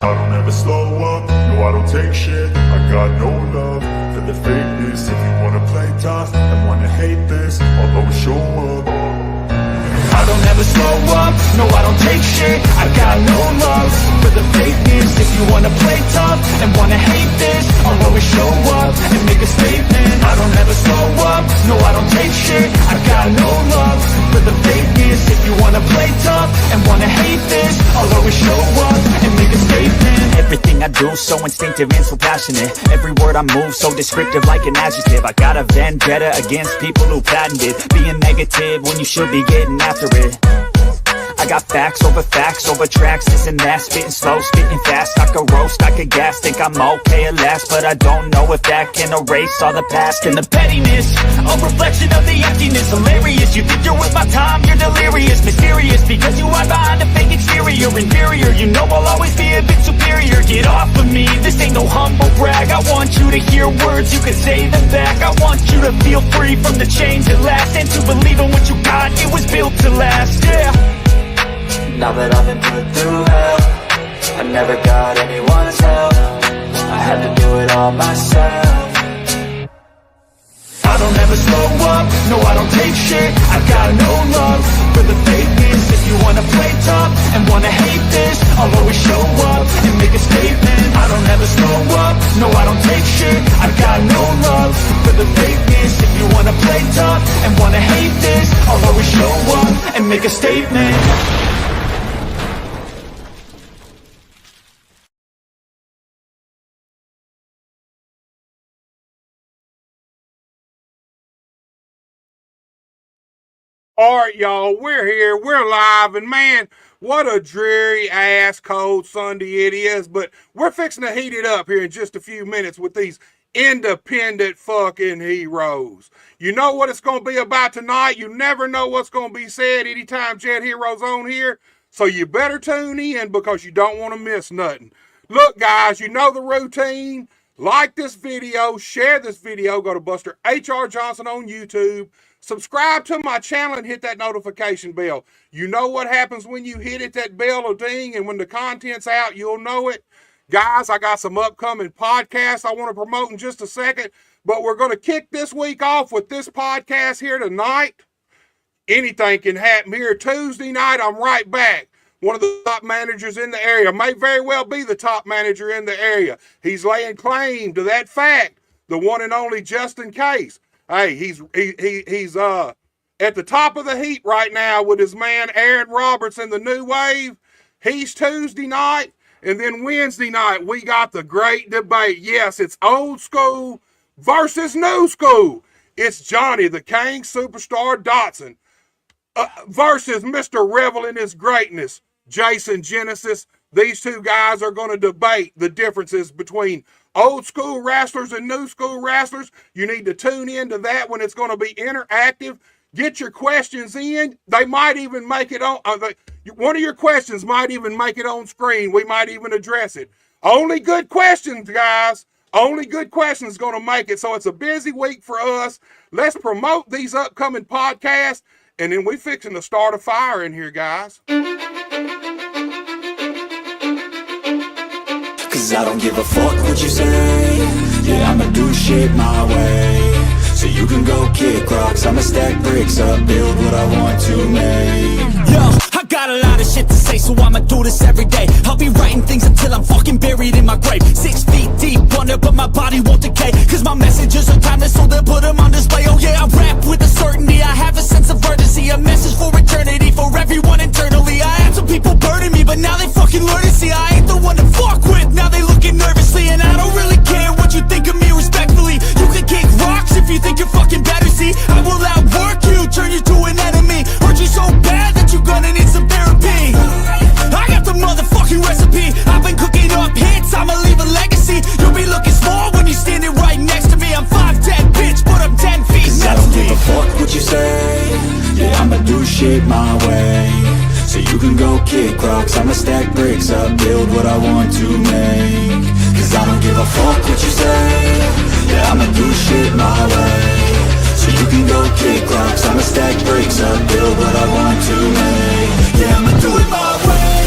I don't ever slow up, no I don't take shit. I got no love for the fakeness. If you wanna play tough and wanna hate this, I'll always show up. I don't ever slow up, no I don't take shit. I got no love for the fakeness. If you wanna play tough and wanna hate this, I'll always show up and make a statement. I don't ever slow up, no I don't take shit. I got no love for the fakeness. If you wanna play tough and wanna hate this, I'll always show up and make a statement. Everything I do so instinctive and so passionate. Every word I move so descriptive like an adjective. I got a vendetta against people who patented being negative when you should be getting after it. I got facts over tracks, this and that. Spitting slow, spitting fast, I could roast, I could gas. Think I'm okay at last, but I don't know if that can erase all the past. And the pettiness, a reflection of the emptiness. Hilarious, you think you're with my time, you're delirious. Mysterious, because you hide behind a fake exterior. Inferior, you know I'll always be a bit superior. Get off of me, this ain't no humble brag. I want you to hear words, you can say them back. I want you to feel free from the chains that last, and to believe in what you got, it was built to last, yeah. Now that I've been put through hell, I never got anyone's help. I had to do it all myself. I don't ever slow up, no I don't take shit. I got no love for the fakeness. If you wanna play tough and wanna hate this, I'll always show up and make a statement. I don't ever slow up, no I don't take shit. I got no love for the fakeness. If you wanna play tough and wanna hate this, I'll always show up and make a statement. All right, y'all, we're here, we're live, and man, what a dreary ass cold Sunday it is, but we're fixing to heat it up here in just a few minutes with these independent fucking heroes. You know what it's going to be about tonight? You never know what's going to be said anytime Jet Heroes on here, so you better tune in because you don't want to miss nothing. Look, guys, you know the routine. Like this video, share this video, go to Buster H.R. Johnson on YouTube. Subscribe to my channel and hit that notification bell. You know what happens when you hit it, that bell will ding, and when the content's out, you'll know it. Guys, I got some upcoming podcasts I want to promote in just a second, but we're going to kick this week off with this podcast here tonight. Anything can happen here. Tuesday night, I'm right back. One of the top managers in the area, may very well be the top manager in the area. He's laying claim to that fact, the one and only Justin Case. Hey, he's at the top of the heat right now with his man Aaron Roberts in the New Wave. He's Tuesday night, and then Wednesday night we got the great debate. Yes, it's old school versus new school. It's Johnny the King Superstar Dotson versus Mr. Revel in his greatness, Jason Genesis. These two guys are going to debate the differences between old school wrestlers and new school wrestlers. You need to tune into that when it's going to be interactive. Get your questions in. They might even make it on. One of your questions might even make it on screen. We might even address it. Only good questions, guys. Only good questions going to make it. So it's a busy week for us. Let's promote these upcoming podcasts, and then we fixing to start a fire in here, guys. Cause I don't give a fuck what you say. Yeah, I'ma do shit my way. So you can go kick rocks, I'ma stack bricks up, build what I want to make. Yo, I got a lot of shit to say, so I'ma do this every day. I'll be writing things until I'm fucking buried in my grave. 6 feet deep under, but my body won't decay. Cause my messages are timeless, so they'll put them on display. Oh yeah, I rap with a certainty, I have a sense of urgency. A message for eternity, for everyone internally. I had some people burning me, but now they fucking learn to see I ain't the one to fuck with. Now they looking nervously, and I don't really care what you think of me respectfully. You can kick rocks if you think you're fucking better, see. I will outwork you, turn you to an enemy. Hurt you so bad that you're gonna need some therapy. I got the motherfucking recipe. I've been cooking up hits, I'ma leave a legacy. You'll be looking small when you're standing right next to me. I'm 5'10", bitch, but I'm 10 feet. Cause I don't give a fuck what you say. Yeah, I'ma do shit my way. So you can go kick rocks, I'ma stack bricks up, build what I want to make. Cause I don't give a fuck what you say. Yeah, I'ma do shit my way. So you can go kick rocks, I'ma stack bricks up, build what I want to make. Yeah, I'ma do it my way.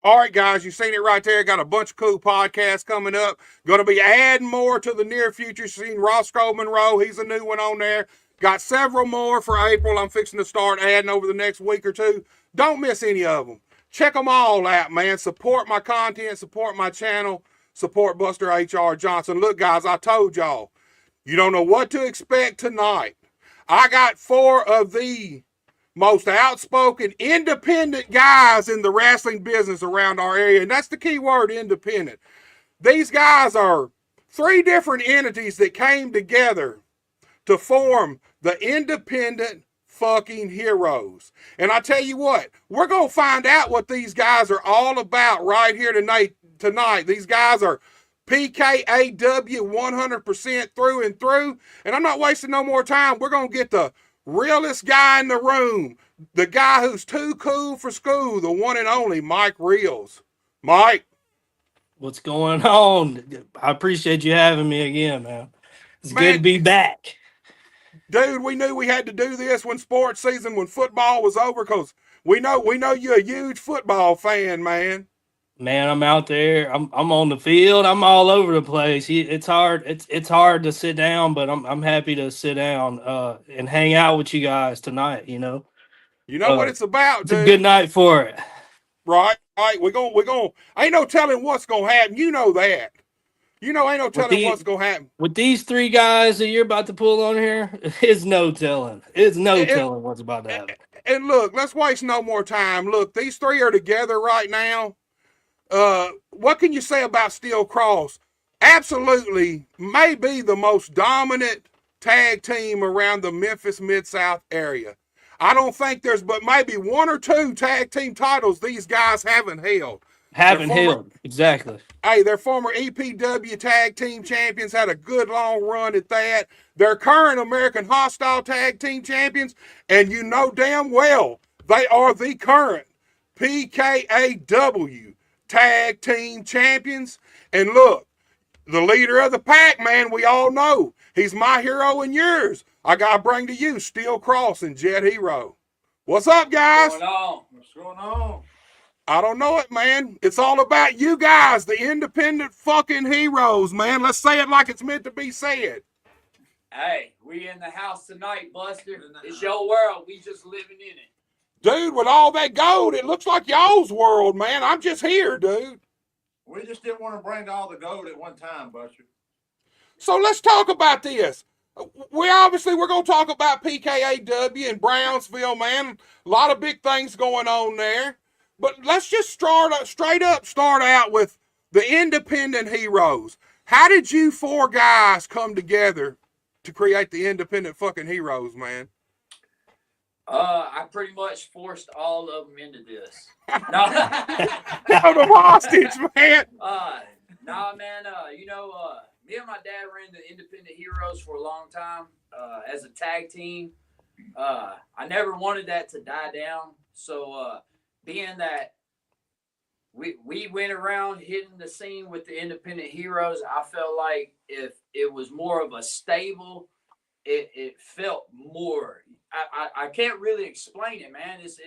All right, guys, you seen it right there. Got a bunch of cool podcasts coming up. Going to be adding more to the near future. You seen Roscoe Monroe. He's a new one on there. Got several more for April. I'm fixing to start adding over the next week or two. Don't miss any of them. Check them all out, man. Support my content. Support my channel. Support Buster H.R. Johnson. Look, guys, I told y'all, you don't know what to expect tonight. I got 4 of the most outspoken, independent guys in the wrestling business around our area. And that's the key word, independent. These guys are 3 different entities that came together to form the Independent Fucking Heroes. And I tell you what, we're going to find out what these guys are all about right here tonight. These guys are PKAW 100% through and through. And I'm not wasting no more time. We're going to get the realest guy in the room, the guy who's too cool for school, the one and only Mike Reels. Mike. What's going on? I appreciate you having me again, man. It's good to be back. Dude, we knew we had to do this when sports season, when football was over, because we know you're a huge football fan, man. Man, I'm out there. I'm on the field. I'm all over the place. It's hard. It's hard to sit down, but I'm happy to sit down and hang out with you guys tonight. You know what it's about, it's dude. a good night for it. Right. We're going. Ain't no telling what's gonna happen. You know that. Ain't no telling what's gonna happen. With these 3 guys that you're about to pull on here, it's no telling. It's no telling what's about to happen. And look, let's waste no more time. Look, these 3 are together right now. What can you say about Steel Cross? Absolutely, maybe the most dominant tag team around the Memphis Mid-South area. I don't think there's but maybe 1 or 2 tag team titles these guys haven't held. Exactly. Hey, their former EPW tag team champions, had a good long run at that. They're current American Hostile tag team champions, and you know damn well they are the current PKAW tag team champions. And look, the leader of the pack, man, we all know. He's my hero and yours. I gotta bring to you Steel Cross and Jet Hero. What's up, guys? What's going on? I don't know it, man. It's all about you guys, the independent fucking heroes, man. Let's say it like it's meant to be said. Hey, we in the house tonight, Buster. It's your world. We just living in it. Dude, with all that gold, it looks like y'all's world, man. I'm just here, dude. We just didn't want to bring all the gold at one time, Buster. So let's talk about this. We're going to talk about PKAW in Brownsville, man. A lot of big things going on there. But let's just start out with the independent heroes. How did you 4 guys come together to create the independent fucking heroes, man? I pretty much forced all of them into this. No, Held them hostage, man. Man. Me and my dad ran the Independent Heroes for a long time as a tag team. I never wanted that to die down. So being that we went around hitting the scene with the Independent Heroes, I felt like if it was more of a stable, it felt more. I can't really explain it, man. It's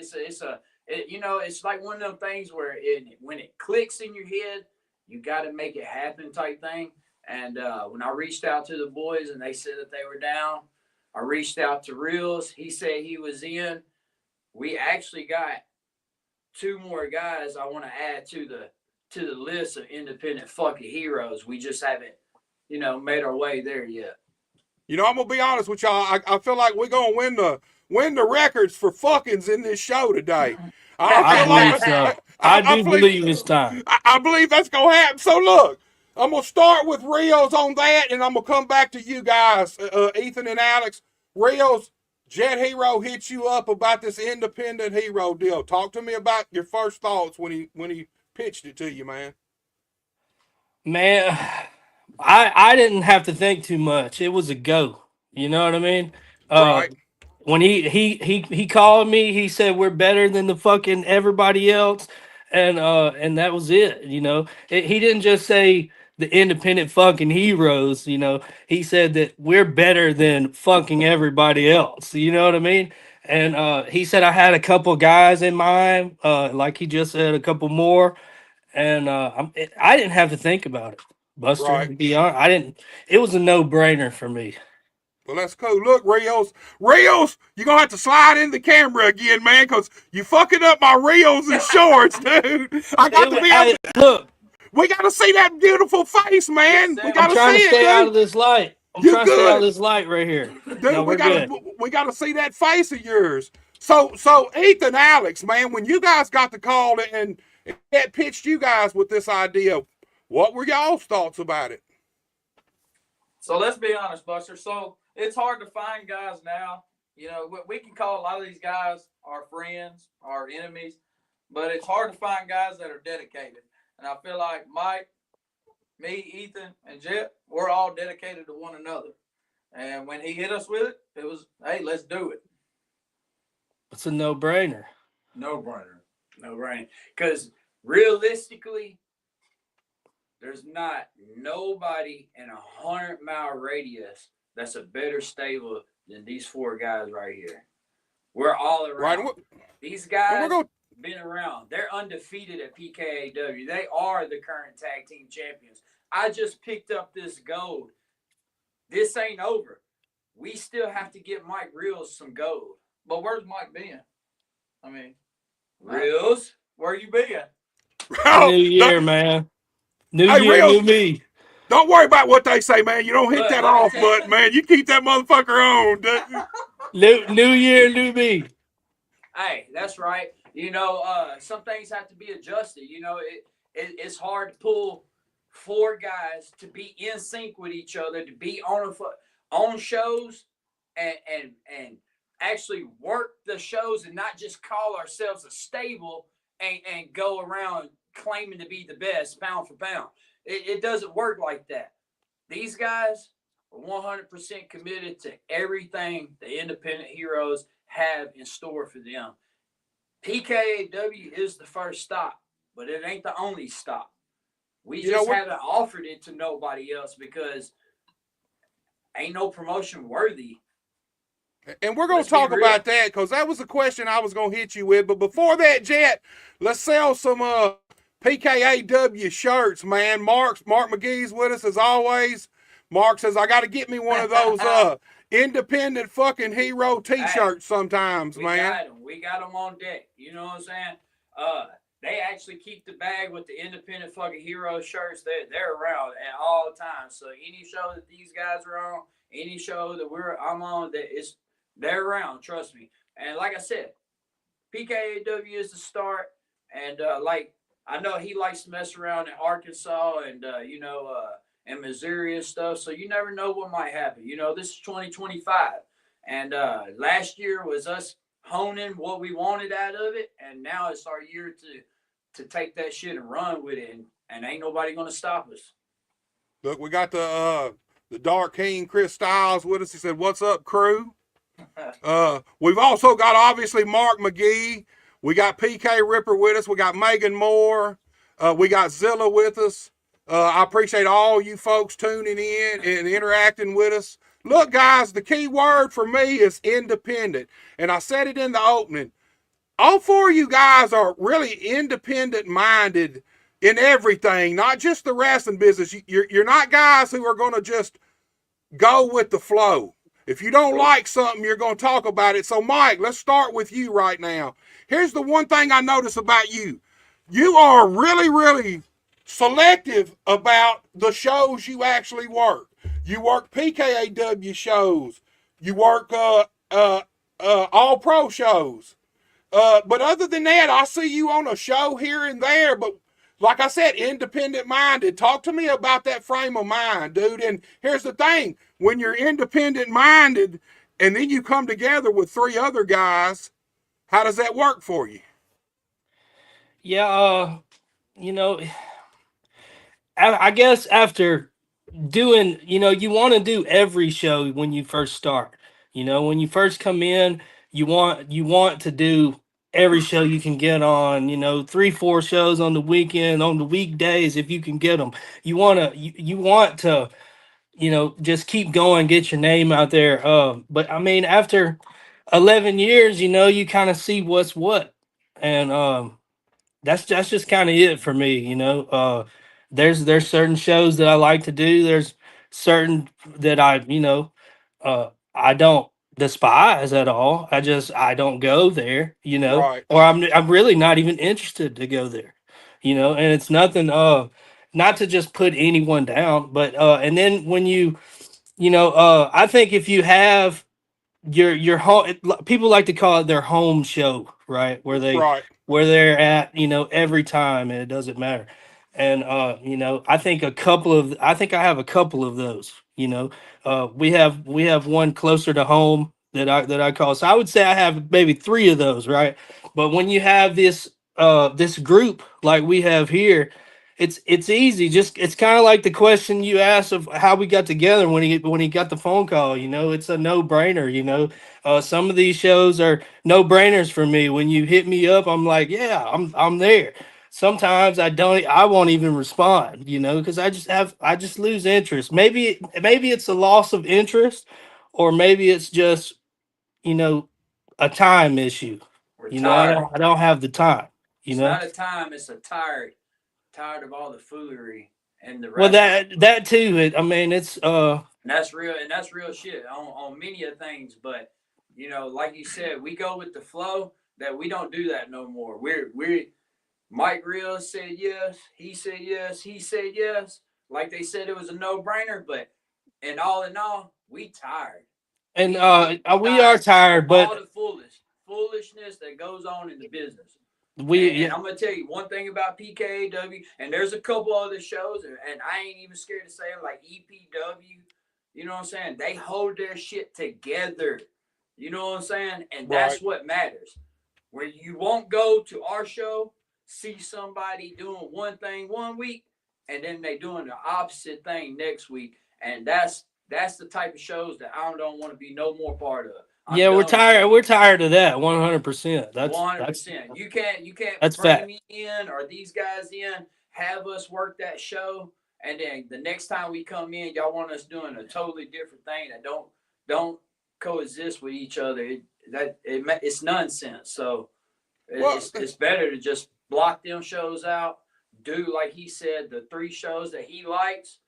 like one of them things where when it clicks in your head, you got to make it happen type thing. And when I reached out to the boys and they said that they were down, I reached out to Reels. He said he was in. We actually got 2 more guys I want to add to the list of independent fucking heroes. We just haven't, made our way there yet. I'm gonna be honest with y'all. I feel like we're gonna win the records for fuckings in this show today. I do believe it's time. I believe that's gonna happen. So look, I'm gonna start with Rios on that, and I'm gonna come back to you guys, Ethan and Alex. Rios, Jet Hero hit you up about this independent hero deal. Talk to me about your first thoughts when he pitched it to you, man. Man, I didn't have to think too much. It was a go. You know what I mean? Right. When he called me, he said we're better than the fucking everybody else, and that was it. He didn't just say the independent fucking heroes. He said that we're better than fucking everybody else. You know what I mean? And he said I had a couple guys in mind, like he just said, a couple more. and I didn't have to think about it, Buster. Right. To be honest, I didn't. It was a no-brainer for me. Well, that's cool. Look, Rios, you're going to have to slide in the camera again, man, because you fucking up my reels and shorts, dude. I got to be able to, Look, we got to see that beautiful face, man. We got I'm to trying see to it, stay out of dude. this light. I'm You trying to stay out of good. this light right here. No, Dude, we're good. we gotta see that face of yours. So Ethan, Alex, man, when you guys got the call and that pitched you guys with this idea, what were y'all's thoughts about it? So let's be honest, Buster. So it's hard to find guys now. You know, we can call a lot of these guys our friends, our enemies, but it's hard to find guys that are dedicated. And I feel like Mike, me, Ethan, and Jet, we're all dedicated to one another. And when he hit us with it, it was, hey, let's do it. It's a no-brainer. No brainer. No brainer. Because realistically, there's not nobody in 100-mile radius that's a better stable than these four guys right here. We're all around. Right. These guys gonna, been around. They're undefeated at PKAW. They are the current tag team champions. I just picked up this gold. This ain't over. We still have to get Mike Reels some gold. But where's Mike been? I mean, Reels? where you been? New year, man. New hey, year, Reels, new me. don't worry about what they say, man. You don't hit Look, that let me off tell you. button, man. You keep that motherfucker on, dude. New year, new me. Hey, that's right. You know, some things have to be adjusted. You know, it's hard to pull four guys to be in sync with each other, to be on shows and actually work the shows and not just call ourselves a stable and go around claiming to be the best pound for pound. It doesn't work like that. These guys are 100% committed to everything the independent heroes have in store for them. PKAW is the first stop, but it ain't the only stop. We just haven't offered it to nobody else because ain't no promotion worthy. And we're going to talk about that because that was a question I was going to hit you with. But before that, Jet, let's sell some PKAW shirts, man. Mark McGee's with us as always. Mark says, I got to get me one of those independent fucking hero T-shirts sometimes, man. We got them on deck. You know what I'm saying? They actually keep the bag with the independent fucking hero shirts. They're around at all times. So any show that these guys are on, any show that I'm on, they're around. Trust me. And like I said, PKAW is the start. And like I know he likes to mess around in Arkansas and and Missouri and stuff. So you never know what might happen. You know, this is 2025. And last year was us honing what we wanted out of it. And now it's our year to take that shit and run with it. And ain't nobody going to stop us. Look, we got the Dark King, Chris Styles, with us. He said, what's up, crew? We've also got, obviously, Mark McGee. We got PK Ripper with us. We got Megan Moore. We got Zilla with us. I appreciate all you folks tuning in and interacting with us. Look, guys, the key word for me is independent. And I said it in the opening. All four of you guys are really independent-minded in everything, not just the wrestling business. You're not guys who are going to just go with the flow. If you don't like something, you're going to talk about it. So, Mike, let's start with you right now. Here's the one thing I notice about you. You are really, really selective about the shows you actually work. You work PKAW shows. You work all pro shows. But other than that, I see you on a show here and there. But like I said, independent minded. Talk to me about that frame of mind, dude. And here's the thing. When you're independent minded and then you come together with three other guys, how does that work for you? Yeah, I guess after doing, you want to do every show when you first start. When you first come in, you want to do every show you can get on. 3-4 shows on the weekend, on the weekdays if you can get them. You want to just keep going, get your name out there. But I mean, after 11 years, you kind of see what's what, and that's just kind of it for me, you know. There's certain shows that I like to do. There's certain that I don't despise at all. I don't go there, you know, Right. or I'm really not even interested to go there, you know. And it's nothing not to just put anyone down, but and then when I think if you have your home, people like to call it their home show, right, Right. where they're at, every time, and it doesn't matter. And I think I have a couple of those. We have one closer to home that I call, so I would say I have maybe three of those, right? But when you have this group like we have here, it's easy. Just it's kind of like the question you asked of how we got together when he got the phone call. It's a no brainer. Some of these shows are no brainers for me. When you hit me up, I'm like, yeah, I'm there. Sometimes I won't even respond. Because I just lose interest. Maybe it's a loss of interest, or maybe it's just you know a time issue. We're I tired. don't have the time. You It's know. not a time. It's a tired of all the foolery and the Well, rest. that too. I mean, it's And that's real, and that's real shit on many of things. But like you said, we go with the flow. That we don't do that no more. We're Mike Real said yes. He said yes. He said yes. Like they said, it was a no brainer. But in all, we tired. and we are Tired of tired, all but the foolishness that goes on in the business. we And yeah, I'm gonna tell you one thing about PKAW, and there's a couple other shows, and I ain't even scared to say it, like EPW. You know what I'm saying? They hold their shit together. You know what I'm saying? And Right. that's what matters. Where you won't go to our show, see somebody doing one thing one week, and then they doing the opposite thing next week, and that's the type of shows that I don't want to be no more part of. I'm yeah, we're done with tired. that. We're tired of that. 100%. That's 100%. You can't that's bring fact. me in or these guys in, have us work that show, and then the next time we come in, y'all want us doing a totally different thing that don't coexist with each other. It's nonsense. So Well, it's better to just block them shows out. Do like he said, the 3 shows that he likes.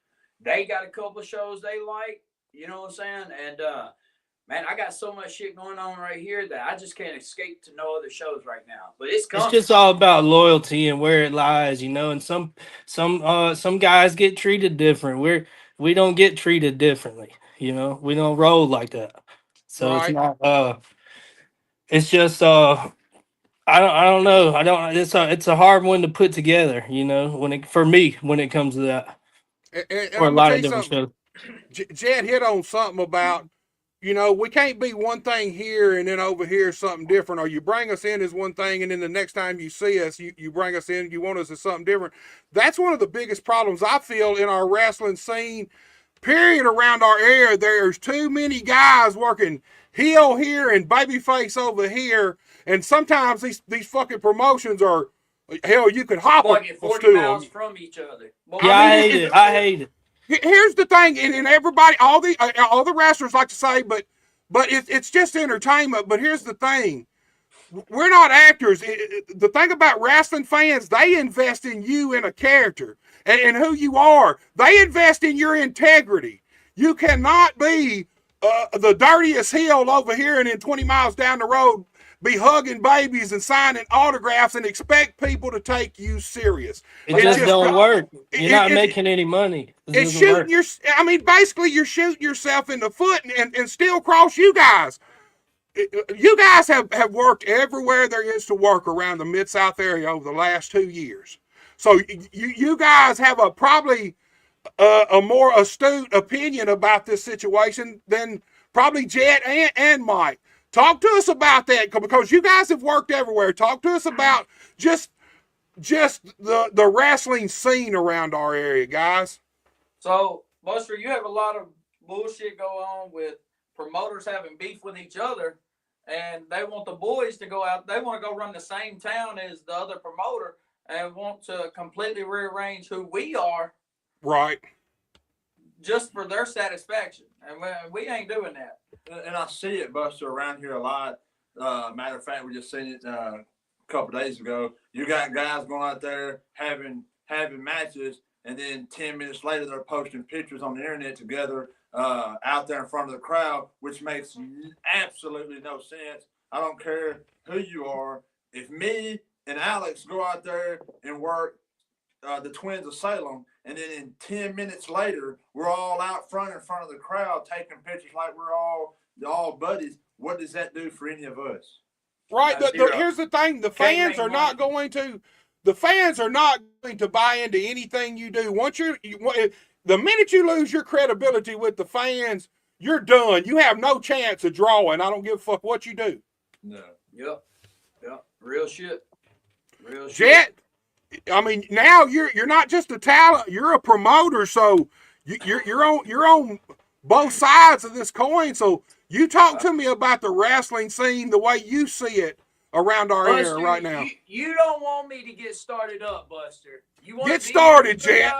They got a couple of shows they like. You know what I'm saying? And man, I got so much shit going on right here that I just can't escape to no other shows right now. But it's It's coming. just all about loyalty and where it lies, and some guys get treated different. We don't get treated differently, We don't roll like that. So it's right. not it's just I don't know. I don't it's a hard one to put together, for me when it comes to that. And Or a I'm gonna lot tell of you different something. shows. Jed hit on something about, we can't be one thing here and then over here something different. Or you bring us in as one thing, and then the next time you see us, you bring us in, you want us as something different. That's one of the biggest problems I feel in our wrestling scene, period, around our area. There's too many guys working heel here and babyface over here. And sometimes these fucking promotions are, hell, you could hop a Fucking 40 stool. miles from each other. Well, Yeah, I I mean, hate it. I hate it. here's the thing, and everybody, all the wrestlers like to say, but it's just entertainment. But here's the thing: we're not actors. The thing about wrestling fans, they invest in you in a character and who you are. They invest in your integrity. You cannot be the dirtiest heel over here and then 20 miles down the road be hugging babies and signing autographs and expect people to take you serious. It just don't work. You're not it, making any money. It it's doesn't shooting work. basically you're shooting yourself in the foot and still cross you guys. You guys have worked everywhere there is to work around the Mid-South area over the last 2 years. So you guys have probably a more astute opinion about this situation than probably Jet and Mike. Talk to us about that, because you guys have worked everywhere. Talk to us about just the wrestling scene around our area, guys. So, Buster, you have a lot of bullshit go on with promoters having beef with each other, and they want the boys to go out. They want to go run the same town as the other promoter and want to completely rearrange who we are. Right. Just for their satisfaction. And we ain't doing that. And I see it, Buster, around here a lot. Matter of fact, we just seen it a couple days ago. You got guys going out there having matches, and then 10 minutes later they're posting pictures on the internet together out there in front of the crowd, which makes absolutely no sense. I don't care who you are. If me and Alex go out there and work the Twins of Salem, and then in 10 minutes later we're all out front in front of the crowd taking pictures like we're all buddies, what does that do for any of us? Right. Here's the thing: the fans are not going to. The fans are not going to buy into anything you do. Once the minute you lose your credibility with the fans, you're done. You have no chance of drawing. I don't give a fuck what you do. No. Yep. Real shit. Jet. I mean, now you're not just a talent. You're a promoter. So you're on both sides of this coin. So you talk to me about the wrestling scene the way you see it around our area right now. You don't want me to get started up, Buster. You want get started, Jet.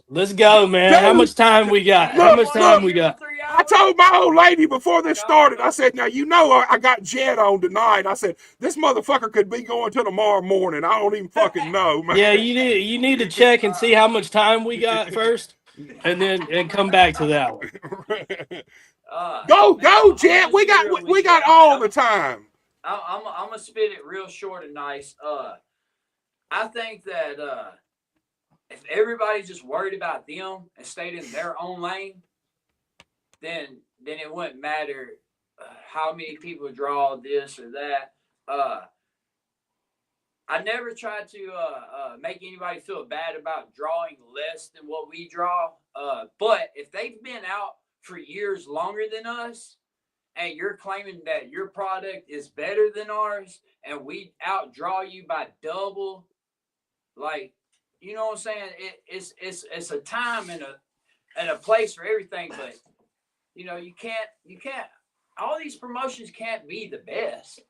Let's go, man. Dude, how much time we got? I told my old lady before this started, I said, now, you know, I got Jet on tonight. I said, this motherfucker could be going till tomorrow morning. I don't even fucking know, man. Yeah, you need to check and see how much time we got first, and come back to that one. Go, Jet. We got all the time. I'm gonna spit it real short and nice. I think that if everybody's just worried about them and stayed in their own lane, then it wouldn't matter how many people draw this or that. I never try to make anybody feel bad about drawing less than what we draw. But if they've been out for years longer than us, and you're claiming that your product is better than ours, and we outdraw you by double, like, you know what I'm saying? It's a time and a place for everything, but you know, you can't. All these promotions can't be the best.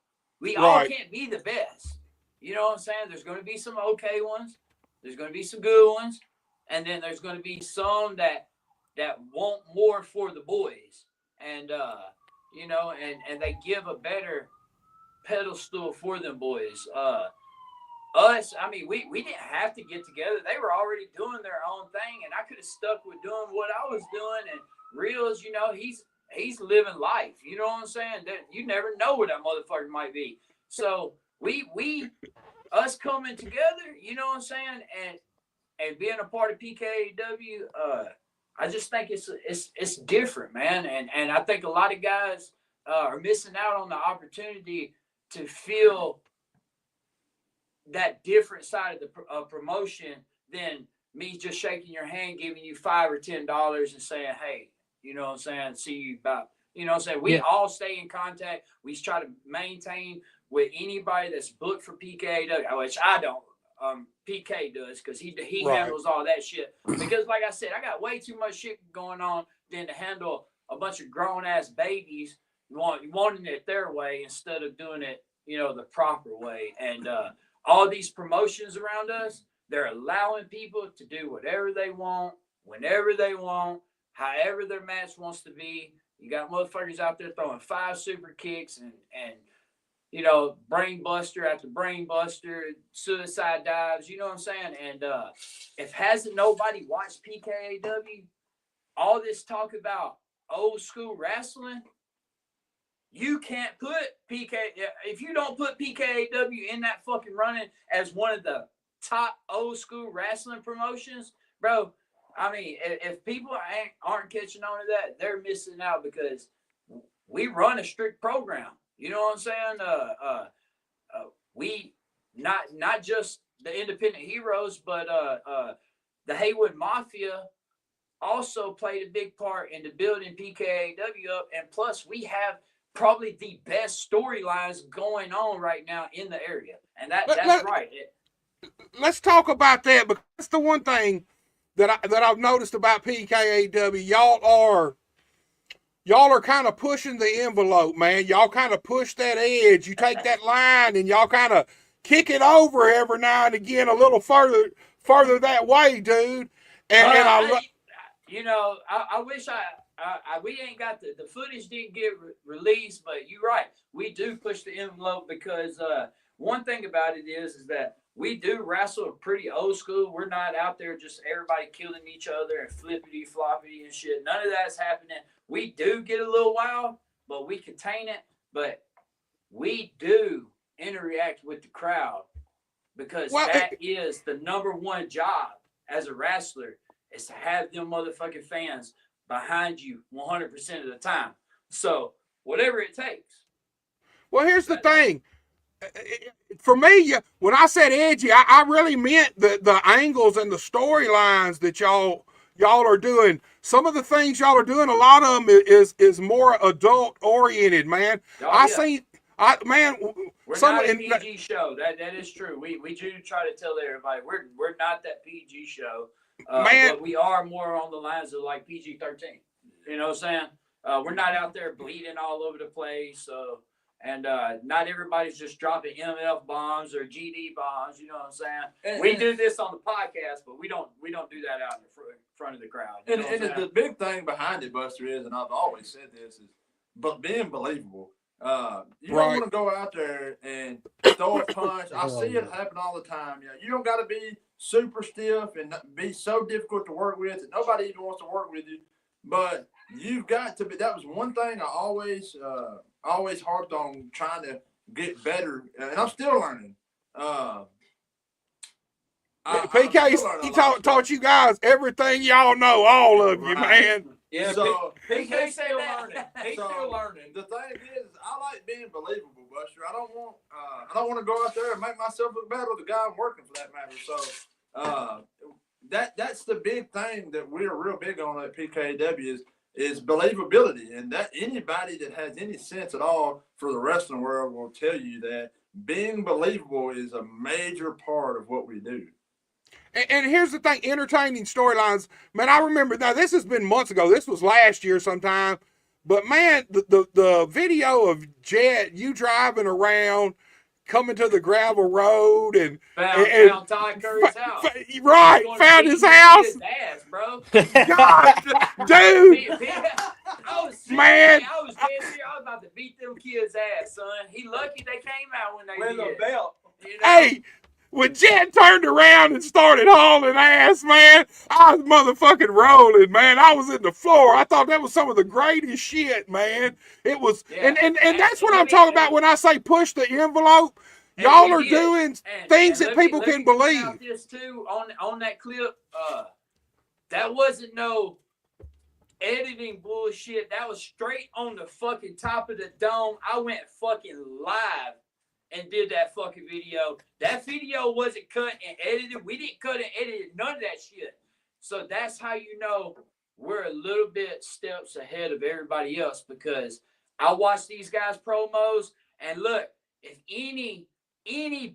We all can't be the best. You know what I'm saying? There's going to be some okay ones. There's going to be some good ones, and then there's going to be some that want more for the boys, and you know, and they give a better pedestal for them boys. Us, I mean, we didn't have to get together. They were already doing their own thing, and I could have stuck with doing what I was doing. And Reels, you know, he's living life. You know what I'm saying? That you never know where that motherfucker might be. So us coming together, you know what I'm saying, and being a part of PKAW, I just think it's different, man. And I think a lot of guys are missing out on the opportunity to feel that different side of the promotion than me just shaking your hand, giving you $5 or $10 and saying, hey, you know what I'm saying, see you about, you know what I'm saying? We all stay in contact. We try to maintain with anybody that's booked for PKAW, which I don't. PK does, because he handles all that shit. Because like I said, I got way too much shit going on than to handle a bunch of grown ass babies wanting it their way instead of doing it, you know, the proper way. And all these promotions around us, they're allowing people to do whatever they want, whenever they want, however their match wants to be. You got motherfuckers out there throwing 5 super kicks and you know, brain buster after brain buster, suicide dives, you know what I'm saying? And if hasn't nobody watched PKAW, all this talk about old school wrestling, you can't put if you don't put PKAW in that fucking running as one of the top old school wrestling promotions, bro, I mean, if people aren't catching on to that, they're missing out, because we run a strict program. You know what I'm saying? We not just the independent heroes, but the Haywood Mafia also played a big part in the building PKAW up. And plus, we have probably the best storylines going on right now in the area. And that's right. Let's talk about that, because that's the one thing that I've noticed about PKAW. Y'all are kind of pushing the envelope, man. Y'all kind of push that edge. You take that line and y'all kind of kick it over every now and again a little further that way, dude. And I wish we ain't got the footage didn't get released, but you're right. We do push the envelope because one thing about it is that we do wrestle pretty old school. We're not out there just everybody killing each other and flippity floppity and shit. None of that's happening. We do get a little wild, but we contain it. But we do interact with the crowd because that is the number one job as a wrestler is to have them motherfucking fans behind you 100% of the time. So whatever it takes. Well, here's the thing. For me, when I said edgy, I really meant the angles and the storylines that y'all are doing. Some of the things y'all are doing, a lot of them is more adult oriented, man. We're not a PG show. That is true. We do try to tell everybody we're not that PG show. But we are more on the lines of like PG-13. You know what I'm saying? We're not out there bleeding all over the place. And not everybody's just dropping MF bombs or GD bombs. You know what I'm saying? We do this on the podcast, but we don't do that out in the front of the crowd. And the big thing behind it, Buster, is, and I've always said this, is but being believable. You don't want to go out there and throw a punch. I see it happen all the time. You don't got to be super stiff and be so difficult to work with that nobody even wants to work with you. But you've got to be. That was one thing I always harped on, trying to get better, and I'm still learning. PK, he taught you guys everything y'all know, all of you, man. Yeah, so PK still learning. He's still learning. The thing is, I like being believable, Buster. I don't want to go out there and make myself look bad with the guy I'm working, for that matter. So that's the big thing that we're real big on at PKW is believability, and that anybody that has any sense at all for the wrestling world will tell you that being believable is a major part of what we do. And here's the thing, entertaining storylines. Man, I remember, now this has been months ago. This was last year sometime. But man, the video of Jet, you driving around, coming to the gravel road and found Todd Curry's house. Right, found his house. His ass, bro. God, dude. Man. I was dead serious. I was about to beat them kids' ass, son. He lucky they came out when they did. With a belt. You know? Hey, when Jet turned around and started hauling ass, man, I was motherfucking rolling, man. I was in the floor. I thought that was some of the greatest shit, man. It was, and that's what I'm talking about when I say push the envelope. Y'all are doing things that people can believe. This too on that clip. That wasn't no editing bullshit. That was straight on the fucking top of the dome. I went fucking live and did that fucking video. That video wasn't cut and edited. We didn't cut and edit none of that shit. So that's how you know we're a little bit steps ahead of everybody else, because I watch these guys' promos, and look, if any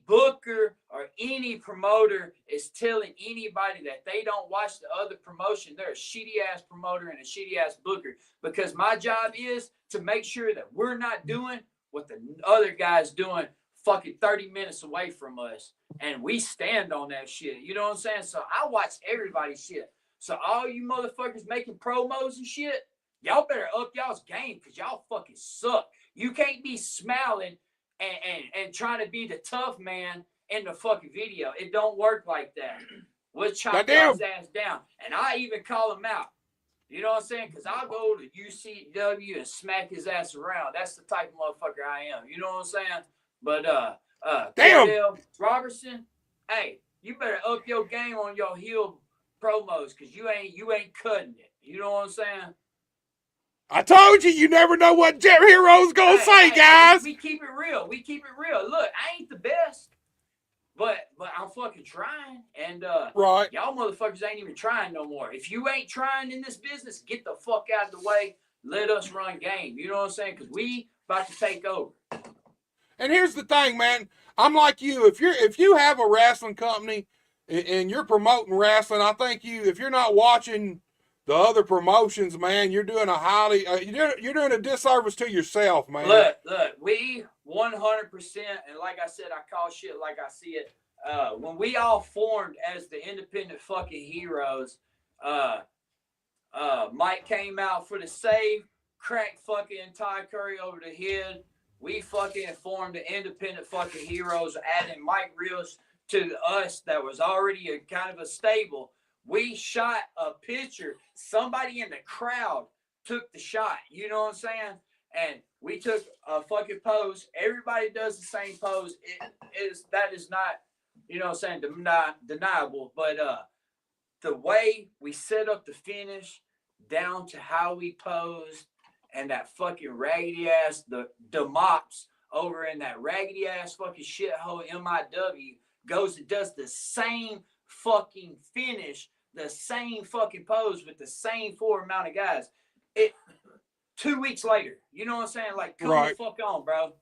booker or any promoter is telling anybody that they don't watch the other promotion, they're a shitty ass promoter and a shitty ass booker, because my job is to make sure that we're not doing what the other guy's doing fucking 30 minutes away from us, and we stand on that shit. You know what I'm saying? So I watch everybody's shit. So all you motherfuckers making promos and shit, y'all better up y'all's game, because y'all fucking suck. You can't be smiling and trying to be the tough man in the fucking video. It don't work like that. We'll chop y'all's ass down. And I even call him out. You know what I'm saying? Because I'll go to UCW and smack his ass around. That's the type of motherfucker I am. You know what I'm saying? But Cordell Robertson, hey, you better up your game on your heel promos, because you ain't cutting it. You know what I'm saying? I told you, you never know what Jet Hero's gonna say, guys. We keep it real. Look, I ain't the best, but I'm fucking trying. And right, y'all motherfuckers ain't even trying no more. If you ain't trying in this business, get the fuck out of the way. Let us run game. You know what I'm saying? Because we about to take over. And here's the thing, man. I'm like you. If you have a wrestling company and you're promoting wrestling, I think if you're not watching the other promotions, man, you're doing you're doing a disservice to yourself, man. Look, we 100%, and like I said, I call shit like I see it. When we all formed as the independent fucking heroes, Mike came out for the save, cracked fucking Ty Curry over the head we fucking formed the independent fucking heroes, adding Mike Reels to us that was already a kind of a stable. We shot a picture. Somebody in the crowd took the shot. You know what I'm saying? And we took a fucking pose. Everybody does the same pose. That is not, you know what I'm saying, deniable. But the way we set up the finish down to how we posed and that fucking raggedy ass, the mops over in that raggedy ass fucking shithole MIW goes and does the same fucking finish, the same fucking pose with the same 4 amount of guys. 2 weeks later, you know what I'm saying? Like, come the fuck on, bro.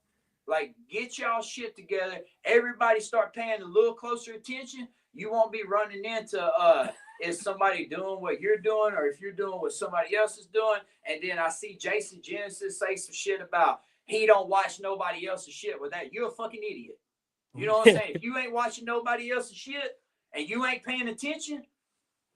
Like, get y'all shit together. Everybody start paying a little closer attention. You won't be running into is somebody doing what you're doing, or if you're doing what somebody else is doing. And then I see Jason Genesis say some shit about he don't watch nobody else's shit. With that, you're a fucking idiot. You know what I'm saying? If you ain't watching nobody else's shit and you ain't paying attention,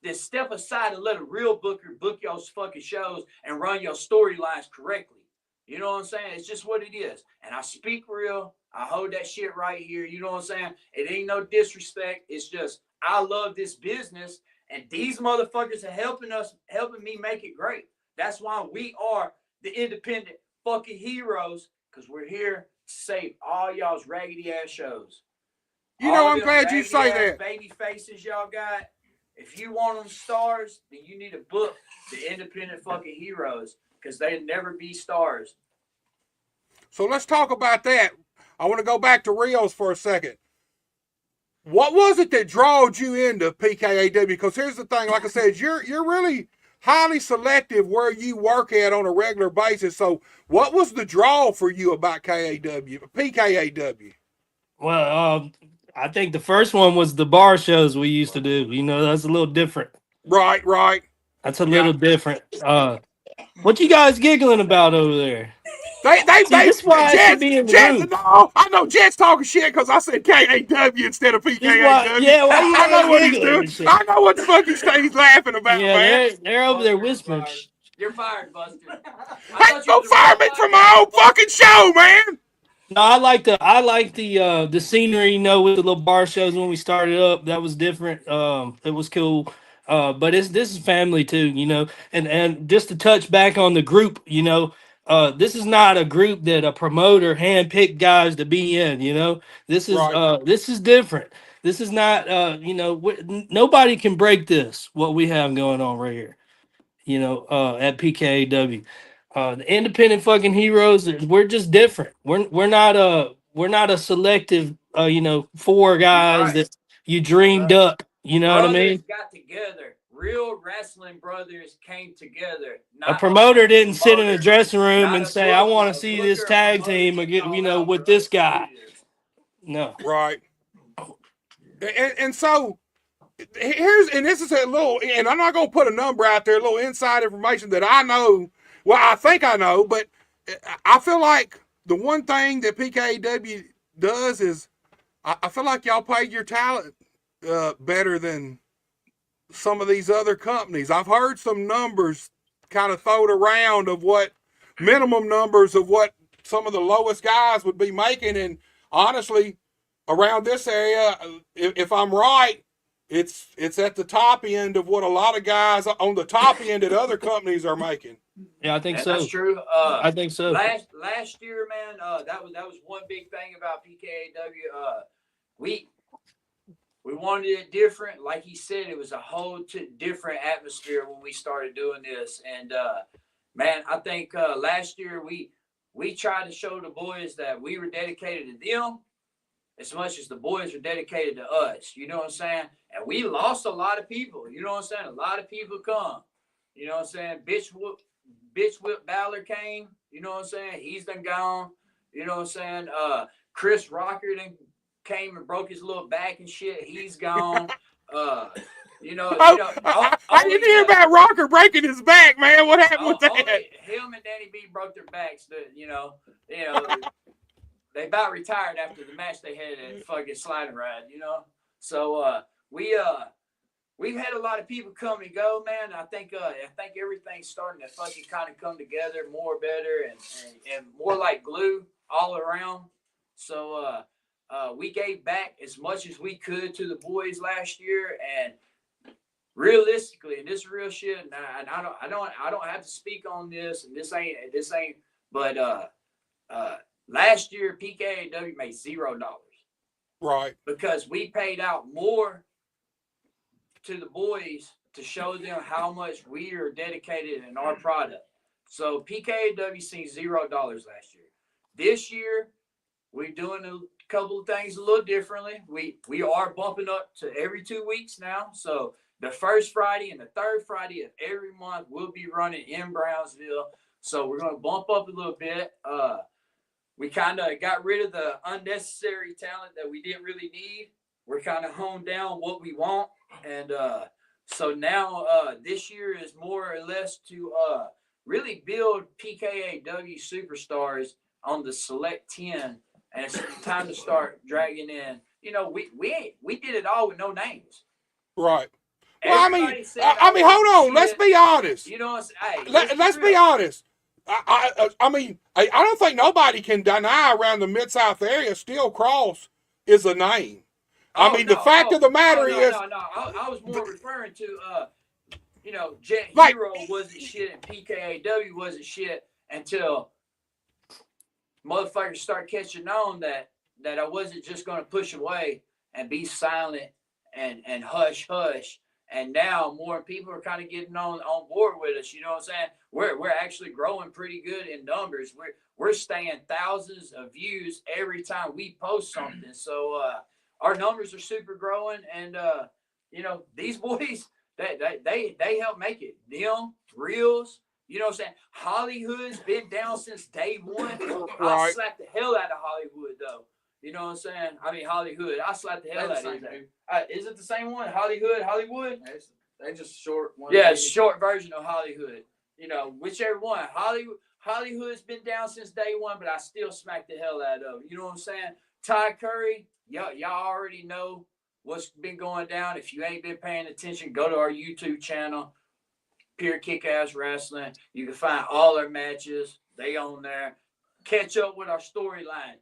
then step aside and let a real booker book your fucking shows and run your storylines correctly. You know what I'm saying? It's just what it is. And I speak real. I hold that shit right here. You know what I'm saying? It ain't no disrespect. It's just I love this business, and these motherfuckers are helping me make it great. That's why we are the independent fucking heroes, because we're here to save all y'all's raggedy ass shows. You know, I'm glad you say that. Baby faces y'all got. If you want them stars, then you need to book the independent fucking heroes, because they'll never be stars. So let's talk about that. I want to go back to Rios for a second. What was it that drawed you into PKAW? Because here's the thing, like I said, you're really highly selective where you work at on a regular basis. So what was the draw for you about PKAW? Well, I think the first one was the bar shows we used to do. You know, that's a little different. Right. That's a little different. What you guys giggling about over there? This is why I should be in the room. No, I know Jet's talking shit because I said KAW instead of PKAW. Yeah, why you I know what he's giggling doing. I know what the fuck he's laughing about, man. They're over there whispering. You're fired, Buster. Hey, don't fire me from my own fucking show, man. No, I like the scenery, you know, with the little bar shows when we started up. That was different. It was cool. But this is family too, you know. And just to touch back on the group, you know, this is not a group that a promoter handpicked guys to be in, you know. This is different. This is not you know, nobody can break this what we have going on right here, you know, at PKAW. The independent fucking heroes, we're just different. We're not a selective you know, 4 guys that you dreamed up. You know what I mean? Got together. Real wrestling brothers came together. A promoter didn't sit in a dressing room and say, "I want to see this tag team again," you know, with this guy. No. Right. And so this is a little, and I'm not going to put a number out there, a little inside information that I know. Well, I think I know, but I feel like the one thing that PKAW does is I feel like y'all pay your talent better than some of these other companies. I've heard some numbers kind of thrown around of what minimum numbers of what some of the lowest guys would be making. And honestly, around this area, if I'm right, it's at the top end of what a lot of guys on the top end at other companies are making. Yeah, I think so. That's true. I think so. Last year, man, that was one big thing about PKAW. We wanted it different. Like he said, it was a whole different atmosphere when we started doing this. And man, I think last year we tried to show the boys that we were dedicated to them as much as the boys were dedicated to us. You know what I'm saying? And we lost a lot of people. You know what I'm saying? A lot of people come. You know what I'm saying? Bitch Whip Ballard came. You know what I'm saying? He's done gone. You know what I'm saying? Chris Rocker done came and broke his little back and shit. He's gone. I didn't hear about Rocker breaking his back, man. What happened with that? Him and Danny B broke their backs. They about retired after the match they had at fucking Sliding Ride, you know. So we we've had a lot of people come and go, man. I think everything's starting to fucking kind of come together more better and more like glue all around. So we gave back as much as we could to the boys last year, and realistically, and this is real shit, and I don't have to speak on this, and this ain't, but last year PKAW made $0, Right. because we paid out more to the boys to show them how much we are dedicated in our product. So PKAW seen $0 last year. This year, we're doing a couple of things a little differently. We are bumping up to every 2 weeks now. So the first Friday and the third Friday of every month, we'll be running in Brownsville. So we're going to bump up a little bit. We kind of got rid of the unnecessary talent that we didn't really need. We're kind of honed down what we want. And so now this year is more or less to really build PKAW superstars on the select 10. And it's time to start dragging in. You know, we did it all with no names. Right. Well, I mean, hold on. Let's be honest. You know, hey, let's be honest. I mean, I don't think nobody can deny around the Mid-South area Steel Cross is a name. The fact of the matter is... I was more referring to, you know, Jet Hero wasn't shit and PKAW wasn't shit until motherfuckers start catching on that I wasn't just going to push away and be silent and hush. And now more people are kind of getting on board with us. You know what I'm saying? We're actually growing pretty good in numbers. We're staying thousands of views every time we post something. So our numbers are super growing, and you know, these boys they help make it. Them Reels, you know what I'm saying? Hollywood's been down since day one. I slapped the hell out of Hollywood though. You know what I'm saying? I mean, Hollywood. I slapped the hell out of it. Is it the same one? Hollywood? They just short one. Yeah, it's short version of Hollywood. You know, whichever one. Hollywood's been down since day one, but I still smacked the hell out of it. You know what I'm saying? Ty Curry, y'all already know what's been going down. If you ain't been paying attention, go to our YouTube channel, Pure Kick-Ass Wrestling. You can find all our matches. They on there. Catch up with our storyline.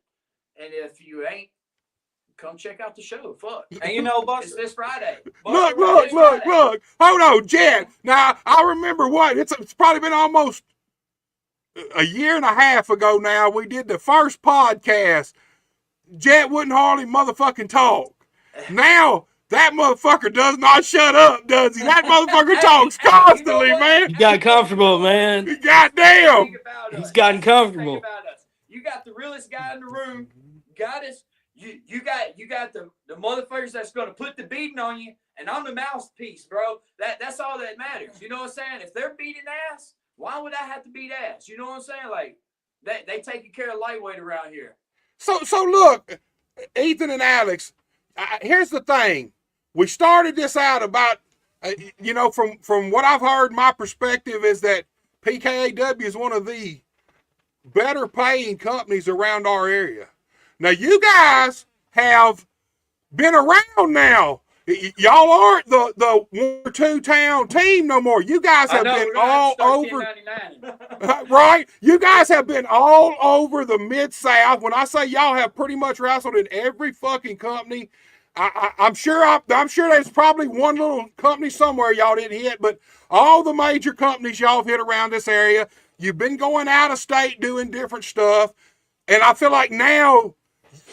And if you ain't, come check out the show. Fuck. And you know, Buster, it's this Friday. Look. Hold on, Jet. Now, I remember it's probably been almost a year and a half ago now. We did the first podcast. Jet wouldn't hardly motherfucking talk. Now, that motherfucker does not shut up, does he? That motherfucker talks constantly, man. He got comfortable, man. Goddamn. He's gotten comfortable. You got the realest guy in the room. Got us. You got the motherfuckers that's gonna put the beating on you, and I'm the mouthpiece, bro. That's all that matters. You know what I'm saying? If they're beating ass, why would I have to beat ass? You know what I'm saying? Like they taking care of lightweight around here. So look, Ethan and Alex. Here's the thing. We started this out about, you know, from what I've heard, my perspective is that PKAW is one of the better paying companies around our area. Now, you guys have been around now. Y'all aren't the 1 or 2 town team no more. You guys have been all over. Right? You guys have been all over the Mid-South. When I say y'all have pretty much wrestled in every fucking company, I'm sure there's probably one little company somewhere y'all didn't hit, but all the major companies y'all have hit around this area. You've been going out of state doing different stuff, and I feel like now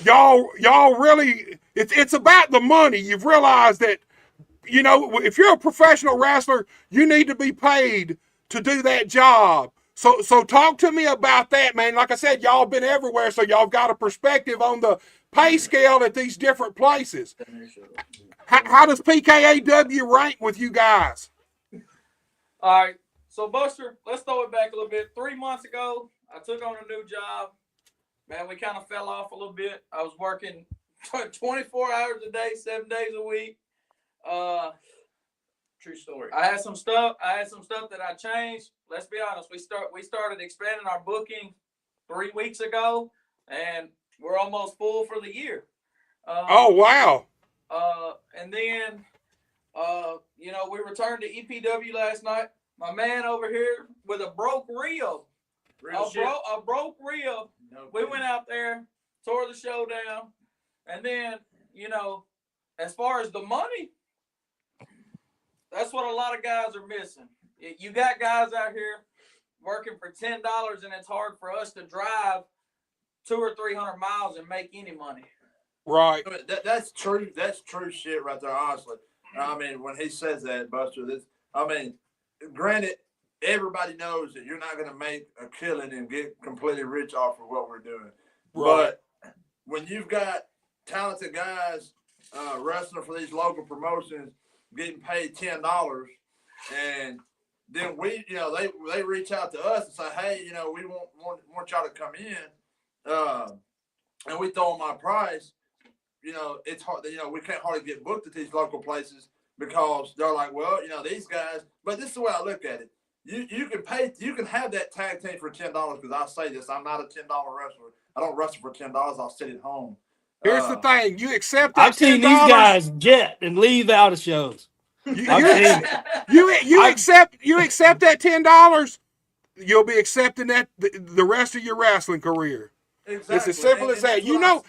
y'all really it's about the money. You've realized that, you know, if you're a professional wrestler, you need to be paid to do that job. So talk to me about that, man. Like I said, y'all been everywhere, so y'all got a perspective on the pay scale at these different places. How does PKAW rank with you guys? All right. So, Buster, let's throw it back a little bit. 3 months ago, I took on a new job. Man, we kind of fell off a little bit. I was working 24 hours a day, 7 days a week. True story. I had some stuff that I changed. Let's be honest. We started expanding our booking 3 weeks ago, and we're almost full for the year. Oh, wow. And then You know, we returned to EPW last night. My man over here with a broke rib. A broke rib. No We kidding. went out there, tore the show down, and then, you know, as far as the money, that's what a lot of guys are missing. You got guys out here working for $10, and it's hard for us to drive 200 or 300 miles and make any money. Right. That's true. That's true shit right there. Honestly, I mean, when he says that, Buster, granted, everybody knows that you're not going to make a killing and get completely rich off of what we're doing. Right. But when you've got talented guys wrestling for these local promotions, getting paid $10, and then we, you know, they reach out to us and say, hey, you know, we want y'all to come in, and we throw them our price. You know, it's hard. You know, we can't hardly get booked at these local places because they're like, well, you know, these guys. But this is the way I look at it. You can have that tag team for $10 because I say this. I'm not a $10 wrestler. I don't wrestle for $10. I'll sit at home. Here's the thing: you accept that I've seen $10. these guys jet and leave out of shows. You accept that $10, you'll be accepting that the rest of your wrestling career. Exactly. It's as simple as that. You know,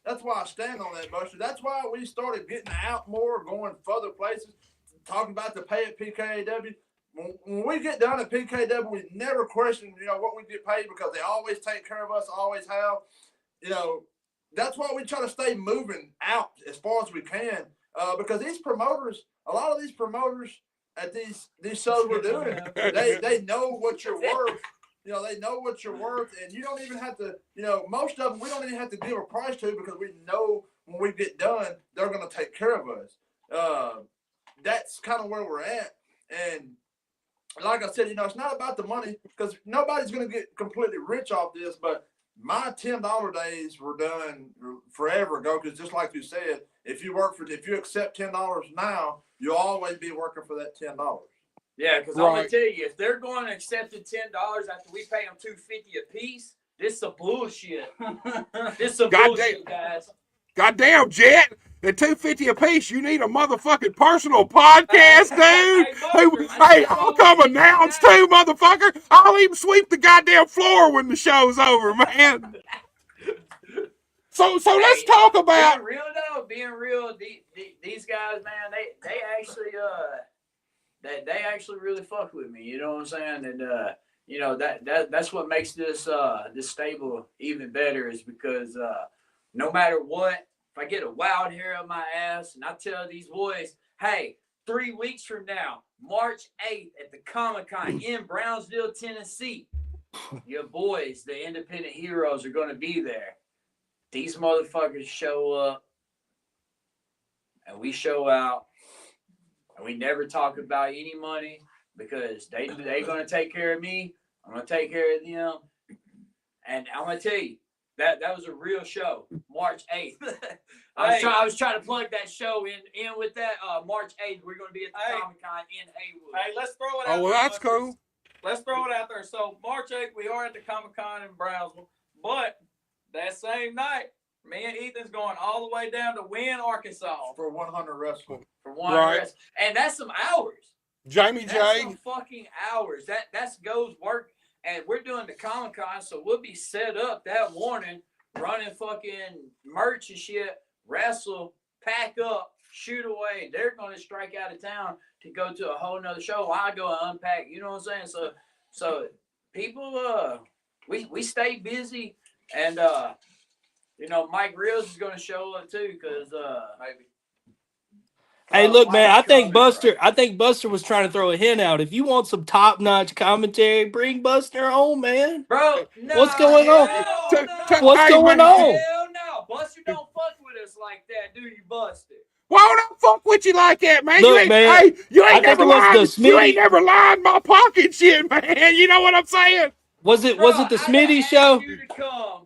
that's why I stand on that, Buster. That's why we started getting out more, going further places, talking about the pay at PKAW. When we get done at PKW, we never question, you know, what we get paid because they always take care of us, always have. You know, that's why we try to stay moving out as far as we can because these promoters, a lot of these promoters at these shows we're doing, they know what you're worth. You know, they know what you're worth, and you don't even have to, you know, most of them we don't even have to give a price to because we know when we get done, they're going to take care of us. That's kind of where we're at. And like I said, you know, it's not about the money because nobody's going to get completely rich off this, but my $10 days were done forever ago because just like you said, if you accept $10 now, you'll always be working for that $10. Yeah, because I'm gonna tell you, if they're going to accept the $10 after we pay them $2.50 a piece, this is some bullshit. This is some bullshit, guys. Goddamn, Jet. At $2.50 a piece, you need a motherfucking personal podcast, dude. Hey, I'll come announce too, motherfucker. I'll even sweep the goddamn floor when the show's over, man. So let's talk about being real. These guys, man, they actually really fuck with me. You know what I'm saying? And you know that's what makes this stable even better is because no matter what, if I get a wild hair up my ass and I tell these boys, hey, 3 weeks from now, March 8th at the Comic-Con in Brownsville, Tennessee, your boys, the independent heroes, are going to be there. These motherfuckers show up and we show out and we never talk about any money because they going to take care of me. I'm going to take care of them. And I'm going to tell you, that was a real show, March 8th. I was trying to plug that show in with that. March 8th, we're going to be at the Comic-Con in Haywood. Hey, let's throw it out there. Oh, well, that's cool. Let's throw it out there. So, March 8th, we are at the Comic-Con in Brownsville. But that same night, me and Ethan's going all the way down to Wynn, Arkansas. For 100 Wrestle. For 100 Wrestle. And that's some hours. Jamie That's J. some fucking hours. That's goes work. And we're doing the Comic-Con, so we'll be set up that morning, running fucking merch and shit, wrestle, pack up, shoot away. They're going to strike out of town to go to a whole nother show. I go and unpack. You know what I'm saying? So people, we stay busy, and you know, Mike Reels is going to show up too, because maybe. Hey, look, man, I think Buster was trying to throw a hint out. If you want some top-notch commentary, bring Buster on, man. Bro, no, what's going on? What's going on? Hell no. Buster don't fuck with us like that, do you, Buster? Why don't fuck with you like that, man? Look, You ain't never lined my pocket shit, man. You know what I'm saying? Was it the Smitty show? You to come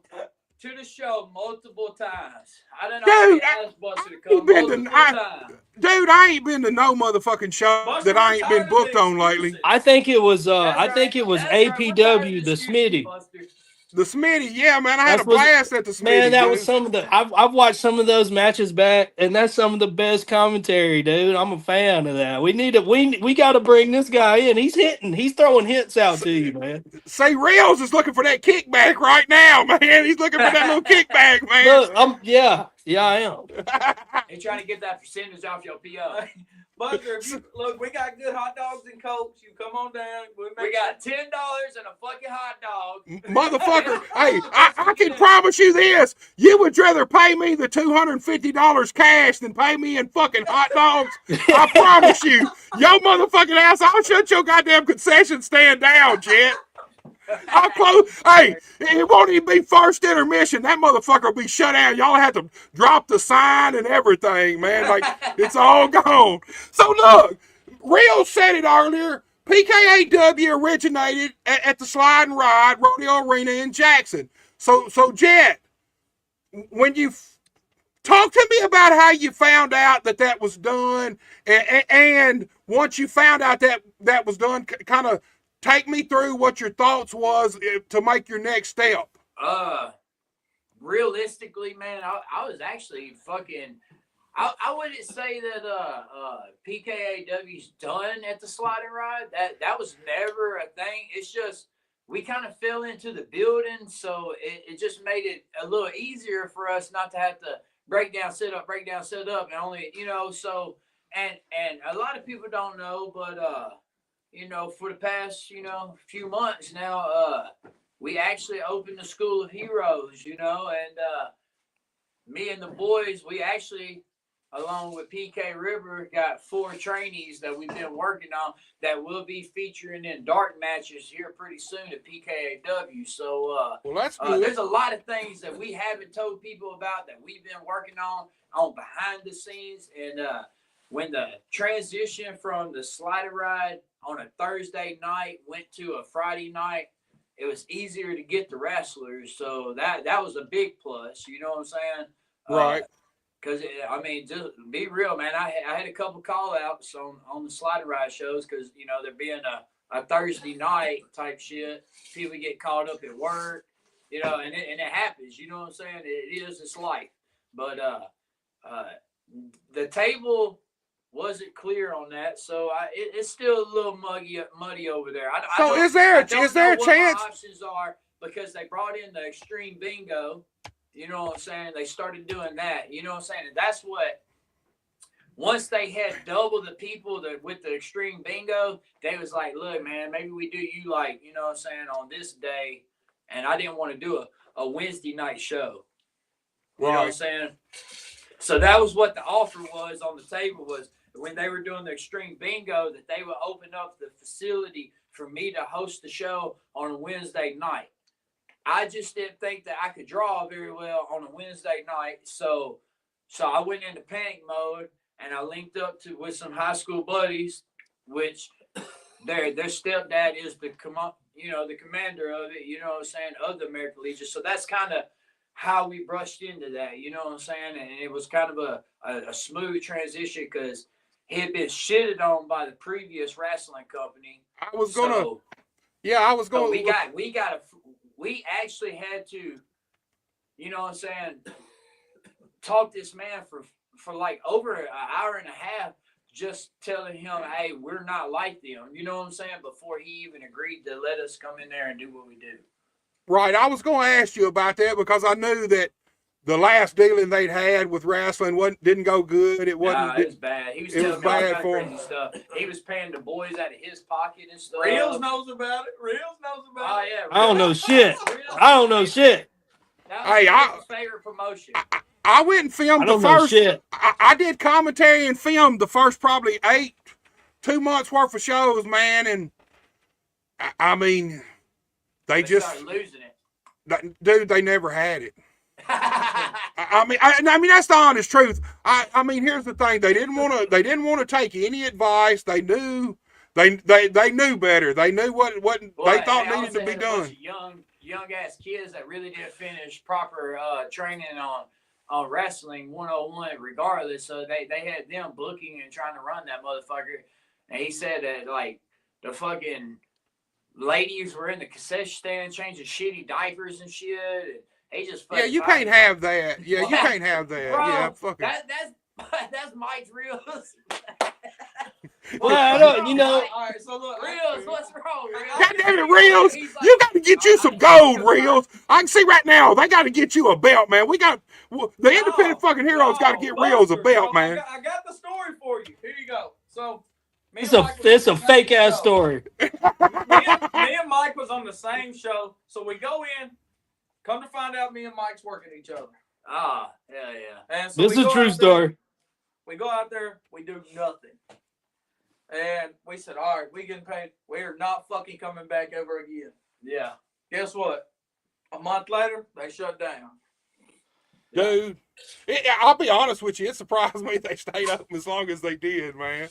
to the show multiple times. I don't know. Asked Buster to come multiple times. Dude, I ain't been to no motherfucking show Buster, that I ain't been booked on lately. I think it was APW, the Smitty. The Smitty, yeah, man. I had That's a blast at the Smitty. Man, that was dude. some of the. I've watched some of those matches back, and that's some of the best commentary, dude. I'm a fan of that. We got to bring this guy in. He's hitting. He's throwing hits out to you, man. See, Reels is looking for that kickback right now, man. He's looking for that little kickback, man. Look, yeah, I am. They trying to get that percentage off your PO. Buster, look, we got good hot dogs and cokes. You come on down. We got $10 and a fucking hot dog. Motherfucker, hey, I can promise you this. You would rather pay me the $250 cash than pay me in fucking hot dogs. I promise you. Yo motherfucking ass, I'll shut your goddamn concession stand down, Jet. I'll close. Hey, it won't even be first intermission. That motherfucker will be shut down. Y'all have to drop the sign and everything, man. Like, it's all gone. So, look, Real said it earlier. PKAW originated at the Slide and Ride Rodeo Arena in Jackson. So Jet, when you talk to me about how you found out that was done, and once you found out that was done, kind of take me through what your thoughts was to make your next step. Realistically, man, I was actually fucking. I wouldn't say that PKAW's done at the Slide and Ride. That was never a thing. It's just we kind of fell into the building, so it just made it a little easier for us not to have to break down, set up, and only so and a lot of people don't know, but for the past few months now, we actually opened the School of Heroes, and me and the boys, we actually, along with PK River, got 4 trainees that we've been working on that will be featuring in dart matches here pretty soon at PKAW. So well, that's good. There's a lot of things that we haven't told people about that we've been working on behind the scenes. And when the transition from the Slider Ride on a Thursday night went to a Friday night, it was easier to get the wrestlers. So that was a big plus. You know what I'm saying? Right. Because, just be real, man. I had a couple call-outs on the Slider Ride shows because, there being a Thursday night type shit. People get caught up at work, and it happens. You know what I'm saying? It's life. But the table wasn't clear on that, so it's still a little muddy over there. Is there a chance? My options are because they brought in the Extreme Bingo. You know what I'm saying? They started doing that. You know what I'm saying? And that's what. Once they had double the people with the Extreme Bingo, they was like, "Look, man, maybe we do you like, you know what I'm saying, on this day." And I didn't want to do a Wednesday night show. You know what I'm saying? So that was what the offer was on the table, was when they were doing the Extreme Bingo, that they would open up the facility for me to host the show on a Wednesday night. I just didn't think that I could draw very well on a Wednesday night. So I went into panic mode, and I linked up with some high school buddies, which their stepdad is the commander of it, you know what I'm saying, of the American Legion. So that's kind of how we brushed into that, you know what I'm saying? And it was kind of a smooth transition because he had been shitted on by the previous wrestling company. We actually had to, you know what I'm saying, talk this man for like over an hour and a half, just telling him, hey, we're not like them, you know what I'm saying, before he even agreed to let us come in there and do what we do. Right. I was going to ask you about that because I knew that the last dealing they'd had with wrestling didn't go good. It wasn't. It was bad. He was telling me all kind of crazy stuff. He was paying the boys out of his pocket and stuff. Reels knows about it. Oh yeah. I don't know shit. I don't know shit. That was his favorite promotion. I went and filmed the first. I did commentary and filmed the first probably 2 months worth of shows, man, and I mean, they just started losing it. Dude, they never had it. I mean that's the honest truth. I mean, here's the thing: they didn't want to take any advice. They knew they knew better. They knew what they thought needed to be done. Young ass kids that really didn't finish proper training on wrestling 101 regardless. So they had them booking and trying to run that motherfucker. And he said that like the fucking ladies were in the concession stand changing shitty diapers and shit. And he just Yeah, you can't have that. Yeah, you can't have that. Bro, Yeah, fucking. that's Mike's reels. Well, I don't, you know. All right, so look, Reels, what's wrong, Reels? God damn it, Reels! He's like, You got to get you some gold, Reels. I can see right now they got to get you a belt, man. The independent fucking heroes got to get Reels a belt, man. I got the story for you. Here you go. So, It's a fake ass story. me and Mike was on the same show, so we go in. Come to find out, me and Mike's working each other. Ah, yeah. And so This is a true story. We go out there, we do nothing. And we said, all right, we getting paid. We are not fucking coming back ever again. Yeah. Guess what? A month later, they shut down. Dude, I'll be honest with you. It surprised me they stayed open as long as they did, man.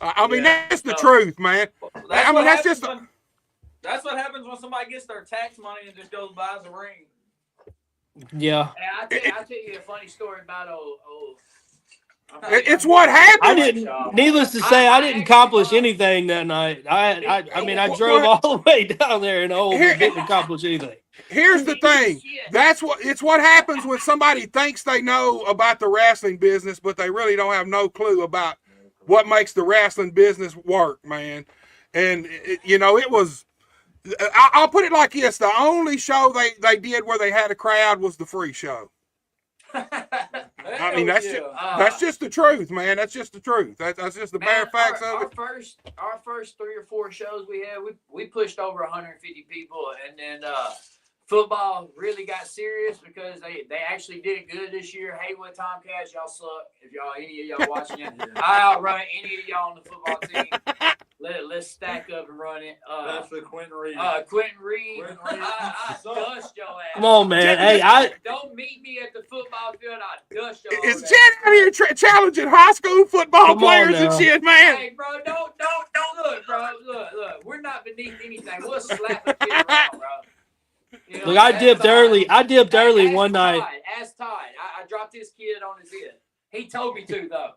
I mean, that's the truth, man. That's what happens when somebody gets their tax money and just goes and buys a ring. Yeah. Hey, I'll tell you a funny story about old It's what happened. Needless to say, I didn't accomplish anything that night. I mean, I drove all the way down there and didn't accomplish anything. Here's the thing. It's what happens when somebody thinks they know about the wrestling business, but they really don't have no clue about what makes the wrestling business work, man. And it was. I'll put it like this: the only show they did where they had a crowd was the free show. I mean, that's just the truth, man. That's just the truth. That's just the bare facts of it. Our first 3 or 4 shows we had, we pushed over 150 people, and then football really got serious because they actually did it good this year. Haywood Tomcats, y'all suck. If any of y'all watching it, I outrun any of y'all on the football team. Let's stack up and run it. Especially Quentin Reed. Quentin Reed. I dust your ass. Come on, man. Hey, don't meet me at the football field. I dust your ass. Is Chad out here challenging high school football players and shit, man? Hey, bro, don't look, bro. Look. We're not beneath anything. We'll slap a kid around, bro. Look, I dipped early one night. Ask Todd. I dropped this kid on his head. He told me to, though.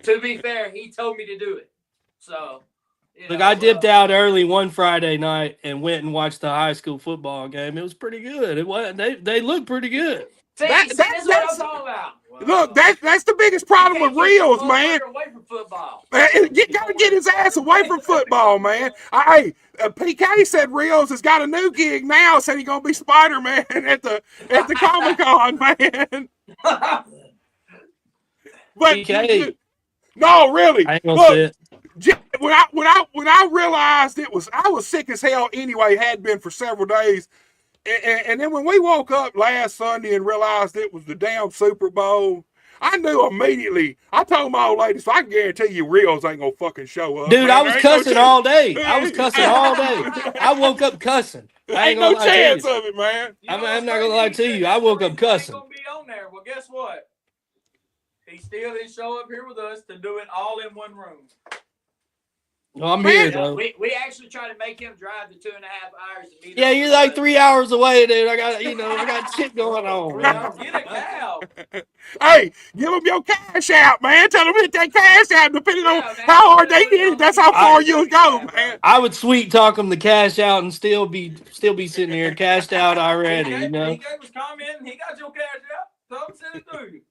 To be fair, he told me to do it. So. Look, I dipped out early one Friday night and went and watched the high school football game. It was pretty good. It was they looked pretty good. See, that's what I'm talking about. Look, that's the biggest problem with Reels, man. Away from football. You gotta get his ass away from football, man. Hey, PK said Reels has got a new gig now. Said he's gonna be Spider-Man at the Comic-Con, man. But PK. No, really. I ain't gonna say it. When I realized I was sick as hell anyway, had been for several days. And then when we woke up last Sunday and realized it was the damn Super Bowl, I knew immediately. I told my old lady, so I can guarantee you Reels ain't gonna fucking show up. Dude, man. I was cussing all day. I was cussing all day. I woke up cussing. Ain't no chance of it, man. I'm not gonna lie to you. I woke up cussing. Gonna be on there. Well, guess what? He still didn't show up here with us to do it all in one room. Well, I'm here though. We actually tried to make him drive the 2.5 hours to meet. Yeah, you're like 3 hours away, dude. I got shit going on. Get a cow. Hey, give them your cash out, man. Tell them to hit that cash out. Depending on how hard they hit it, that's how far you'll go, man. I would sweet talk them to cash out and still be sitting here cashed out already. You know. He was commenting. He got your cash out. So I'm sending it to you.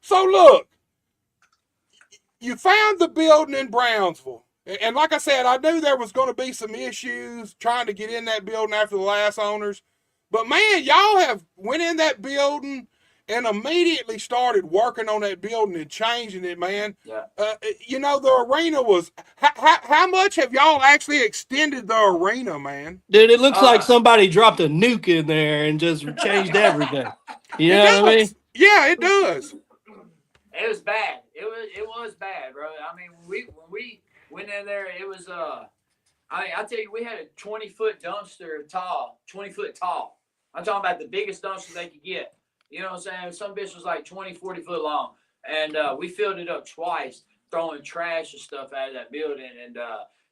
So look. You found the building in Brownsville. And like I said, I knew there was going to be some issues trying to get in that building after the last owners. But, man, y'all have went in that building and immediately started working on that building and changing it, man. Yeah. The arena was – how much have y'all actually extended the arena, man? Dude, it looks like somebody dropped a nuke in there and just changed everything. You know what I mean? Yeah, it does. It was bad. It was bad, bro. I mean, when we went in there, it was I tell you, we had a 20-foot dumpster tall, 20 foot tall. I'm talking about the biggest dumpster they could get. You know what I'm saying? Some bitch was like 20, 40 foot long, and we filled it up twice, throwing trash and stuff out of that building, and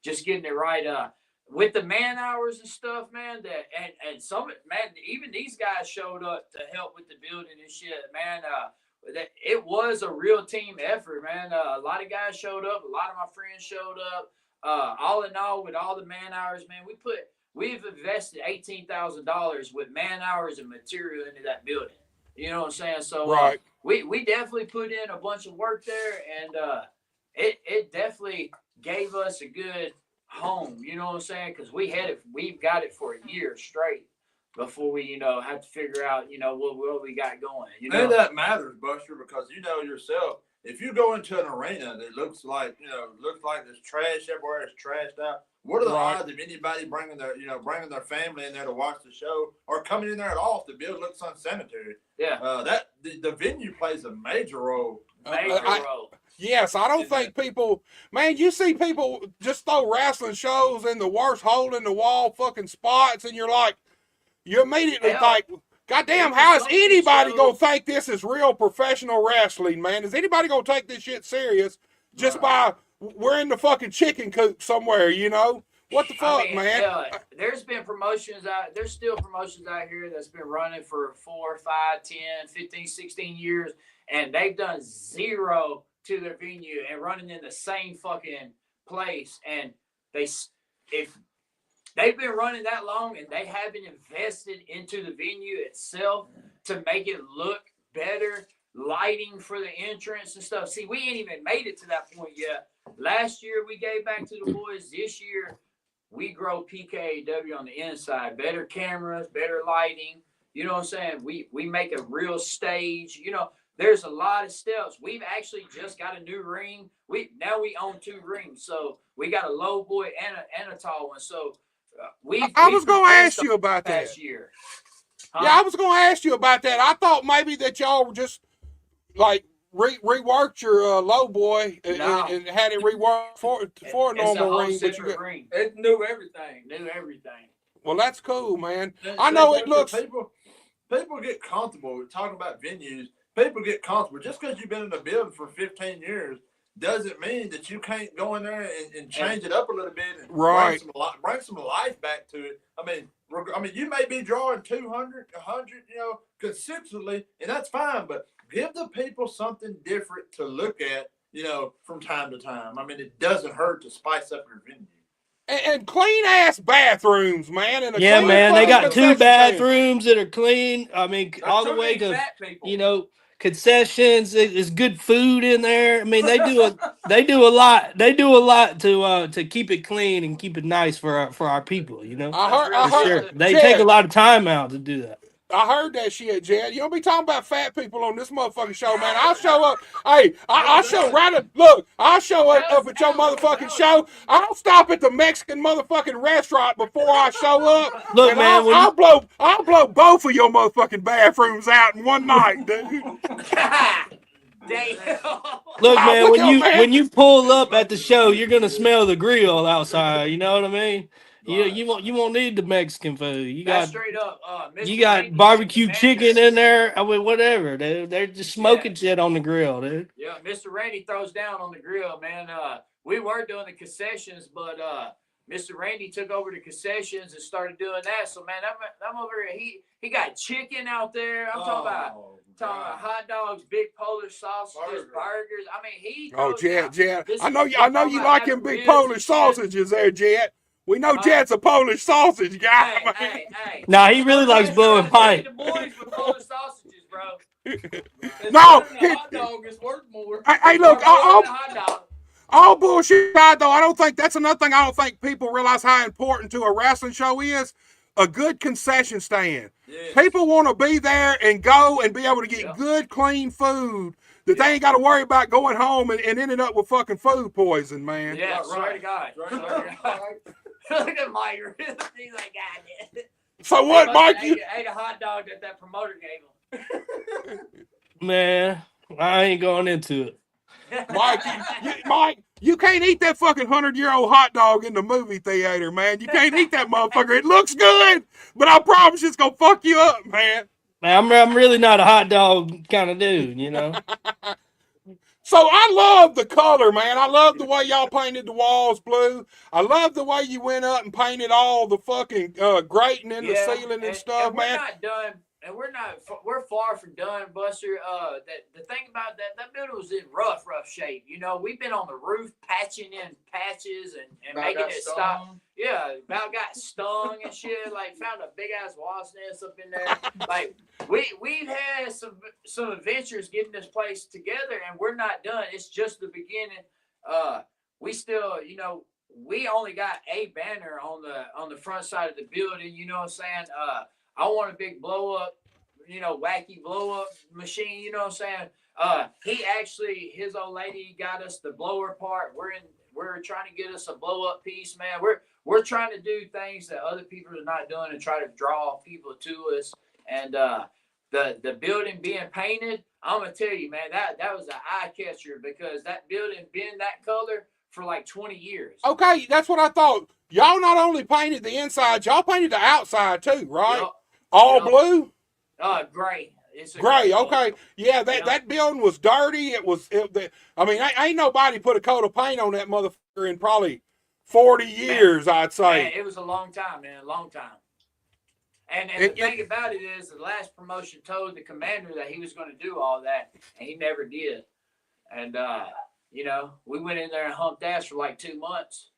just getting it right. With the man hours and stuff, man. And some man, even these guys showed up to help with the building and shit, man. It was a real team effort, man. A lot of guys showed up. A lot of my friends showed up. all in all, with all the man hours, man, we've invested $18,000 with man hours and material into that building. You know what I'm saying? So Right. We definitely put in a bunch of work there, and it definitely gave us a good home. You know what I'm saying? Because we've got it for a year straight before we, have to figure out, what we got going. And that matters, Buster, because you know yourself, if you go into an arena that looks like there's trash everywhere, it's trashed out. What are the odds of anybody bringing their family in there to watch the show or coming in there at all if the building looks unsanitary? Yeah. The venue plays a major role. Yes, I don't think people, man, you see people just throw wrestling shows in the worst hole in the wall fucking spots, and you're like, you immediately think, goddamn, how is anybody going to think this is real professional wrestling, man? Is anybody going to take this shit serious just by we're in the fucking chicken coop somewhere, What the fuck, man? There's still promotions out here that's been running for 4, 5, 10, 15, 16 years, and they've done zero to their venue and running in the same fucking place. And if they've been running that long and they haven't invested into the venue itself to make it look better, lighting for the entrance and stuff. See, we ain't even made it to that point yet. Last year we gave back to the boys. This year we grow PKAW on the inside. Better cameras, better lighting. You know what I'm saying? We make a real stage. There's a lot of steps. We've actually just got a new ring. Now we own 2 rings. So we got a low boy and a tall one. So I was going to ask you about that. Year. Yeah, I was going to ask you about that. I thought maybe that y'all were just like reworked your low boy and had it reworked for a normal ring. But ring. It knew everything. Well, that's cool, man. I know it looks. People get comfortable talking about venues. People get comfortable just because you've been in the building for 15 years. Doesn't mean that you can't go in there and change it up a little bit and bring some life back to it. I mean, you may be drawing 200, 100, consistently, and that's fine. But give the people something different to look at, from time to time. I mean, it doesn't hurt to spice up your venue. And clean ass bathrooms, man. And man, they got 2 bathrooms that are clean. I mean, all the way to concessions. There's good food in there. I mean, they do a lot. They do a lot to keep it clean and keep it nice for our people. I heard they take a lot of time out to do that. I heard that shit, Jed. You don't be talking about fat people on this motherfucking show, man. I'll show up. Hey, I'll show I'll show up at your motherfucking show. I'll stop at the Mexican motherfucking restaurant before I show up. Look, man, I'll blow both of your motherfucking bathrooms out in one night, dude. Look, man, when you pull up at the show, you're gonna smell the grill outside. You know what I mean? You won't need the Mexican food. You got straight up. You got barbecue chicken in there. I mean, whatever. They're just smoking shit on the grill, dude. Yeah, Mr. Randy throws down on the grill, man. We were doing the concessions, but Mr. Randy took over the concessions and started doing that. So, man, I'm over here. He got chicken out there. I'm talking about hot dogs, big Polish sausages, burgers. I mean, he. Oh, Jet. I know you like them big Polish sausages there, Jet. We know Jet's a Polish sausage guy. Hey. Nah, he really likes blowing pipe. The boys with Polish sausages, bro. No. Hot dog is worth more. Hey, look, all bullshit aside, though, I don't think that's another thing I don't think people realize how important to a wrestling show is. A good concession stand. Yes. People want to be there and go and be able to get good, clean food that they ain't got to worry about going home and ending up with fucking food poison, man. Yeah, swear to God. Look at Mike. He's like, God. So what, Mike? Ate a hot dog that promoter gave him. Man, I ain't going into it. Mike, you can't eat that fucking 100-year-old hot dog in the movie theater, man. You can't eat that motherfucker. It looks good, but I promise it's gonna fuck you up, man. Man, I'm really not a hot dog kind of dude, So I love the color, man. I love the way y'all painted the walls blue. I love the way you went up and painted all the fucking grating in the ceiling and stuff, and man. We're not done. we're far from done, Buster. The thing about that building was in rough shape. You know, we've been on the roof patching in patches and making it stop. Yeah, about got stung and shit. Like found a big ass wasp nest up in there. Like we've had some adventures getting this place together, and we're not done. It's just the beginning. We still, you know, we only got a banner on the front side of the building. You know what I'm saying? I want a big blow up, you know, wacky blow up machine. You know what I'm saying? His old lady got us the blower part. We're trying to get us a blow up piece, man. We're trying to do things that other people are not doing and try to draw people to us. And the building being painted, I'm gonna tell you, man, that was an eye catcher because that building been that color for like 20 years. Okay, that's what I thought. Y'all not only painted the inside, y'all painted the outside too, right? Yep. All blue? Gray. It's gray. Okay. Yeah, that building was dirty. I mean, ain't nobody put a coat of paint on that motherfucker in probably 40 years, man, I'd say. Man, it was a long time, man. A long time. And the thing about it is the last promotion told the commander that he was going to do all that, and he never did. And, you know, we went in there and humped ass for like 2 months.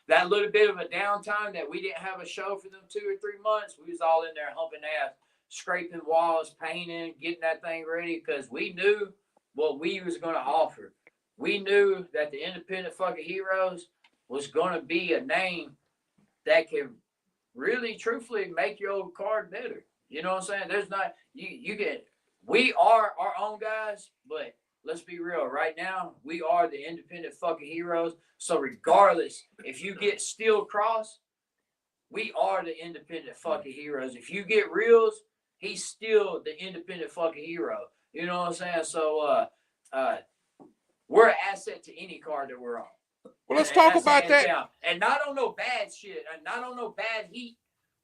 That little bit of a downtime that we didn't have a show for them 2 or 3 months, we was all in there humping ass, scraping walls, painting, getting that thing ready because we knew what we was going to offer. We knew that the Independent Fucking Heroes was going to be a name that can really, truthfully make your old card better. You know what I'm saying? There's not, we are our own guys, but let's be real. Right now, we are the Independent Fucking Heroes. So regardless, if you get Steel Cross, we are the Independent Fucking Heroes. If you get Reels, he's still the Independent Fucking Hero. You know what I'm saying? So we're an asset to any card that we're on. Well, let's talk about that. Down. And not on no bad shit. And not on no bad heat.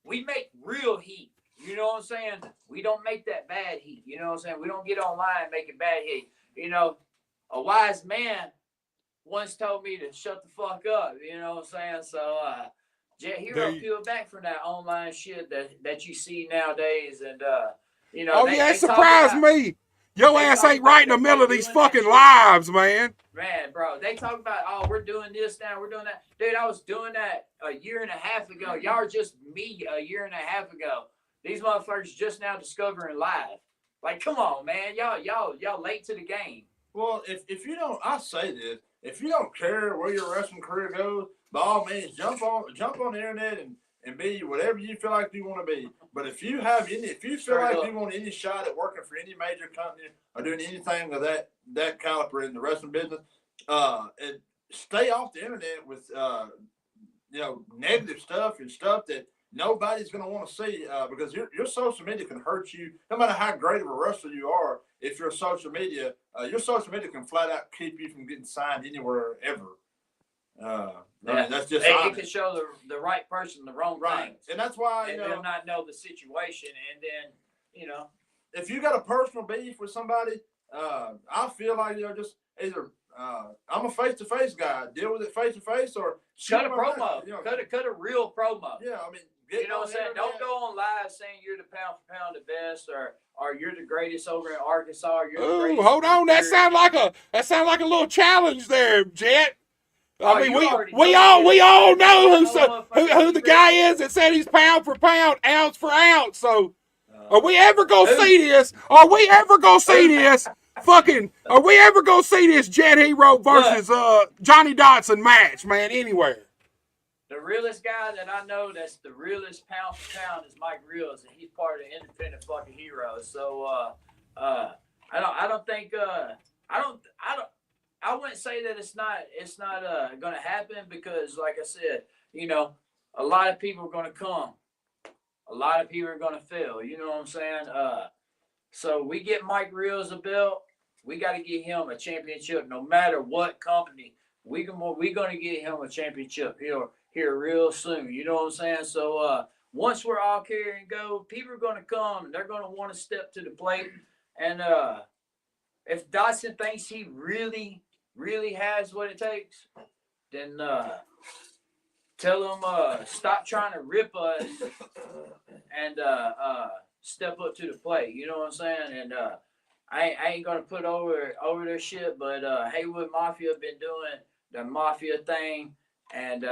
We make real heat. You know what I'm saying? We don't make that bad heat. You know what I'm saying? We don't get online making bad heat. You know, a wise man once told me to shut the fuck up. You know what I'm saying? So, Jet Hero peeled back from that online shit that you see nowadays. And, you know. Oh, yeah, it surprised me. Your ass ain't right in the middle of these fucking lives, man. Man, bro, they talk about, oh, we're doing this now, we're doing that. Dude, I was doing that a year and a half ago. Y'all are just me a year and a half ago. These motherfuckers just now discovering live. Like, come on, man. Y'all late to the game. Well, if you don't, I say this, if you don't care where your wrestling career goes, by all means, jump on the internet and be whatever you feel like you want to be. But if you feel like you want any shot at working for any major company or doing anything of that caliber in the wrestling business, and stay off the internet with you know, negative stuff and stuff that nobody's going to want to see because your social media can hurt you. No matter how great of a wrestler you are, if your social media can flat out keep you from getting signed anywhere ever. I mean, that's just you can show the right person the wrong things. And that's why and them not know the situation. And then, you know, if you got a personal beef with somebody, I feel like, you know, just either I'm a face-to-face guy, deal with it face-to-face, or cut a promo. You know, cut a real promo. Yeah, I mean, you know what I'm saying? Don't go on live saying you're the pound for pound the best, or you're the greatest over in Arkansas. Or you're the greatest. Hold on, that sound like a little challenge there, Jet. I mean, we all know who the guy is that said he's pound for pound, ounce for ounce. So, are we ever gonna see this? Are we ever gonna see this? Are we ever gonna see this Jet Hero versus Johnny Dotson match, man? Anywhere? The realest guy that I know that's the realest pound for pound is Mike Reels, and he's part of the Independent Fucking Heroes. So, I wouldn't say that it's not gonna happen because, like I said, you know, a lot of people are gonna come, a lot of people are gonna fail. You know what I'm saying? So we get Mike Reels a belt. We got to get him a championship, no matter what company. We gonna get him a championship here real soon. You know what I'm saying? So once we're all clear and go, people are gonna come and they're gonna want to step to the plate. And if Dotson thinks he really has what it takes, then tell him stop trying to rip us and step up to the plate. You know what I'm saying? And I ain't gonna put over their shit, but Haywood Mafia been doing the mafia thing, and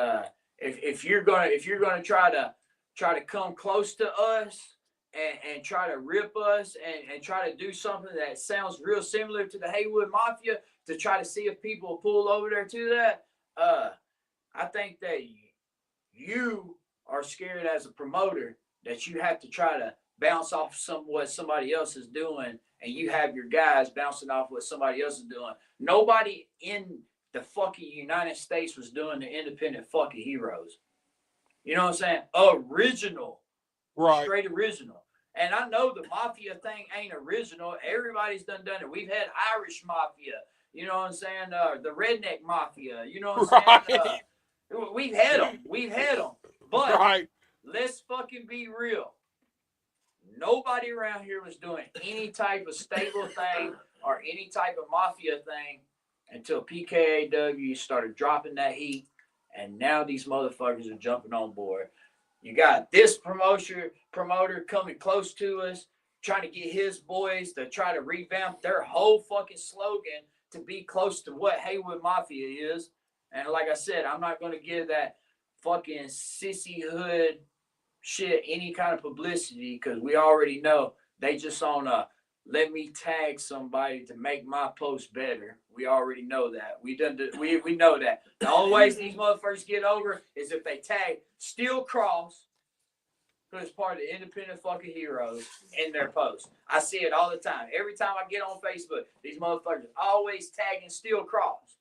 if you're gonna try to come close to us and try to rip us and try to do something that sounds real similar to the Haywood Mafia to try to see if people will pull over there to that, I think that you are scared as a promoter that you have to try to bounce off what somebody else is doing, and you have your guys bouncing off what somebody else is doing. Nobody in the fucking United States was doing the independent fucking heroes. You know what I'm saying? Original. Right. Straight original. And I know the mafia thing ain't original. Everybody's done it. We've had Irish mafia. You know what I'm saying? The redneck mafia. You know what I'm saying? We've had them. But Right. let's fucking be real. Nobody around here was doing any type of stable thing or any type of mafia thing until PKAW started dropping that heat, and now these motherfuckers are jumping on board. You got this promoter coming close to us, trying to get his boys to try to revamp their whole fucking slogan to be close to what Haywood Mafia is. And like I said, I'm not going to give that fucking sissyhood shit any kind of publicity, because we already know they just on let me tag somebody to make my post better. We already know that. We know that. The only ways these motherfuckers get over is if they tag Steel Cross, who is part of the independent fucking heroes, in their post. I see it all the time. Every time I get on Facebook, these motherfuckers always tagging Steel Cross.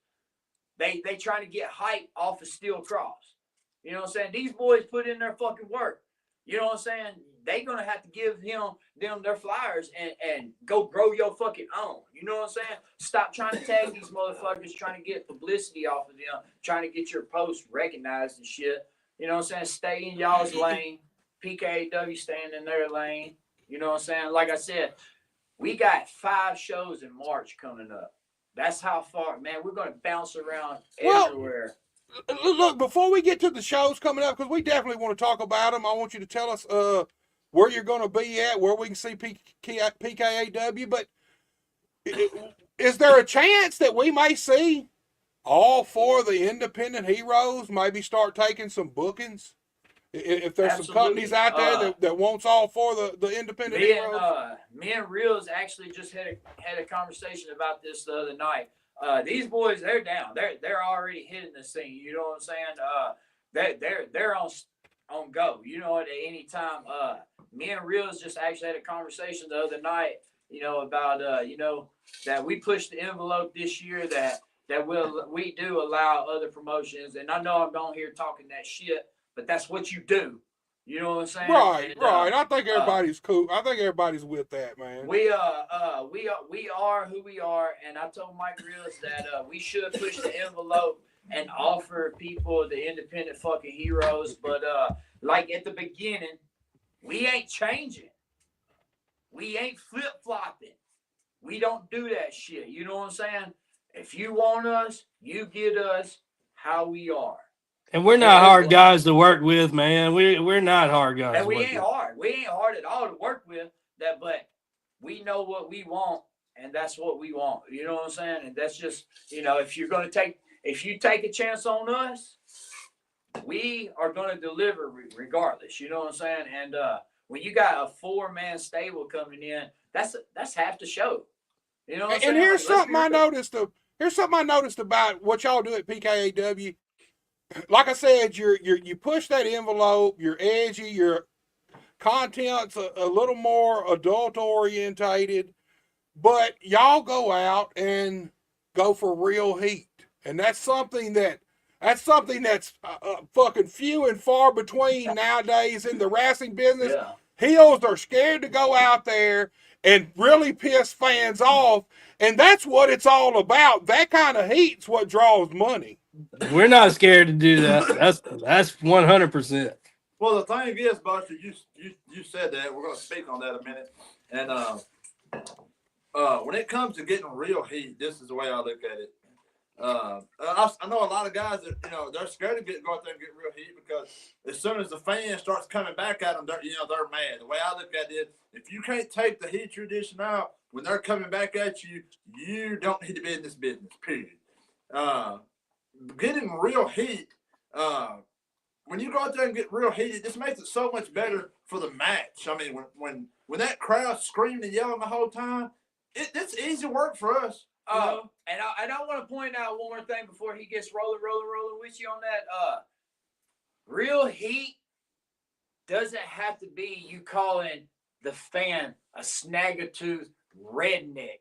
They trying to get hype off of Steel Cross. You know what I'm saying? These boys put in their fucking work. You know what I'm saying? They gonna have to give them their flyers and go grow your fucking own. You know what I'm saying? Stop trying to tag these motherfuckers, trying to get publicity off of them, trying to get your post recognized and shit. You know what I'm saying? Stay in y'all's lane. PKAW staying in their lane. You know what I'm saying? Like I said, we got 5 shows in March coming up. That's how far, man. We're gonna bounce around everywhere. Look, before we get to the shows coming up, because we definitely want to talk about them, I want you to tell us where you're going to be at, where we can see PKAW. But is there a chance that we may see all 4 of the independent heroes maybe start taking some bookings? If there's some companies out there that wants all 4 of the independent heroes? Me and Reels actually just had a conversation about this the other night. These boys, they're down. They're already hitting the scene. You know what I'm saying? They're on go. You know, at any time. Me and Reels just actually had a conversation the other night. You know, about that we pushed the envelope this year. That we do allow other promotions. And I know I'm down here talking that shit, but that's what you do. You know what I'm saying? Right. I think everybody's cool. I think everybody's with that, man. We are who we are, and I told Mike Reels that we should push the envelope and offer people the independent fucking heroes. But like at the beginning, we ain't changing. We ain't flip flopping. We don't do that shit. You know what I'm saying? If you want us, you get us how we are. And we're not hard guys to work with, man. We're not hard guys. And we ain't hard. We ain't hard at all to work with. But we know what we want, and that's what we want. You know what I'm saying? And that's just, if you take a chance on us, we are gonna deliver regardless. You know what I'm saying? And when you got a 4-man stable coming in, that's half the show. You know what I'm saying? And here's something I noticed. Here's something I noticed about what y'all do at PKAW. Like I said, you push that envelope. You're edgy. Your content's a little more adult orientated, but y'all go out and go for real heat, and that's something that's fucking few and far between nowadays in the wrestling business. Yeah. Heels are scared to go out there and really piss fans off, and that's what it's all about. That kind of heat's what draws money. We're not scared to do that. That's 100%. Well, the thing is, Buster, you said that. We're going to speak on that a minute. And when it comes to getting real heat, this is the way I look at it. I know a lot of guys that they're scared to go out there and get real heat because as soon as the fan starts coming back at them, they're mad. The way I look at it, if you can't take the heat you're dishing out when they're coming back at you, you don't need to be in this business. Period. Getting real heat. When you go out there and get real heat, it just makes it so much better for the match. I mean, when that crowd's screaming and yelling the whole time, it's easy work for us. And I want to point out one more thing before he gets rolling with you on that. Real heat doesn't have to be you calling the fan a snag-a-tooth redneck.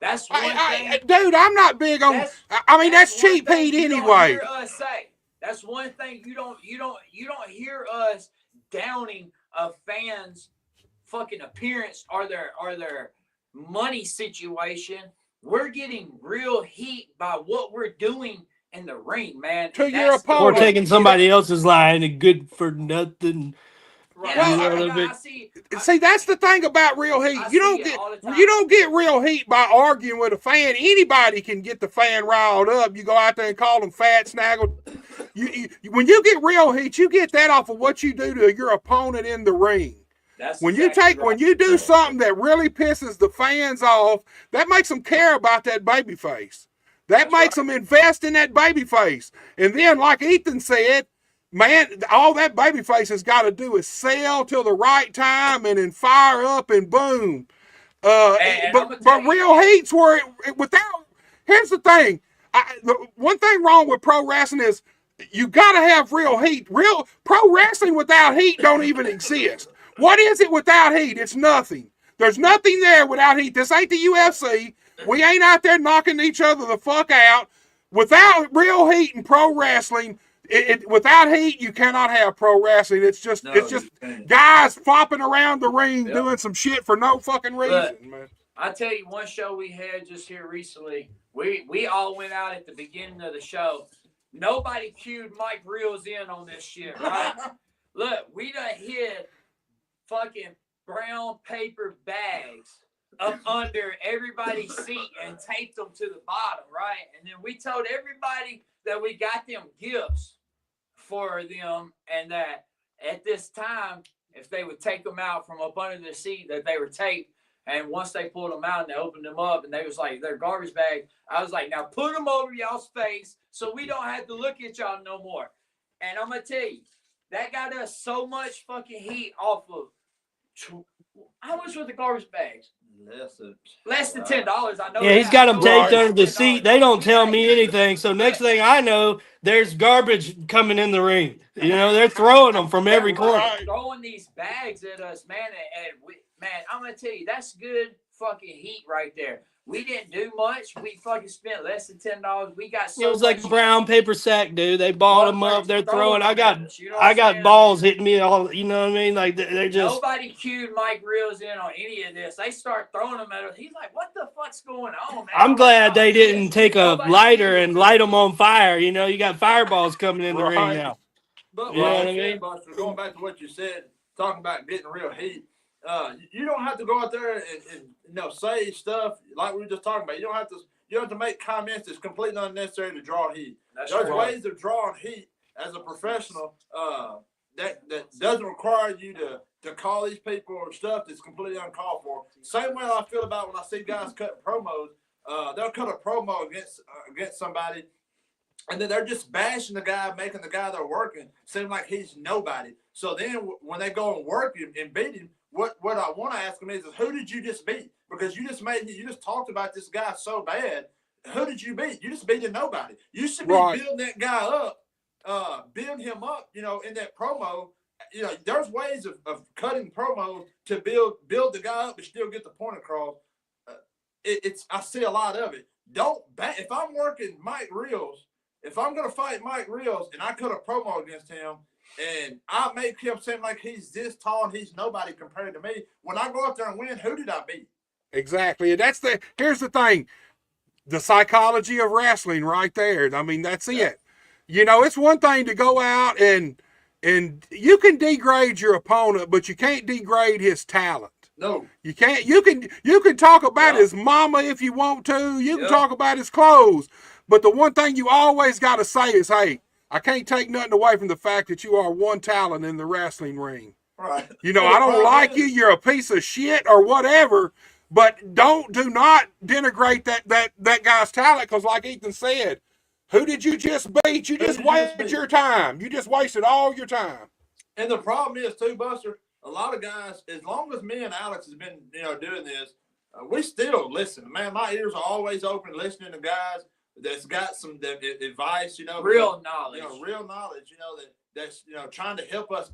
That's one thing. Dude, I'm not big on. I mean, that's cheap heat anyway. Hear us say. That's one thing you don't hear us downing a fan's fucking appearance or their money situation. We're getting real heat by what we're doing in the ring, man. To your opponent. Or taking somebody else's line and good for nothing. Right. I see, that's the thing about real heat. You don't get real heat by arguing with a fan. Anybody can get the fan riled up. You go out there and call them fat, snaggle. When you get real heat, you get that off of what you do to your opponent in the ring. When you do something that really pisses the fans off, that makes them care about that baby face. That makes them invest in that baby face. And then, like Ethan said, man, all that baby face has got to do is sell till the right time and then fire up and boom. But real heat's where here's the thing. The one thing wrong with pro wrestling is you got to have real heat. Real pro wrestling without heat don't even exist. What is it without heat? It's nothing. There's nothing there without heat. This ain't the UFC. We ain't out there knocking each other the fuck out. Without real heat in pro wrestling, without heat, you cannot have pro wrestling. It's just guys flopping around the ring doing some shit for no fucking reason, man. I tell you, one show we had just here recently, we all went out at the beginning of the show. Nobody cued Mike Reels in on this shit, right? Look, we done hid fucking brown paper bags up under everybody's seat and taped them to the bottom, right? And then we told everybody that we got them gifts for them and that at this time, if they would take them out from up under the seat, that they were taped. And once they pulled them out and they opened them up and they was like, they're garbage bags, I was like, now put them over y'all's face so we don't have to look at y'all no more. And I'm going to tell you, that got us so much fucking heat off of, how much were the garbage bags? Less than $10. I know. Yeah, he's got them taped under the seat. They don't tell me anything. So next thing I know, there's garbage coming in the ring. You know, they're throwing them from every corner. Throwing these bags at us, man. Man, I'm going to tell you, that's good fucking heat right there. We didn't do much. We fucking spent less than $10. We got so it was like a brown paper sack, dude. They balled them up. They're throwing. I got balls hitting me all. You know what I mean? Like they're just. Nobody cued Mike Reels in on any of this. They start throwing them at us. He's like, "What the fuck's going on, man?" I'm glad they didn't take a lighter and light them on fire. You know, you got fireballs coming in the ring now. But you know what I mean? Buster, going back to what you said, talking about getting real heat. You don't have to go out there and say stuff like we were just talking about. You don't have to make comments that's completely unnecessary to draw heat. There's ways of drawing heat as a professional that doesn't require you to call these people or stuff that's completely uncalled for. Same way I feel about when I see guys cutting promos. They'll cut a promo against somebody, and then they're just bashing the guy, making the guy they're working seem like he's nobody. So then when they go and work him and beat him, what I want to ask him is who did you just beat? Because you just talked about this guy so bad. Who did you beat? You just beat a nobody. You should be building that guy up, build him up, in that promo. There's ways of cutting promos to build the guy up and still get the point across. I see a lot of it. If I'm working Mike Reels, if I'm going to fight Mike Reels and I cut a promo against him, and I make him seem like he's this tall and he's nobody compared to me. When I go up there and win, who did I beat? Exactly. And here's the thing. The psychology of wrestling right there. I mean, that's it. It's one thing to go out and you can degrade your opponent, but you can't degrade his talent. No. You can't. You can talk about his mama if you want to. You can talk about his clothes. But the one thing you always got to say is, hey, I can't take nothing away from the fact that you are one talent in the wrestling ring. Right. You know, I don't like you. You're a piece of shit or whatever. But do not denigrate that guy's talent, because like Ethan said, who did you just beat? You just wasted your time. You just wasted all your time. And the problem is too, Buster, a lot of guys, as long as me and Alex has been, doing this, we still listen. Man, my ears are always open listening to guys that's got some advice, real knowledge. Real knowledge, that's trying to help us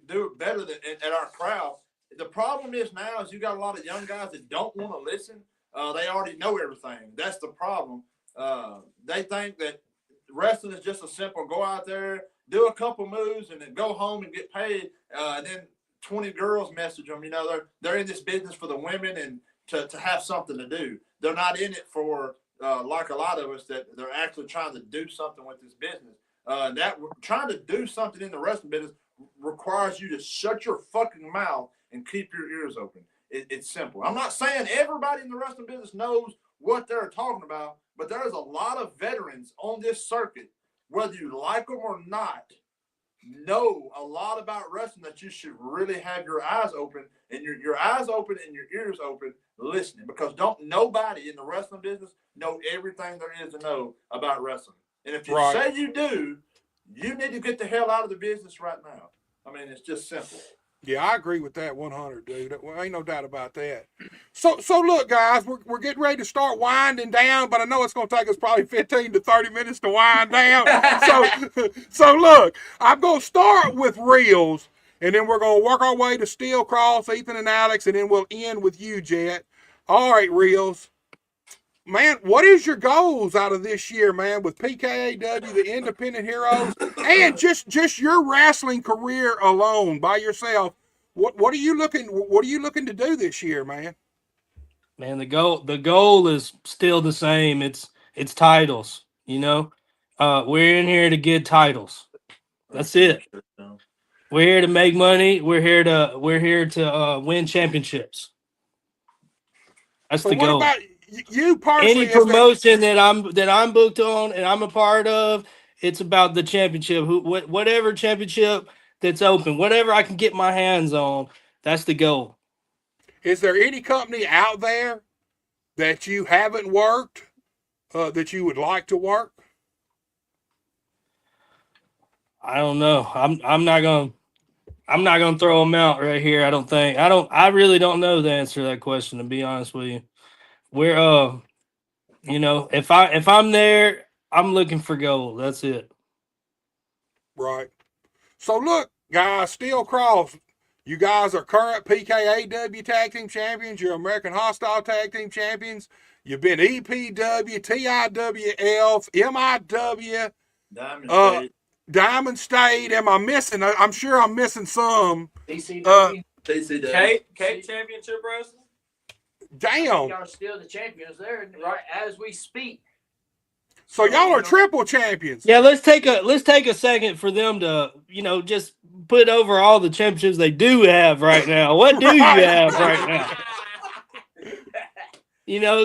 do better at our craft. The problem is now is you got a lot of young guys that don't want to listen. They already know everything. That's the problem. They think that wrestling is just a simple go out there, do a couple moves, and then go home and get paid. And then 20 girls message them. They're in this business for the women and to have something to do. They're not in it for like a lot of us that they're actually trying to do something with this business. That trying to do something in the wrestling business requires you to shut your fucking mouth and keep your ears open. It's simple. I'm not saying everybody in the wrestling business knows what they're talking about, but there's a lot of veterans on this circuit, whether you like them or not, know a lot about wrestling that you should really have your eyes open and your eyes open and your ears open listening, because nobody in the wrestling business know everything there is to know about wrestling. And if you say you do, you need to get the hell out of the business right now. I mean, it's just simple. Yeah, I agree with that 100, dude. Well, ain't no doubt about that. So look, guys, we're getting ready to start winding down, but I know it's going to take us probably 15 to 30 minutes to wind down. So look, I'm going to start with Reels, and then we're going to work our way to Steel Cross, Ethan and Alex, and then we'll end with you, Jet. All right, Reels. Man, what is your goals out of this year, man, with PKAW, the Independent Heroes, and just your wrestling career alone by yourself? What are you looking to do this year, man? Man, the goal is still the same. It's titles, We're in here to get titles. That's it. We're here to make money. We're here to win championships. That's the goal. What about you personally? Any promotion that I'm booked on and I'm a part of, it's about the championship. Whatever championship that's open, whatever I can get my hands on, that's the goal. Is there any company out there that you haven't worked that you would like to work? I don't know. I'm not gonna throw them out right here. I really don't know the answer to that question, to be honest with you. We're if I'm there, I'm looking for gold. That's it. Right. So look, guys, Steel Cross, you guys are current PKAW Tag Team Champions. You're American Hostile Tag Team Champions. You've been EPW, TIWF, MIW, Diamond State. Diamond State. Am I missing? I'm sure I'm missing some. TCW. Cape Championship Wrestling. Damn. Y'all are still the champions there, right as we speak. So y'all are triple champions. Yeah, let's take a second for them to, just put over all the championships they do have right now. What do you have right now?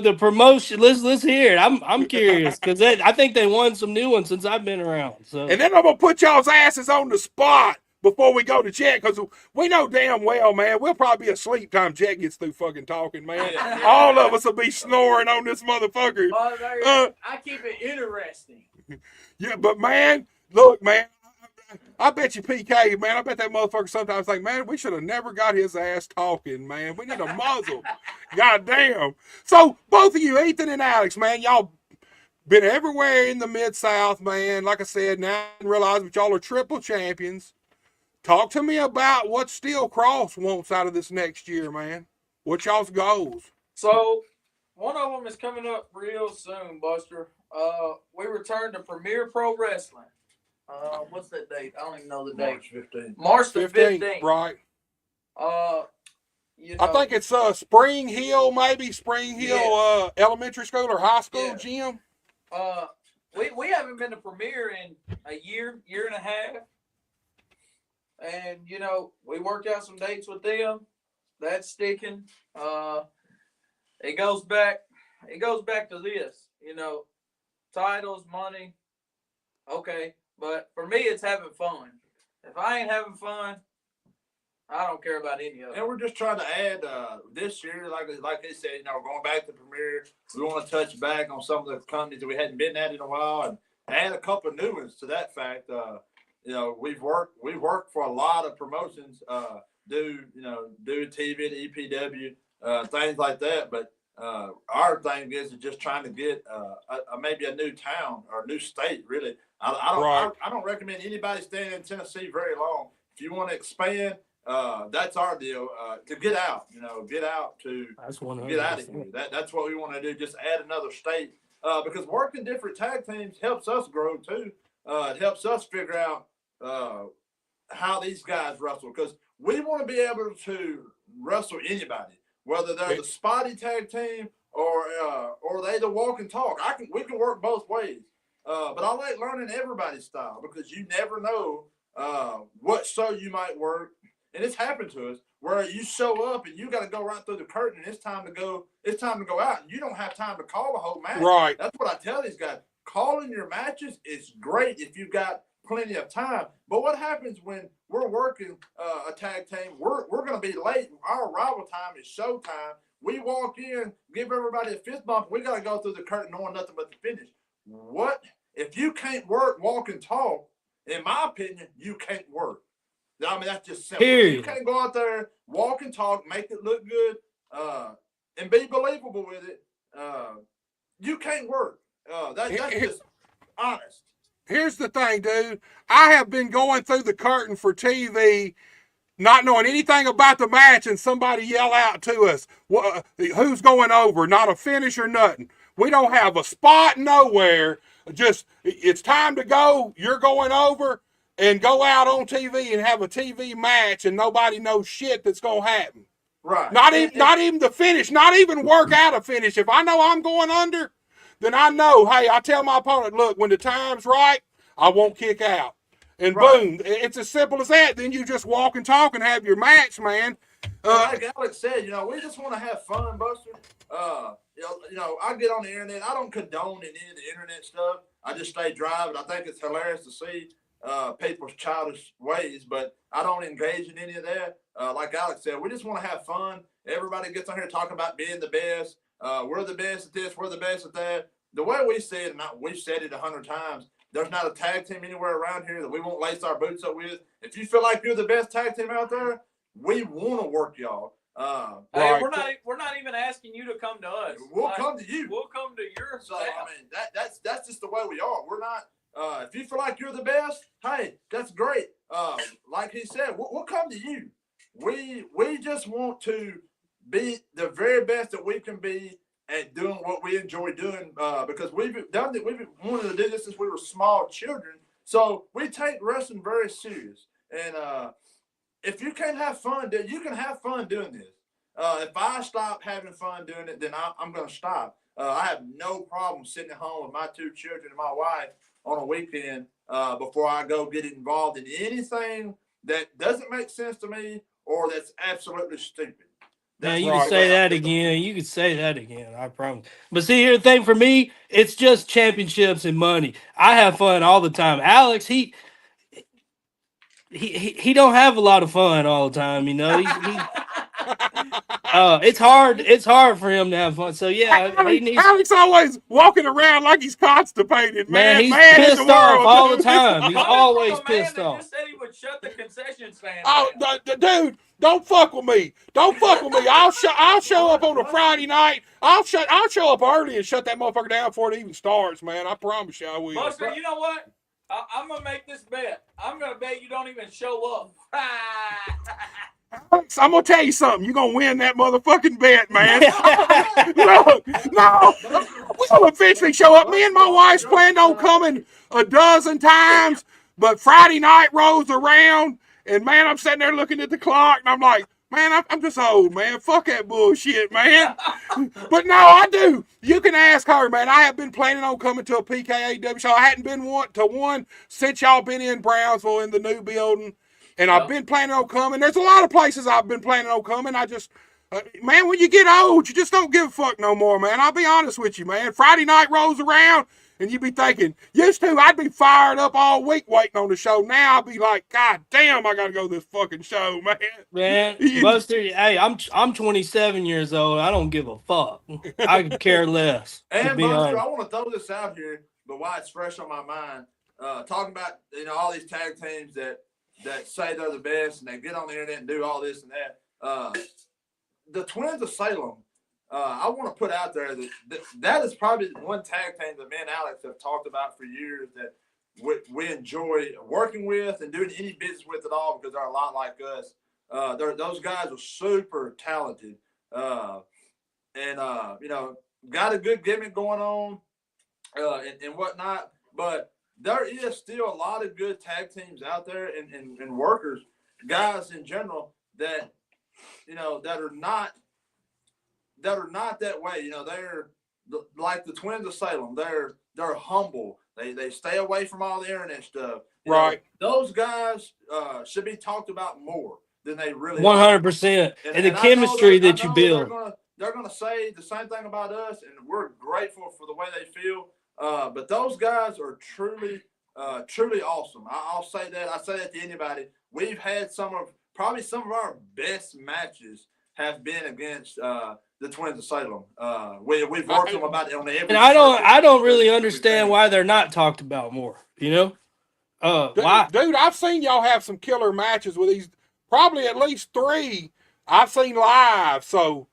The promotion. Let's hear it. I'm curious because I think they won some new ones since I've been around. So, and then I'm gonna put y'all's asses on the spot before we go to Jet, because we know damn well, man, we'll probably be asleep time Jet gets through fucking talking, man. All of us will be snoring on this motherfucker. I keep it interesting. Yeah, but man, look, man, I bet you PK, man, I bet that motherfucker sometimes like, man, we should have never got his ass talking, man. We need a muzzle. God damn. So both of you, Ethan and Alex, man, y'all been everywhere in the Mid-South, man. Like I said, now I realize that y'all are triple champions. Talk to me about what Steel Cross wants out of this next year, man. What y'all's goals? So, one of them is coming up real soon, Buster. We return to Premier Pro Wrestling. What's that date? I don't even know the date. March 15th. March the 15th. Right. I think it's Spring Hill, maybe Spring Hill elementary school or high school gym. We haven't been to Premier in a year and a half. And, we worked out some dates with them. That's sticking. It goes back to this, titles, money. Okay, but for me, it's having fun. If I ain't having fun, I don't care about any of it. And we're just trying to add this year, like they said, going back to Premier, we want to touch back on some of the companies that we hadn't been at in a while, and add a couple of new ones to that fact. We've worked for a lot of promotions, do TV to EPW, things like that. But our thing is just trying to get maybe a new town or a new state. Really, I don't recommend anybody staying in Tennessee very long. If you want to expand, that's our deal. To get out, get out to get out of here. That's what we want to do. Just add another state because working different tag teams helps us grow too. It helps us figure out how these guys wrestle because we want to be able to wrestle anybody, whether they're the spotty tag team or they the walk and talk. We can work both ways. But I like learning everybody's style because you never know what show you might work. And it's happened to us where you show up and you got to go right through the curtain. And it's time to go out. And you don't have time to call a whole match. Right. That's what I tell these guys. Calling your matches is great if you've got plenty of time. But what happens when we're working a tag team? We're going to be late. Our arrival time is show time. We walk in, give everybody a fist bump. We got to go through the curtain knowing nothing but the finish. What if you can't work, walk, and talk? In my opinion, you can't work. I mean, that's just simple. You can't go out there, walk and talk, make it look good, and be believable with it. You can't work. That's just honest. Here's the thing, dude. I have been going through the curtain for TV, not knowing anything about the match, and somebody yell out to us, who's going over? Not a finish or nothing. We don't have a spot nowhere. Just, it's time to go. You're going over. And go out on TV and have a TV match, and nobody knows shit that's gonna happen. Right. Not even the finish. Not even work out a finish. If I know I'm going under, then I know. Hey, I tell my opponent, look, when the time's right, I won't kick out. And boom, it's as simple as that. Then you just walk and talk and have your match, man. Like Alex said, we just want to have fun, Buster. I get on the internet. I don't condone any of the internet stuff. I just stay dry, but I think it's hilarious to see people's childish ways, but I don't engage in any of that. Like Alex said, we just want to have fun. Everybody gets on here talking about being the best. We're the best at this. We're the best at that. The way we say it, and we've said it 100 times, there's not a tag team anywhere around here that we won't lace our boots up with. If you feel like you're the best tag team out there, we want to work y'all. Hey, we're not even asking you to come to us. We'll come to you. We'll come to your So, that's just the way we are. We're not. If you feel like you're the best, hey, that's great. Like he said, we'll come to you. We just want to be the very best that we can be at doing what we enjoy doing because we've wanted to do this since we were small children. So we take wrestling very serious. And if you can't have fun, you can have fun doing this. If I stop having fun doing it, then I'm going to stop. I have no problem sitting at home with my 2 children and my wife on a weekend before I go get involved in anything that doesn't make sense to me or that's absolutely stupid. Yeah, you can say that again. You can say that again. I promise. But see, here's the thing for me, it's just championships and money. I have fun all the time. Alex, he don't have a lot of fun all the time. It's hard. It's hard for him to have fun. So yeah, Alex always walking around like he's constipated, man. He's pissed off all the time. He's always pissed off. Just said he would shut the concession stand. Oh, dude, don't fuck with me. Don't fuck with me. I'll show up on a Friday night. I'll show up early and shut that motherfucker down before it even starts, man. I promise you I will. Buster, you know what? I'm gonna make this bet. I'm gonna bet you don't even show up. Alex, I'm gonna tell you something. You're gonna win that motherfucking bet, man. Look, no, we'll eventually show up. Me and my wife's planned on coming a dozen times, but Friday night rolls around, and man, I'm sitting there looking at the clock, and I'm like, man, I'm just old, man. Fuck that bullshit, man. But no, I do. You can ask her, man. I have been planning on coming to a PKAW show. I hadn't been to one since y'all been in Brownsville in the new building. And I've been planning on coming. There's a lot of places I've been planning on coming. I just, man, when you get old, you just don't give a fuck no more, man. I'll be honest with you, man. Friday night rolls around, And you be thinking, used to, I'd be fired up all week waiting on the show. Now I'll be like, God damn, I gotta go to this fucking show, man. Man, Buster, hey, I'm 27 years old. I don't give a fuck. I could care less. To And be Buster, honest. I want to throw this out here, but why it's fresh on my mind, talking about all these tag teams that say they're the best and they get on the internet and do all this and that. The Twins of Salem. I want to put out there that is probably one tag team that me and Alex have talked about for years that we enjoy working with and doing any business with at all because they're a lot like us. Those guys are super talented and got a good gimmick going on and whatnot. But there is still a lot of good tag teams out there and workers, guys in general that that are not that way. They're like the Twins of Salem. They're humble. They stay away from all the internet stuff. Right. Those guys should be talked about more than they really 100%. And the chemistry that you build. They're gonna say the same thing about us, and we're grateful for the way they feel. But those guys are truly awesome. I'll say that. I say that to anybody. We've had some of our best matches have been against the Twins of Salem. We've worked them about on every. And I don't really understand why they're not talked about more. Why? Dude, I've seen y'all have some killer matches with these. Probably at least 3 I've seen live. So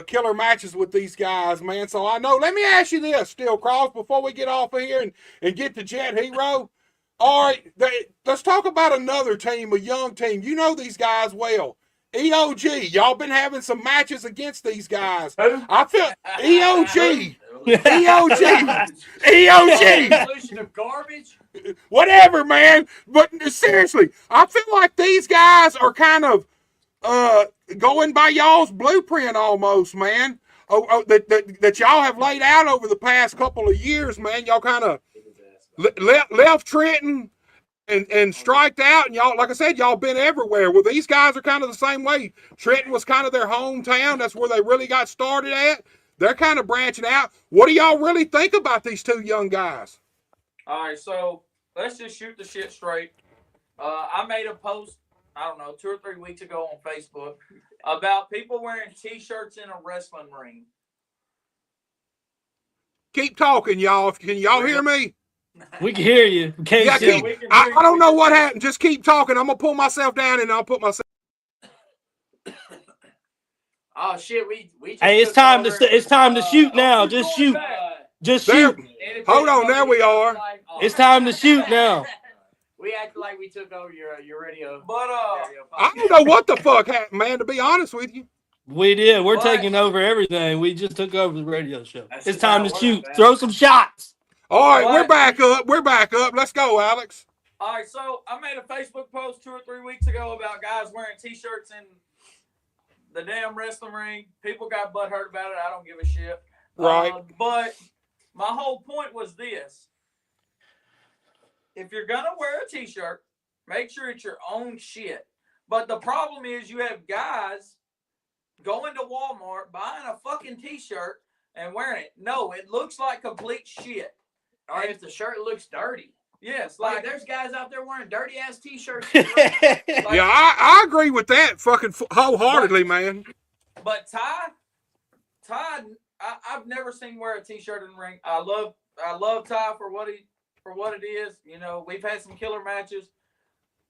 killer matches with these guys, man. So I know. Let me ask you this, Steel Cross, before we get off of here and get to Jet Hero. All right, let's talk about another team, a young team. You know these guys well. EOG, y'all been having some matches against these guys. I feel EOG. Solution of garbage. Whatever, man. But seriously, I feel like these guys are kind of going by y'all's blueprint almost, man. That y'all have laid out over the past couple of years, man. Y'all kind of left Trenton and striked out, and y'all, like I said, y'all been everywhere. Well, these guys are kind of the same way. Trenton was kind of their hometown. That's where they really got started at. They're kind of branching out. What do y'all really think about these 2 young guys? All right, so let's just shoot the shit straight. I made a post, I don't know, 2 or 3 weeks ago on Facebook about people wearing T-shirts in a wrestling ring. Keep talking, y'all. Can y'all hear me? We can hear you. I don't know what happened. Just keep talking. I'm gonna pull myself down and I'll put myself. Oh shit, we just Hey, it's time to shoot now. Just shoot. Just shoot. Hold on, there we are. It's time to shoot now. We act like we took over your radio. But I don't know what the fuck happened, man. To be honest with you, we did. We're taking over everything. We just took over the radio show. It's time to shoot. Throw some shots. All right, we're back up. Let's go, Alex. All right, so I made a Facebook post 2 or 3 weeks ago about guys wearing T-shirts in the damn wrestling ring. People got butthurt about it. I don't give a shit. Right. But my whole point was this. If you're going to wear a T-shirt, make sure it's your own shit. But the problem is you have guys going to Walmart, buying a fucking T-shirt and wearing it. No, it looks like complete shit. Or if the shirt looks dirty. Yes, like there's guys out there wearing dirty ass T-shirts. Yeah, I agree with that fucking wholeheartedly, man. But Ty, I've never seen wear a T-shirt in the ring. I love Ty for what it is. We've had some killer matches.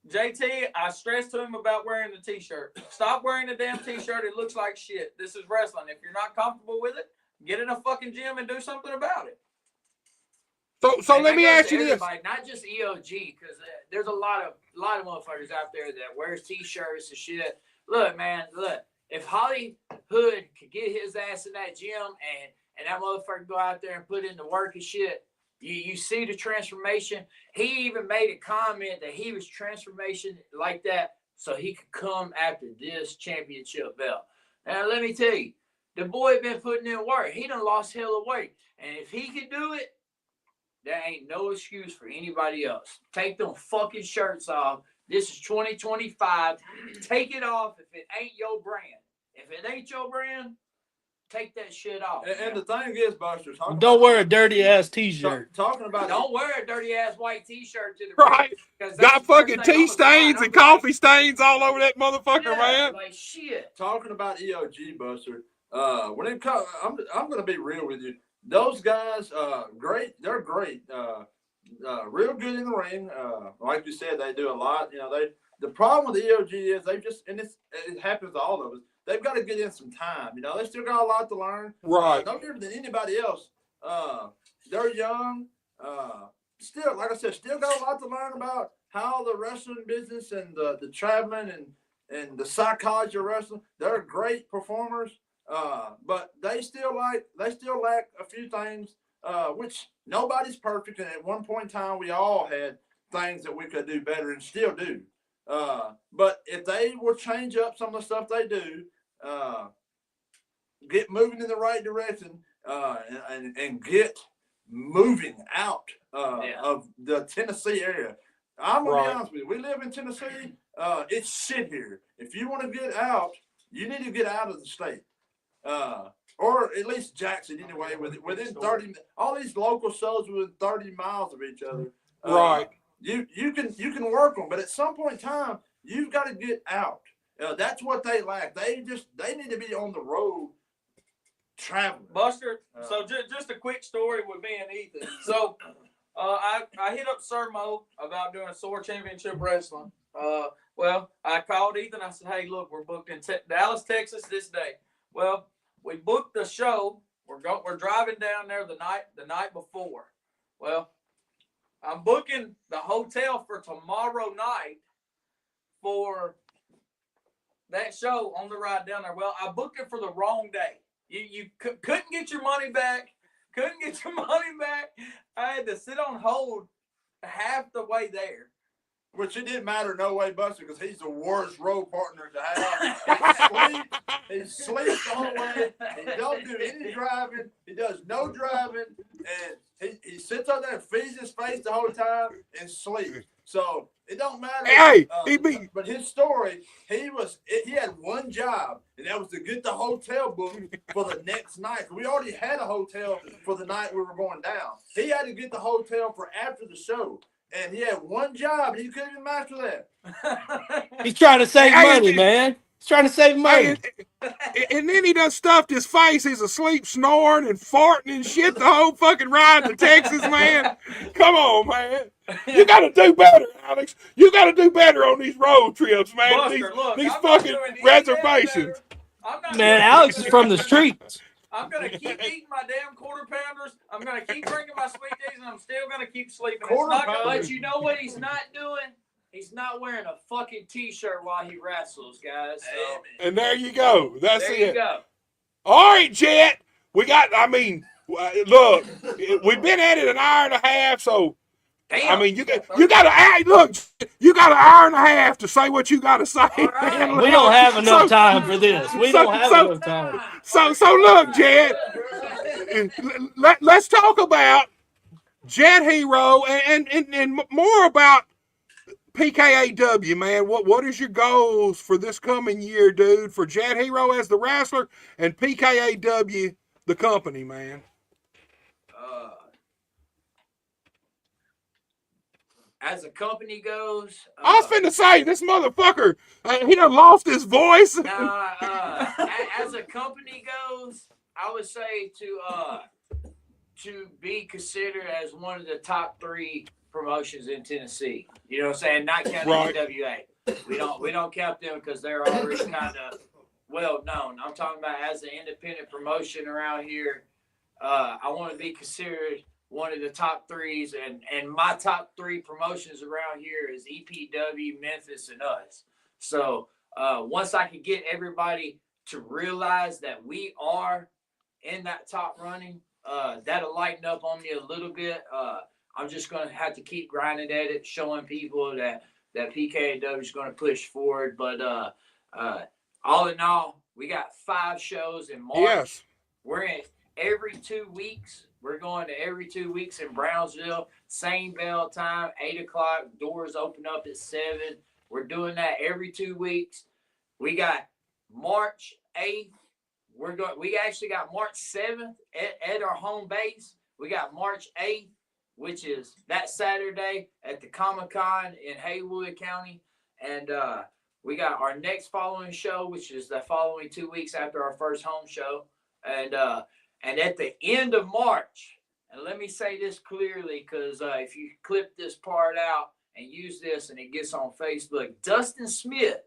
JT, I stressed to him about wearing the T-shirt. Stop wearing the damn T-shirt. It looks like shit. This is wrestling. If you're not comfortable with it, get in a fucking gym and do something about it. So let me ask you this: not just EOG, because there's a lot of motherfuckers out there that wears T-shirts and shit. Look, man, if Hollywood could get his ass in that gym and that motherfucker go out there and put in the work and shit, you see the transformation. He even made a comment that he was transformation like that so he could come after this championship belt. Now let me tell you, the boy been putting in work. He done lost hell of weight, and if he could do it, there ain't no excuse for anybody else. Take them fucking shirts off. This is 2025. Take it off if it ain't your brand. If it ain't your brand, take that shit off. And the thing is, Buster, Don't wear a dirty ass T-shirt. Talking about Don't wear a dirty ass white T-shirt to the Right. ring, Got fucking tea stains and coffee stains all over that motherfucker, man. Like shit. Talking about EOG, Buster. When it comes, I'm gonna be real with you. Those guys, great. They're great. Real good in the ring. Like you said, they do a lot. You know, the problem with EOG is they just, and it happens to all of us. They've got to get in some time. You know, they still got a lot to learn. Right. No different than anybody else. They're young. Still, like I said, still got a lot to learn about how the wrestling business and the traveling and the psychology of wrestling. They're great performers. But they still lack a few things, which nobody's perfect. And at one point in time, we all had things that we could do better and still do. But if they will change up some of the stuff they do, get moving in the right direction, and get moving out of the Tennessee area. I'm going to be honest with you. We live in Tennessee. It's shit here. If you want to get out, you need to get out of the state. Or at least Jackson, anyway, within 30. All these local shows within 30 miles of each other. Right. You can work them, but at some point in time, you've got to get out. That's what they lack. They need to be on the road traveling. Buster, so just a quick story with me and Ethan. So I hit up Sir Mo about doing a SOAR Championship Wrestling. Well, I called Ethan. I said, hey, look, we're booked in Dallas, Texas this day. Well, we booked the show. We're driving down there the night before. Well, I'm booking the hotel for tomorrow night for that show on the ride down there. Well, I booked it for the wrong day. You couldn't get your money back. Couldn't get your money back. I had to sit on hold half the way there. Which it didn't matter no way, Buster, because he's the worst road partner to have. He sleeps the whole way. He don't do any driving. He does no driving. And he sits out there and feeds his face the whole time and sleeps. So it don't matter. Hey, but his story, he had one job, and that was to get the hotel booked for the next night. We already had a hotel for the night we were going down. He had to get the hotel for after the show. And he had one job, and he couldn't even master that. He's trying to save money, man. He's trying to save money. And then he done stuffed his face. He's asleep, snoring and farting and shit the whole fucking ride to Texas, man. Come on, man. You got to do better, Alex. You got to do better on these road trips, man. Buster, these fucking reservations. Man, Alex is from the streets. I'm going to keep eating my damn quarter pounders. I'm going to keep drinking my sweet teas, and I'm still going to keep sleeping. But you know what he's not doing? He's not wearing a fucking T-shirt while he wrestles, guys. So. And there you go. That's it. There you go. All right, Jet. Look, we've been at it an hour and a half, so Damn. you got an hour and a half to say what you got to say. Right. Man. We don't have enough time for this. We don't have enough time. So look, Jet. Let's talk about Jet Hero and more about PKAW, man. What is your goals for this coming year, dude? For Jet Hero as the wrestler and PKAW the company, man. As a company goes, I was finna say this motherfucker. He done lost his voice. as a company goes, I would say to be considered as one of the top 3 promotions in Tennessee. You know what I'm saying? Not counting NWA. We don't count them because they're already kind of well known. I'm talking about as an independent promotion around here. I want to be considered one of the top 3s, and my top 3 promotions around here is EPW, Memphis, and us. So once I can get everybody to realize that we are in that top running, that'll lighten up on me a little bit. I'm just going to have to keep grinding at it, showing people that PKAW is going to push forward. But all in all, we got 5 shows in March. Yes. We're in every 2 weeks. We're going to every 2 weeks in Brownsville. Same bell time, 8 o'clock. Doors open up at 7. We're doing that every 2 weeks. We got March 8th, we actually got March 7th at our home base. We got March 8th, which is that Saturday at the Comic-Con in Haywood County. And we got our next following show, which is the following 2 weeks after our first home show. And at the end of March, and let me say this clearly, because if you clip this part out and use this and it gets on Facebook, Dustin Smith,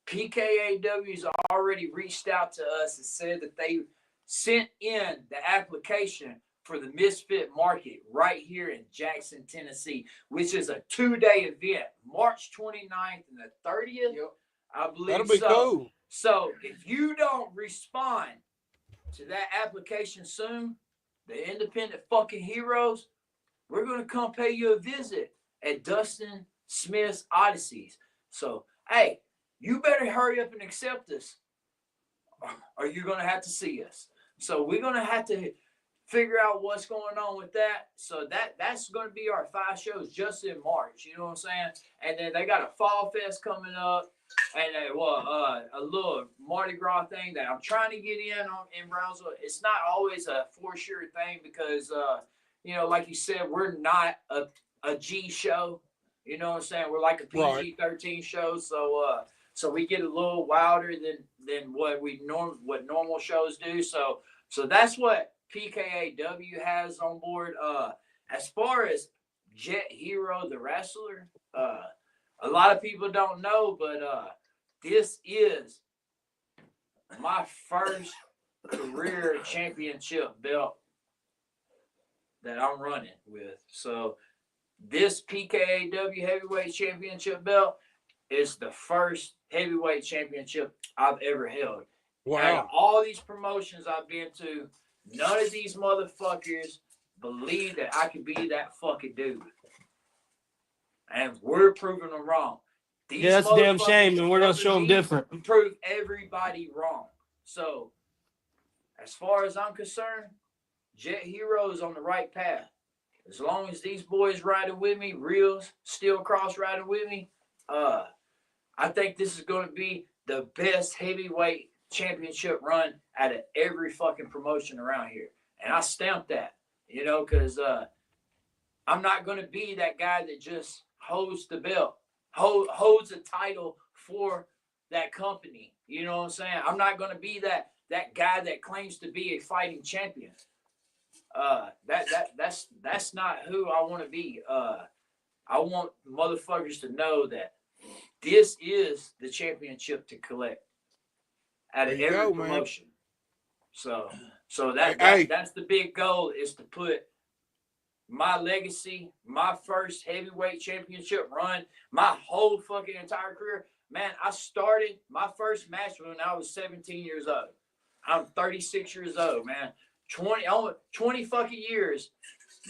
PKAW's already reached out to us and said that they sent in the application for the Misfit Market right here in Jackson, Tennessee, which is a 2-day event, March 29th and the 30th. Yep. I believe that'll be cool. So if you don't respond to that application soon, the independent fucking heroes, we're going to come pay you a visit at Dustin Smith's Odysseys. So, hey, you better hurry up and accept us, or you're going to have to see us. So we're going to have to figure out what's going on with that. So that's going to be our 5 shows just in March. You know what I'm saying? And then they got a Fall Fest coming up, and a little Mardi Gras thing that I'm trying to get in Brownsville. It's not always a for sure thing because, like you said, we're not a G show. You know what I'm saying? We're like a PG-13 show. So we get a little wilder than what normal shows do. So that's what PKAW has on board. As far as Jet Hero, the wrestler, a lot of people don't know, but this is my first career championship belt that I'm running with. So this PKAW heavyweight championship belt is the first heavyweight championship I've ever held. Wow. Out of all these promotions I've been to, none of these motherfuckers believe that I could be that fucking dude. And we're proving them wrong. These that's a damn shame, and we're going to show them different. Prove everybody wrong. So, as far as I'm concerned, Jet Hero is on the right path. As long as these boys riding with me, Reels, Steel Cross riding with me, I think this is going to be the best heavyweight championship run out of every fucking promotion around here. And I stamped that, because I'm not going to be that guy that just holds the belt, holds a title for that company. You know what I'm saying? I'm not going to be that guy that claims to be a fighting champion. That's not who I want to be. I want motherfuckers to know that this is the championship to collect out of every promotion. So that's the big goal, is to put my legacy, my first heavyweight championship run, my whole fucking entire career. Man, I started my first match when I was 17 years old. I'm 36 years old, man. 20 fucking years.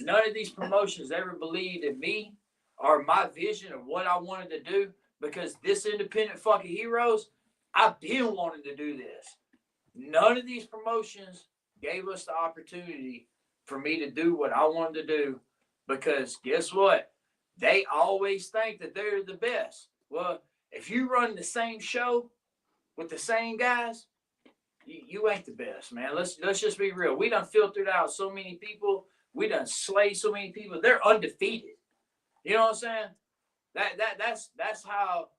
None of these promotions ever believed in me or my vision of what I wanted to do, because this independent fucking heroes, I've been wanting to do this. None of these promotions gave us the opportunity for me to do what I wanted to do, because guess what? They always think that they're the best. Well, if you run the same show with the same guys, you ain't the best, man. Let's just be real. We done filtered out so many people. We done slayed so many people. They're undefeated. You know what I'm saying? That's how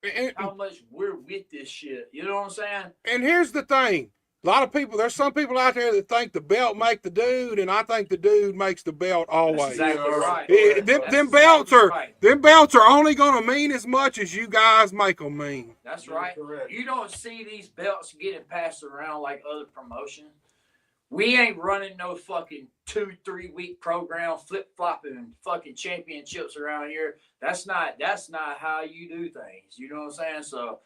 much we're with this shit. You know what I'm saying? And here's the thing. A lot of people, there's some people out there that think the belt make the dude, and I think the dude makes the belt always. That's exactly right. Them belts are only going to mean as much as you guys make them mean. That's right. Correct. You don't see these belts getting passed around like other promotions. We ain't running no fucking 2-3 week program, flip-flopping fucking championships around here. That's not how you do things. You know what I'm saying? So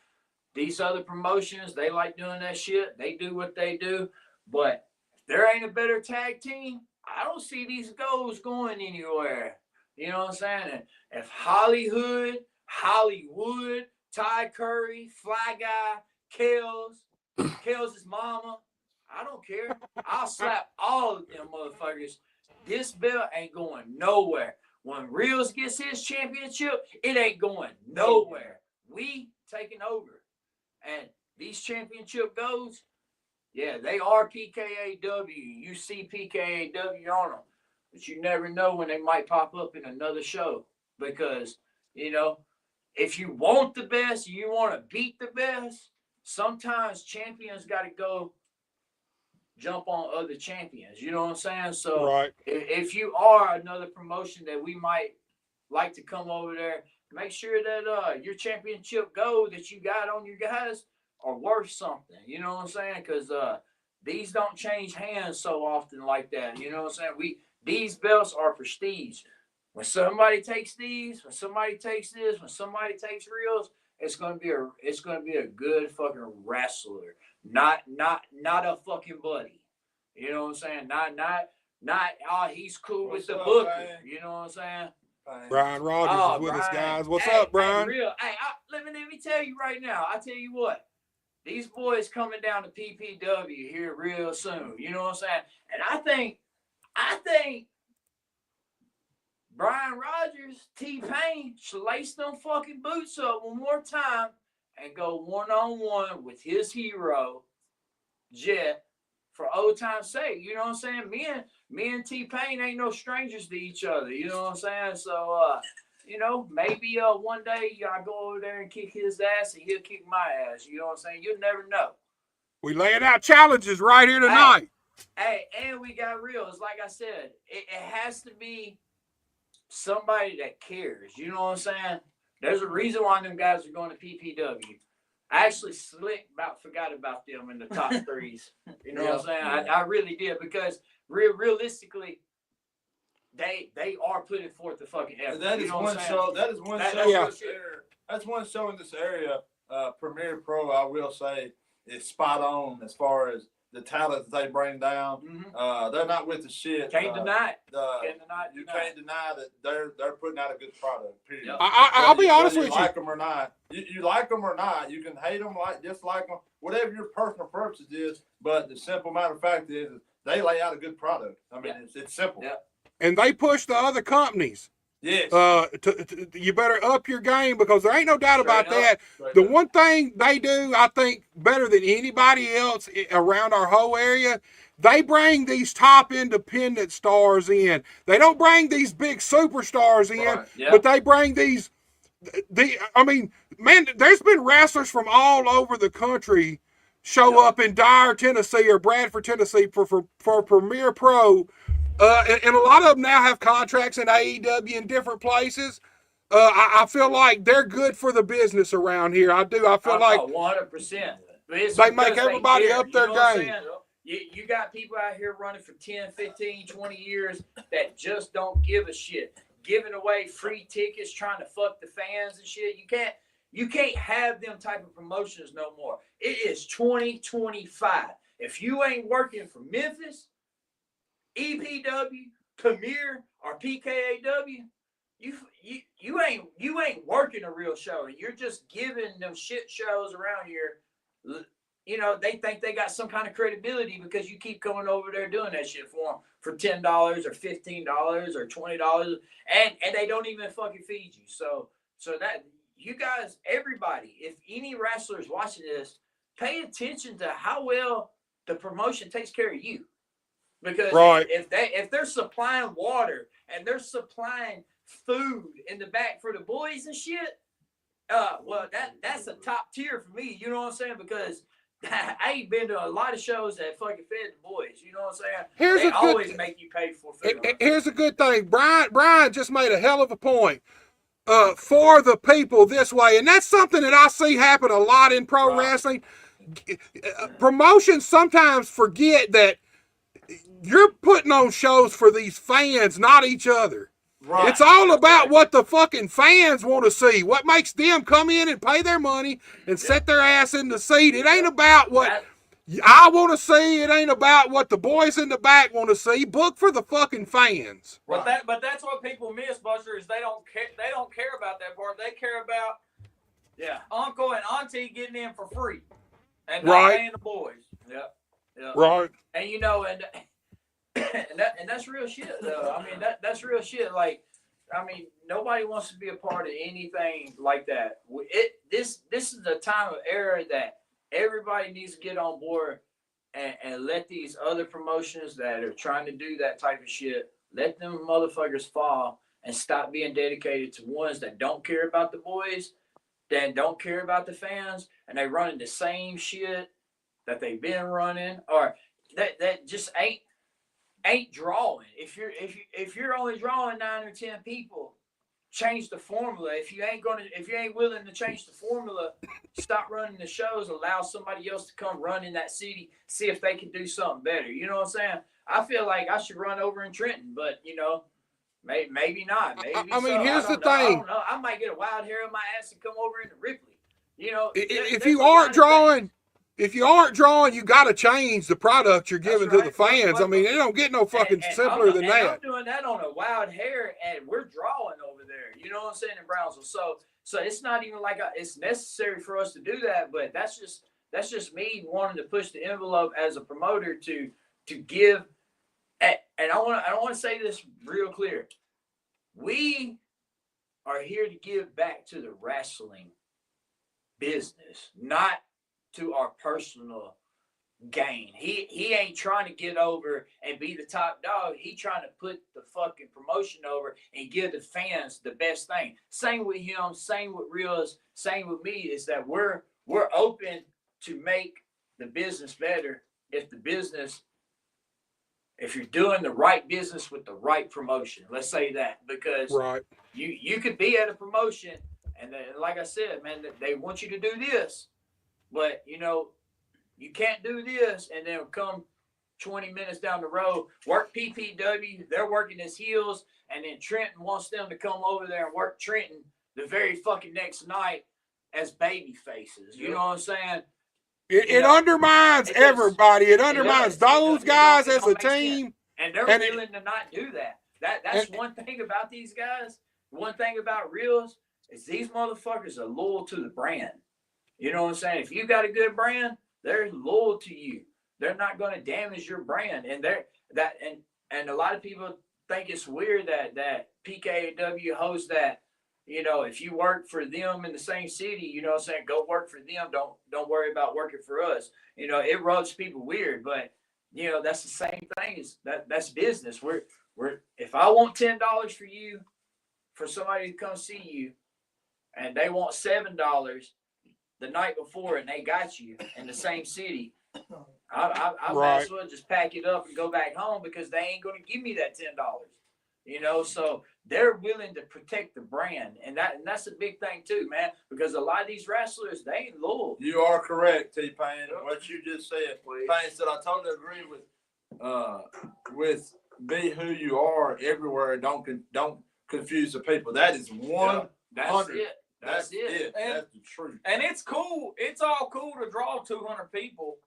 these other promotions, they like doing that shit. They do what they do. But if there ain't a better tag team, I don't see these goals going anywhere. You know what I'm saying? And if Hollywood, Ty Curry, Fly Guy, Kels' mama, I don't care. I'll slap all of them motherfuckers. This belt ain't going nowhere. When Reels gets his championship, it ain't going nowhere. We taking over. And these championship goals, Yeah, they are PKAW. You see PKAW on them, but you never know when they might pop up in another show because, you know, if you want the best, you want to beat the best, sometimes champions got to go jump on other champions. You know what I'm saying? So Right. if you are another promotion that we might like to come over there, make sure that your championship gold that you got on your guys are worth something. You know what I'm saying? Because these don't change hands so often like that. You know what I'm saying? These belts are prestige. When somebody takes these, when somebody takes this, when somebody takes reels, it's gonna be a good fucking wrestler, not a fucking buddy. You know what I'm saying? Not he's cool What's with the up, booker. man? You know what I'm saying? Brian Rogers Oh, is with us, Brian. guys. What's Hey, up, Brian? Let me tell you right now. I tell you what, these boys coming down to PPW here real soon. You know what I'm saying? And I think Brian Rogers, T-Pain should lace them fucking boots up one more time and go one-on-one with his hero, Jet, for old time's sake. You know what I'm saying? Me and T-Pain ain't no strangers to each other. You know what I'm saying? So, you know, maybe one day I go over there and kick his ass and he'll kick my ass. You know what I'm saying? You'll never know. We laying out challenges right here tonight. Hey, and we got reels. Like I said, it has to be somebody that cares. You know what I'm saying? There's a reason why them guys are going to PPW. I actually forgot about them in the top threes. You know what I'm saying? I really did because realistically, they are putting forth the fucking effort. That is one show. That is one show. That's one show in this area. Premier Pro, I will say, is spot on as far as the talent that they bring down. Mm-hmm. They're not with the shit. Can't deny it. You can't deny that they're putting out a good product. Period. Yep. I'll be honest with you. Like them or not, you like them or not. You can hate them, dislike them, whatever your personal purpose is. But the simple matter of fact is they lay out a good product. I mean, it's simple. Yeah. And they push the other companies. Yes. You better up your game because there ain't no doubt about that. The one thing they do, I think, better than anybody else around our whole area, they bring these top independent stars in. They don't bring these big superstars in, but they bring these. I mean, man, there's been wrestlers from all over the country show up in Dyer, Tennessee, or Bradford, Tennessee for Premier Pro. And a lot of them now have contracts in AEW in different places. I feel like they're good for the business around here. I do. I feel like 100%. They make everybody up their game. You got people out here running for 10, 15, 20 years that just don't give a shit. Giving away free tickets, trying to fuck the fans and shit. You can't have them type of promotions no more. It is 2025. If you ain't working for Memphis, EPW, Premier, or PKAW, you ain't working a real show. You're just giving them shit shows around here. You know, they think they got some kind of credibility because you keep coming over there doing that shit for them for $10 or $15 or $20, and they don't even fucking feed you. So that you guys, everybody, if any wrestler is watching this, pay attention to how well the promotion takes care of you. Because if they're supplying water and they're supplying food in the back for the boys and shit, well, that's a top tier for me. You know what I'm saying? Because I ain't been to a lot of shows that fucking fed the boys. You know what I'm saying? They always make you pay for food. Here's a good thing. Brian just made a hell of a point. For the people this way, and that's something that I see happen a lot in pro wrestling. Promotions sometimes forget that you're putting on shows for these fans, not each other. Right. It's all about what the fucking fans want to see. What makes them come in and pay their money and set their ass in the seat. It ain't about what I want to see. It ain't about what the boys in the back want to see. Book for the fucking fans. But that's what people miss, Buster, is they don't care about that part. They care about uncle and auntie getting in for free and not paying the boys. Yeah. Right. And you know, and that's real shit though. I mean that's real shit. Like, I mean, nobody wants to be a part of anything like that. This is the time of era that everybody needs to get on board and let these other promotions that are trying to do that type of shit, let them motherfuckers fall and stop being dedicated to ones that don't care about the boys, that don't care about the fans, and they running the same shit that they've been running, or that just ain't drawing. If you're only drawing 9 or 10 people, change the formula. If you ain't willing to change the formula, stop running the shows. Allow somebody else to come run in that city. See if they can do something better. You know what I'm saying? I feel like I should run over in Trenton, but maybe not. Maybe I mean, so. here's the I thing. don't know. I might get a wild hair in my ass and come over into Ripley. If you aren't drawing, you got to change the product you're giving to the fans. I mean, it don't get no fucking simpler than that. I'm doing that on a wild hair, and we're drawing over there. You know what I'm saying, in Brownsville. So it's not even like it's necessary for us to do that, but that's just me wanting to push the envelope as a promoter to give. And I want to say this real clear. We are here to give back to the wrestling business, not to our personal gain. He ain't trying to get over and be the top dog. He trying to put the fucking promotion over and give the fans the best thing. Same with him, same with Reels, same with me, is that we're open to make the business better if you're doing the right business with the right promotion. Let's say that, because right. You could be at a promotion and like I said, man, they want you to do this, but you can't do this, and then come 20 minutes down the road, work PPW, they're working his heels, and then Trenton wants them to come over there and work Trenton the very fucking next night as baby faces. You know what I'm saying? It undermines everybody. It undermines those guys as a team. And they're willing to not do that. That's one thing about these guys. One thing about Reels is these motherfuckers are loyal to the brand. You know what I'm saying? If you got a good brand, they're loyal to you. They're not going to damage your brand. And and a lot of people think it's weird that PKW hosts that. If you work for them in the same city, you know what I'm saying, go work for them. Don't worry about working for us. It rubs people weird, but that's the same thing. That's business. If I want $10 for you, for somebody to come see you, and they want $7 the night before, and they got you in the same city, I might as well just pack it up and go back home, because they ain't going to give me that $10. So they're willing to protect the brand, and that's a big thing too, man. Because a lot of these wrestlers, they ain't loyal. You are correct, T-Pain. What you just said, Pain said, I totally agree with be who you are everywhere. Don't confuse the people. That is 100. That's it. That's it. That's the truth. And it's cool. It's all cool to draw 200 people,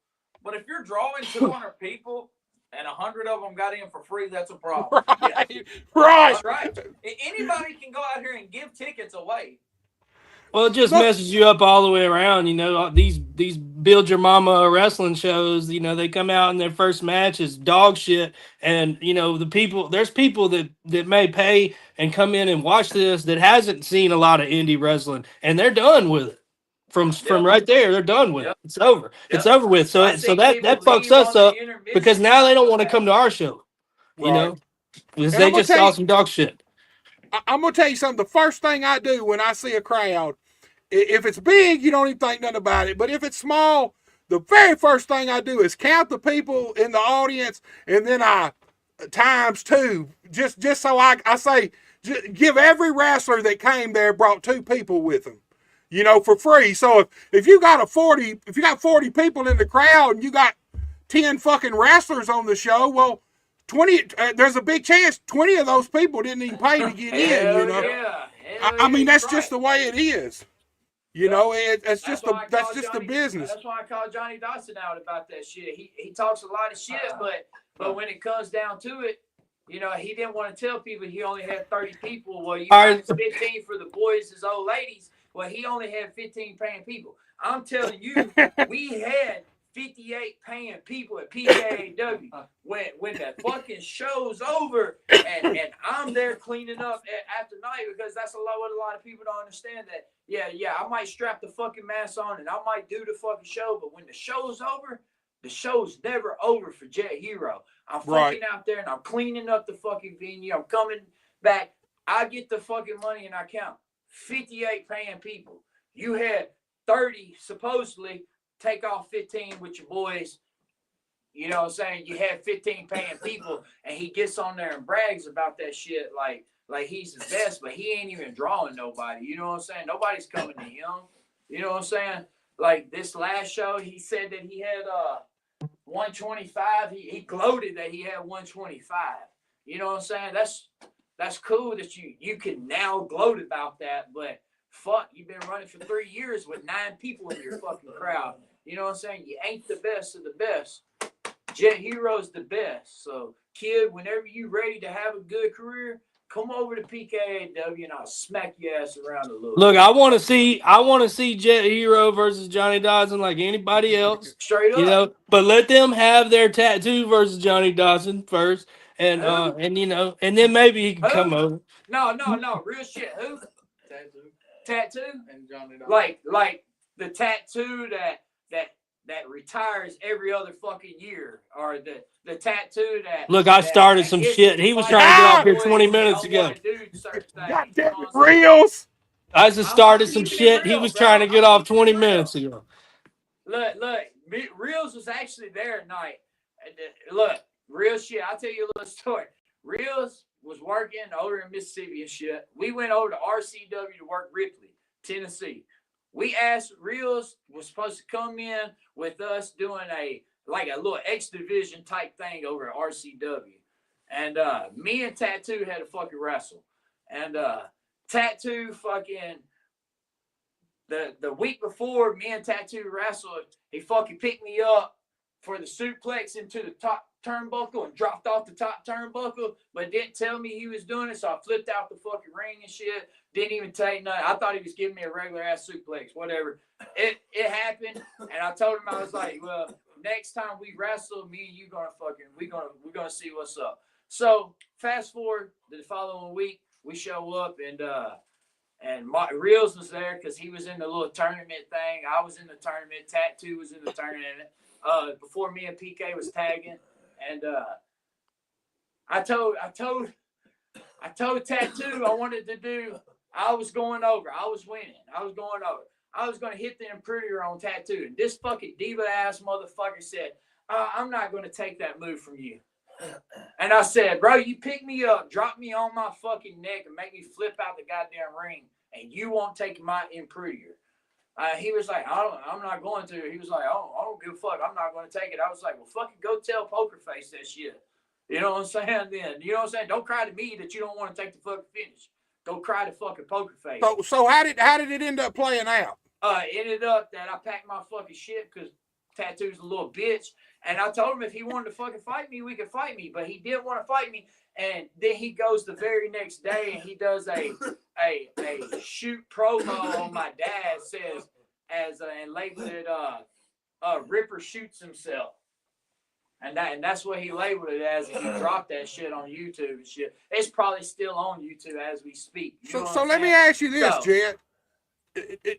but if you're drawing 200 people and 100 of them got in for free, that's a problem. Right. Anybody can go out here and give tickets away. Well, it just messes you up all the way around. These build your mama wrestling shows, they come out and their first match is dog shit. And, there's people that may pay and come in and watch this that hasn't seen a lot of indie wrestling, and they're done with it. From right there, they're done with it. It's over. It's over with. So that fucks us up, because now they don't want to come to our show. Because they just saw some dog shit. I'm gonna tell you something. The first thing I do when I see a crowd, if it's big, you don't even think nothing about it. But if it's small, the very first thing I do is count the people in the audience, and then I times 2, just so I say, give every wrestler that came there brought 2 people with them. For free. So if you got 40 people in the crowd and you got 10 fucking wrestlers on the show, well, 20. There's a big chance 20 of those people didn't even pay to get in. I mean, that's just the way it is. It's just the business. That's why I call Johnny Dawson out about that shit. He talks a lot of shit, but when it comes down to it, he didn't want to tell people he only had 30 people. Well, you had 15 for the boys as old ladies. Well, he only had 15 paying people. I'm telling you, we had 58 paying people at PKAW when the fucking show's over, and I'm there cleaning up after night, because that's what a lot of people don't understand. That I might strap the fucking mask on and I might do the fucking show, but when the show's over, the show's never over for Jet Hero. I'm fucking out there and I'm cleaning up the fucking venue. I'm coming back. I get the fucking money and I count 58 paying people. You had 30 supposedly, take off 15 with your boys. You know what I'm saying? You had 15 paying people, and he gets on there and brags about that shit like he's the best, but he ain't even drawing nobody. You know what I'm saying? Nobody's coming to him. You know what I'm saying? Like this last show, he said that he had 125. He gloated that he had 125. You know what I'm saying? That's cool that you can now gloat about that, but fuck, you've been running for 3 years with 9 people in your fucking crowd. You know what I'm saying? You ain't the best of the best. Jet Hero's the best. So, kid, whenever you ready to have a good career, come over to PKAW and I'll smack your ass around a little. Look, I want to see Jet Hero versus Johnny Dodson like anybody else. Straight up. You know, but let them have their tattoo versus Johnny Dodson first, and you know, and then maybe he can come over. No, real shit. Who? Tattoo and Johnny Dodson. Like the tattoo that retires every other fucking year, or the tattoo that. Look, I started some shit. He was trying to get off here 20 minutes ago. God damn it, Reels! I just started some shit. He was trying to get off 20 minutes ago. Look, Reels was actually there at night. Look, real shit. I'll tell you a little story. Reels was working over in Mississippi and shit. We went over to RCW to work Ripley, Tennessee. We asked Reels was supposed to come in with us doing a little X Division type thing over at RCW. And me and Tattoo had a fucking wrestle. And Tattoo fucking the week before me and Tattoo wrestled, he fucking picked me up for the suplex into the top turnbuckle and dropped off the top turnbuckle, but didn't tell me he was doing it, so I flipped out the fucking ring and shit. Didn't even take nothing. I thought he was giving me a regular ass suplex, whatever. It happened, and I told him, I was like, well, next time we wrestle, me and you we're gonna see what's up. So fast forward to the following week, we show up and Reels was there because he was in the little tournament thing. I was in the tournament. Tattoo was in the tournament. Before me and PK was tagging, and I told Tattoo I wanted to do. I was going over. I was winning. I was going over. I was going to hit the imprinter on Tattoo, and this fucking diva ass motherfucker said, "I'm not going to take that move from you." And I said, "Bro, you pick me up, drop me on my fucking neck, and make me flip out the goddamn ring, and you won't take my imprinter." He was like, I'm not going to. He was like, I don't give a fuck. I'm not going to take it. I was like, well, fucking go tell Poker Face that shit. You know what I'm saying? Then, you know what I'm saying? Don't cry to me that you don't want to take the fucking finish. Go cry to fucking Poker Face. So how did it end up playing out? It ended up that I packed my fucking shit because Tattoo's a little bitch. And I told him if he wanted to fucking fight me, we could fight me. But he didn't want to fight me. And then he goes the very next day and he does a shoot promo on my dad, says and labeled it Ripper shoots himself. And that's what he labeled it as, and he dropped that shit on YouTube and shit. It's probably still on YouTube as we speak. So let me ask you this, Jet.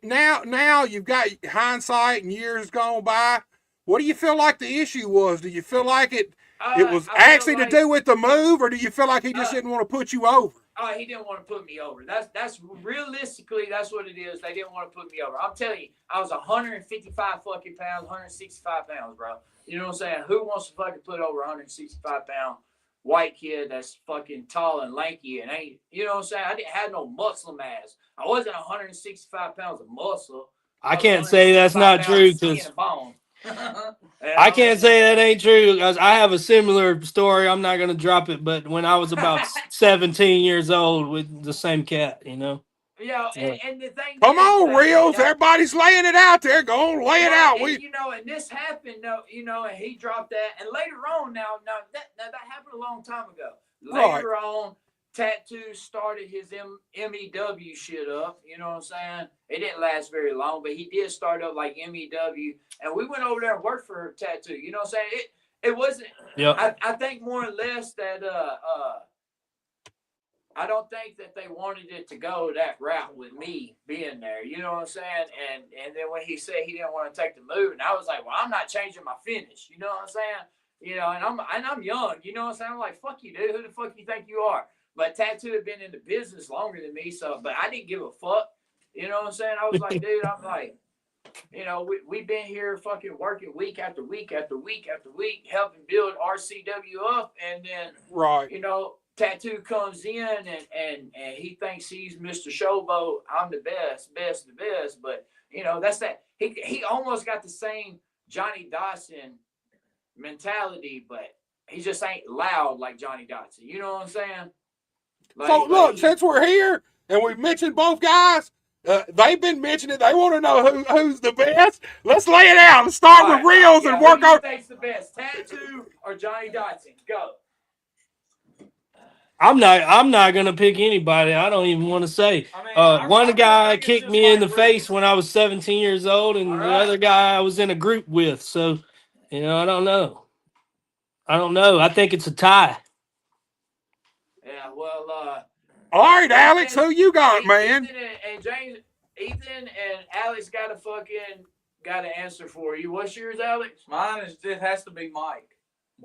Now you've got hindsight and years gone by. What do you feel like the issue was? Do you feel like it was actually to do with the move, or do you feel like he just didn't want to put you over? He didn't want to put me over. That's realistically, that's what it is. They didn't want to put me over. I'm telling you, I was 155 fucking pounds, 165 pounds, bro. You know what I'm saying? Who wants to fucking put over 165 pound white kid that's fucking tall and lanky and ain't, you know what I'm saying? I didn't have no muscle mass. I wasn't 165 pounds of muscle. I can't say that's not true because I can't say that ain't true because I have a similar story. I'm not going to drop it, but when I was about 17 years old with the same cat, you know. Yeah, and the thing. Come on, Reels. Everybody's laying it out there. Go on, lay it out. And this happened, and he dropped that. And later on, now that happened a long time ago. Later on, Tattoo started his MEW shit up. You know what I'm saying? It didn't last very long, but he did start up like MEW. And we went over there and worked for Tattoo. You know what I'm saying? It wasn't. Yeah. I think more or less that I don't think that they wanted it to go that route with me being there. You know what I'm saying? And then when he said he didn't want to take the move, and I was like, well, I'm not changing my finish. You know what I'm saying? You know, and I'm young. You know what I'm saying? I'm like, fuck you, dude. Who the fuck you think you are? But Tattoo had been in the business longer than me, so but I didn't give a fuck. You know what I'm saying? I was like, dude, I'm like, you know, we've been here fucking working week after week after week after week, helping build RCW up, and then Right. you know, Tattoo comes in and he thinks he's Mr. Showboat. I'm the best, but you know, that's that he almost got the same Johnny Dawson mentality, but he just ain't loud like Johnny Dawson. You know what I'm saying? So look, since we're here and we've mentioned both guys, they've been mentioning they want to know who's the best. Let's lay it out. Let's start with Reels and work on. Who thinks the best, Tattoo or Johnny Dawson? Go. I'm not gonna pick anybody. I don't even want to say. One guy kicked me in the face when I was 17 years old, and the other guy I was in a group with. So, you know, I don't know. I think it's a tie. Yeah, well, all right, Alex, who you got, man? Ethan and Alex got an answer for you. What's yours, Alex? It has to be Mike.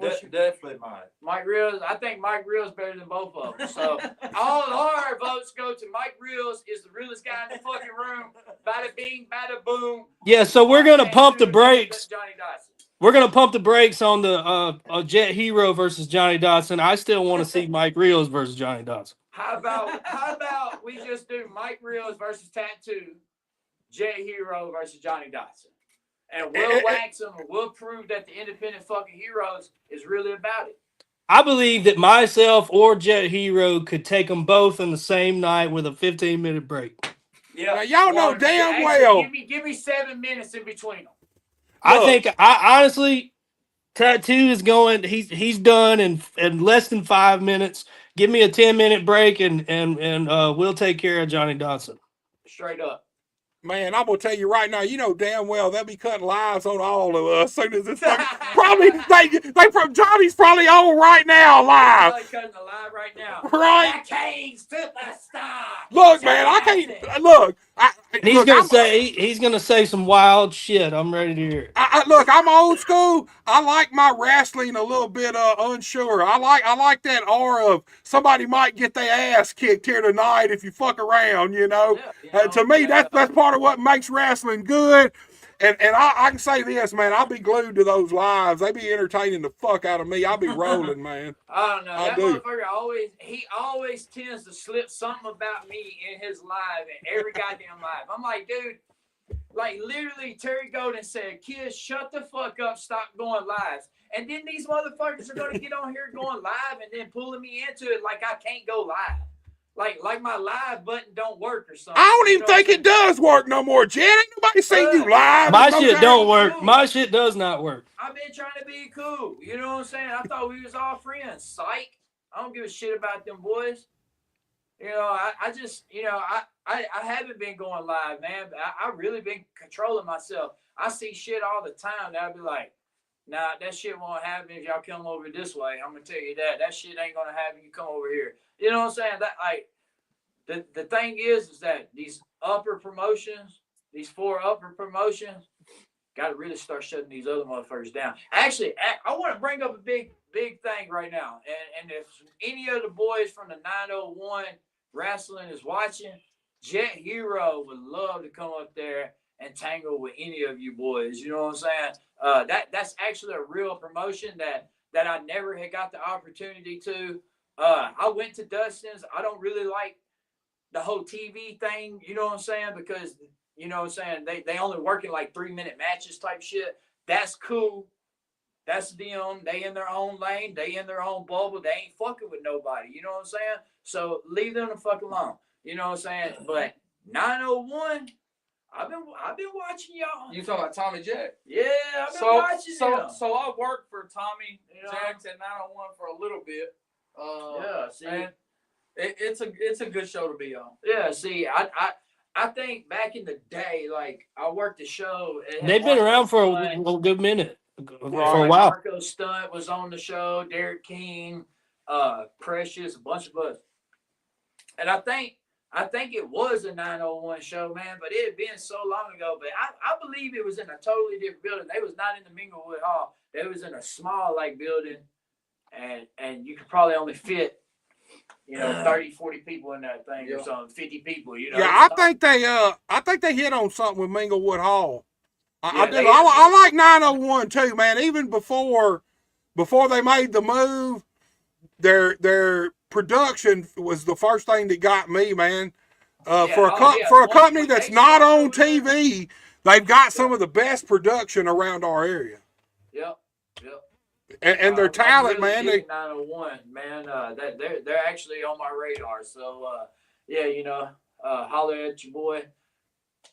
Definitely Mike. Mike Reels. I think Mike Reels is better than both of them. So all our votes go to Mike Reels. Is the realest guy in the fucking room. Bada bing, bada boom. Yeah, so we're gonna pump the brakes. Johnny Dawson. We're gonna pump the brakes on the Jet Hero versus Johnny Dawson. I still want to see Mike Reels versus Johnny Dawson. How about we just do Mike Reels versus Tattoo, Jet Hero versus Johnny Dawson? And we'll wax them, and we'll prove that the independent fucking heroes is really about it. I believe that myself or Jet Hero could take them both in the same night with a 15-minute break. Yeah, now, y'all know damn well. Give me 7 minutes in between them. I honestly, Tattoo is going. He's done in less than 5 minutes. Give me a 10-minute break, and we'll take care of Johnny Dawson. Straight up. Man, I'm gonna tell you right now. You know damn well they'll be cutting lives on all of us as soon as it's probably they from Johnny's probably on right now live. Probably cutting the live right now. Right. The King's superstar. Look, man, I can't look. He's gonna say some wild shit. I'm ready to hear it. Look, I'm old school. I like my wrestling a little bit unsure. I like that aura of somebody might get their ass kicked here tonight if you fuck around, you know. To me, that's part of what makes wrestling good. And I can say this, man, I'll be glued to those lives. They be entertaining the fuck out of me. I'll be rolling, man. I don't know. That motherfucker always tends to slip something about me in his live and every goddamn live. I'm like, dude, like literally Terry Golden said, kids, shut the fuck up, stop going lives. And then these motherfuckers are gonna get on here going live and then pulling me into it like I can't go live. Like my live button don't work or something. I don't even think it does work no more, Jet. Ain't nobody seen you live. My shit don't work. Cool. My shit does not work. I've been trying to be cool. You know what I'm saying? I thought we was all friends. Psych. I don't give a shit about them boys. You know, I just, you know, I haven't been going live, man. I really been controlling myself. I see shit all the time that I'll be like, nah, that shit won't happen if y'all come over this way. I'm gonna tell you that. That shit ain't gonna happen if you come over here. You know what I'm saying? That like the thing is that these upper promotions, these 4 upper promotions, gotta really start shutting these other motherfuckers down. Actually, I want to bring up a big thing right now. And if any of the boys from the 901 wrestling is watching, Jet Hero would love to come up there and tangle with any of you boys. You know what I'm saying? That's actually a real promotion that I never had got the opportunity to. I went to Dustin's. I don't really like the whole TV thing, you know what I'm saying? Because, you know what I'm saying, they only work in like 3-minute matches type shit. That's cool. That's them. They in their own lane. They in their own bubble. They ain't fucking with nobody. You know what I'm saying? So leave them the fuck alone. You know what I'm saying? But 901, I've been watching y'all. You talking about Tommy Jack? Yeah, I've been watching him. So I worked for Tommy Jacks at 901 for a little bit. See, and it's a good show to be on. Yeah, see, I think back in the day, like I worked the show. They've been around for a good minute, for a while. Marco Stunt was on the show. Derek King, Precious, a bunch of us. And I think it was a 901 show, man, but it had been so long ago. But I believe it was in a totally different building. They was not in the Minglewood Hall. They was in a small building, and you could probably only fit 30, 40 people in that thing or something, 50 people. Yeah, I think they hit on something with Minglewood Hall. I do. Yeah, I like 901 too, man. Even before they made the move, their production was the first thing that got me, man. For a company that's not on TV, they've got some of the best production around our area. Yep. And their talent, really man. Dig 901, man. That they're actually on my radar. So holler at your boy.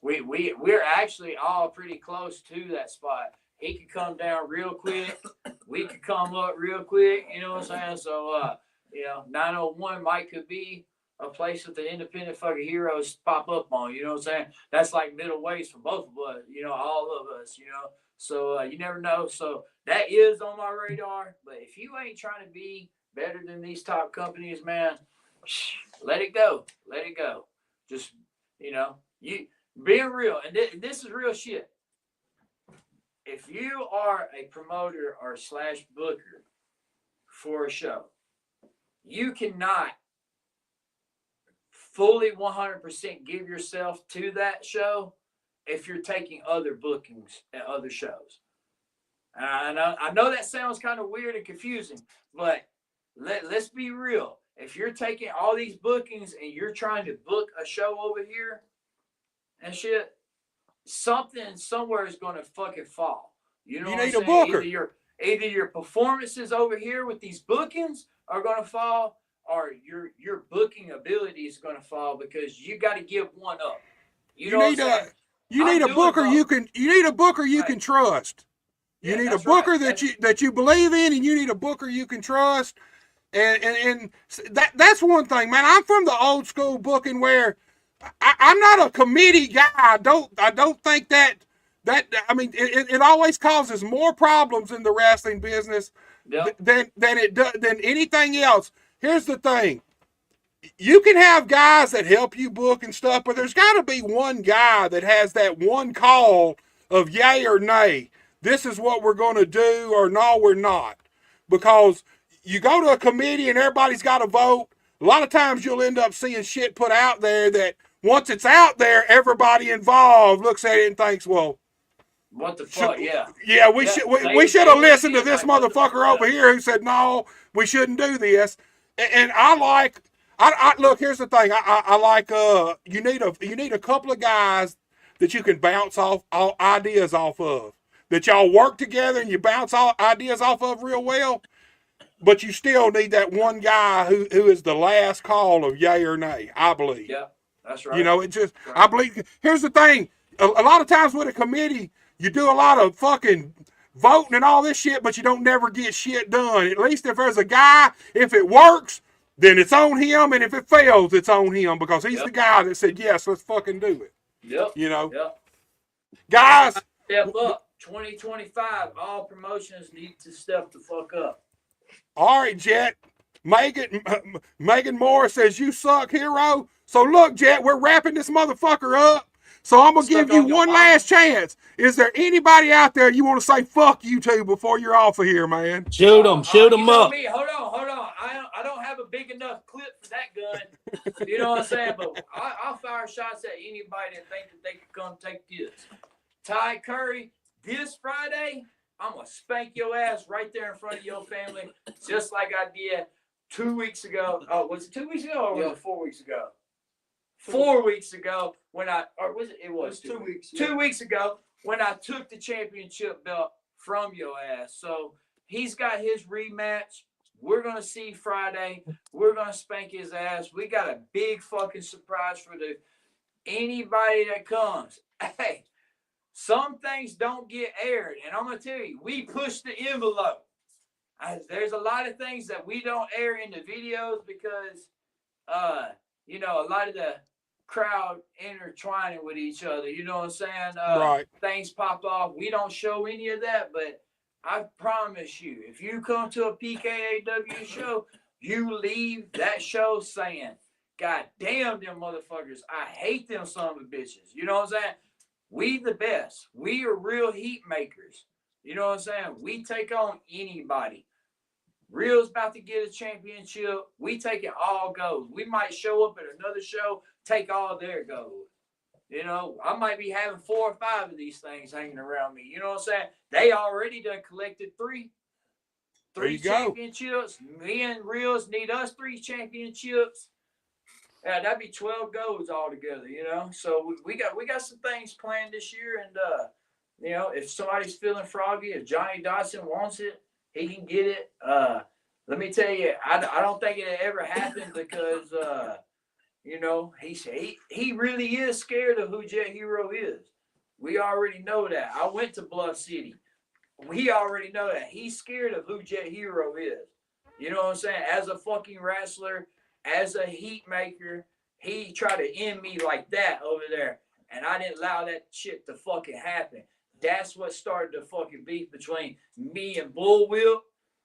We're actually all pretty close to that spot. He could come down real quick. We could come up real quick. You know what I'm saying? So 901 could be a place that the independent fucking heroes pop up on. You know what I'm saying? That's like middle ways for both of us. All of us. So you never know. So that is on my radar. But if you ain't trying to be better than these top companies, man, let it go. Let it go. Just, you being real. And this is real shit. If you are a promoter or / booker for a show, you cannot fully 100% give yourself to that show if you're taking other bookings at other shows. I know that sounds kind of weird and confusing, but let's be real. If you're taking all these bookings and you're trying to book a show over here and shit, something somewhere is going to fucking fall. You know what I'm saying? A booker. Either your performances over here with these bookings are going to fall, or your booking ability is going to fall, because you got to give one up. You need a booker you can trust. You need a booker that you believe in, and you need a booker you can trust. And that's one thing, man. I'm from the old school booking where I'm not a committee guy. I don't think that I mean it always causes more problems in the wrestling business than anything else. Here's the thing. You can have guys that help you book and stuff, but there's got to be one guy that has that one call of yay or nay. This is what we're going to do, or no, we're not. Because you go to a committee and everybody's got to vote. A lot of times you'll end up seeing shit put out there that once it's out there, everybody involved looks at it and thinks, well, what the fuck? We should have listened to this motherfucker over here who said, no, we shouldn't do this. And I look, here's the thing. I like, you need a couple of guys that you can bounce off all ideas off of, that y'all work together and you bounce all ideas off of real well. But you still need that one guy who is the last call of yay or nay, I believe. Yeah, that's right. Right. I believe, here's the thing. A lot of times with a committee, you do a lot of fucking voting and all this shit, but you don't never get shit done. At least if there's a guy, if it works, then it's on him, and if it fails, it's on him, because he's the guy that said, yes, let's fucking do it. Yep. Yep. Guys. Step up. 2025, all promotions need to step the fuck up. All right, Jet. Megan Moore says, you suck, hero. So look, Jet, we're wrapping this motherfucker up. So I'm going to give you one last chance. Is there anybody out there you want to say fuck you to before you're off of here, man? Shoot them up. Me. Hold on. I don't have a big enough clip for that gun. You know what I'm saying? But I'll fire shots at anybody that think that they can come take this. Ty Curry, this Friday, I'm going to spank your ass right there in front of your family, just like I did 2 weeks ago. Oh, was it 2 weeks ago, or was it 4 weeks ago? 4 weeks ago when it was 2 weeks. 2 weeks ago when I took the championship belt from your ass. So he's got his rematch. We're going to see Friday. We're going to spank his ass. We got a big fucking surprise for anybody that comes. Hey, some things don't get aired. And I'm going to tell you, we push the envelope. There's a lot of things that we don't air in the videos because, a lot of the crowd intertwining with each other. You know what I'm saying? Right. Things pop off. We don't show any of that, but I promise you, if you come to a PKAW show, you leave that show saying, God damn them motherfuckers. I hate them son of bitches. You know what I'm saying? We the best. We are real heat makers. You know what I'm saying? We take on anybody. Real's about to get a championship. We take it all gold. We might show up at another show, take all their gold. You know, I might be having 4 or 5 of these things hanging around me. You know what I'm saying? They already done collected 3 championships. Me and Reels need us 3 championships. Yeah, that'd be 12 golds altogether, you know. So we got some things planned this year, and you know, if somebody's feeling froggy, if Johnny Dotson wants it, he can get it. Let me tell you, I don't think it ever happened because you know, he really is scared of who Jet Hero is. We already know that. I went to Bluff City. We already know that. He's scared of who Jet Hero is. You know what I'm saying? As a fucking wrestler, as a heat maker, he tried to end me like that over there. And I didn't allow that shit to fucking happen. That's what started the fucking beef between me and Bullwhip,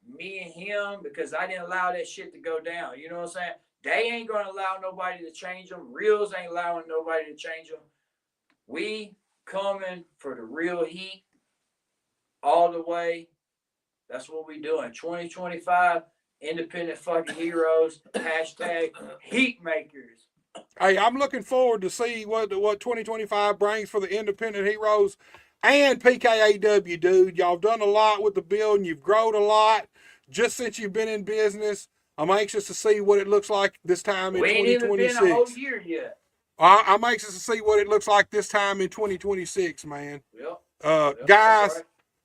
me and him, because I didn't allow that shit to go down. You know what I'm saying? They ain't going to allow nobody to change them. Reels ain't allowing nobody to change them. We coming for the real heat all the way. That's what we doing. 2025, independent fucking heroes, hashtag heat makers. Hey, I'm looking forward to see what 2025 brings for the independent heroes and PKAW, dude. Y'all done a lot with the building. You've grown a lot just since you've been in business. I'm anxious to see what it looks like this time in 2026. We ain't even been a whole year yet. I'm anxious to see what it looks like this time in 2026, man. Yep. Guys, right.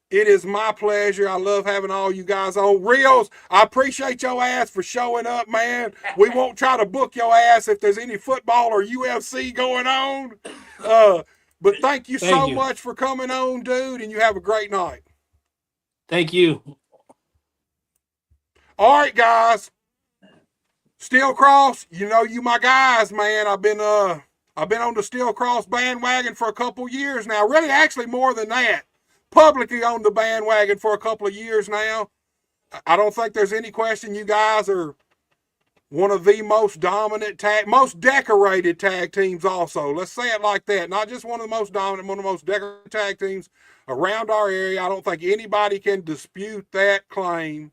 It is my pleasure. I love having all you guys on. Reels, I appreciate your ass for showing up, man. We won't try to book your ass if there's any football or UFC going on. But thank you so much for coming on, dude, and you have a great night. Thank you. All right, guys. Steel Cross, you know you my guys, man. I've been on the Steel Cross bandwagon for a couple years now. Really, actually more than that. Publicly on the bandwagon for a couple of years now. I don't think there's any question you guys are one of the most dominant most decorated tag teams also. Let's say it like that. Not just one of the most dominant, one of the most decorated tag teams around our area. I don't think anybody can dispute that claim.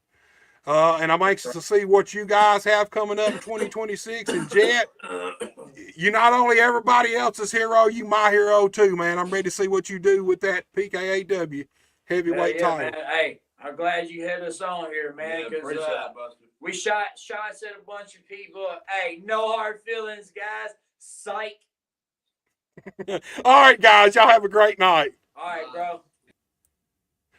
And I'm anxious to see what you guys have coming up in 2026. And Jet, you not only everybody else's hero, you my hero too, man. I'm ready to see what you do with that PKAW heavyweight title. Man. Hey, I'm glad you had us on here, man. Because we shot shots at a bunch of people. Hey, no hard feelings, guys. Psych. All right, guys. Y'all have a great night. All right, bro.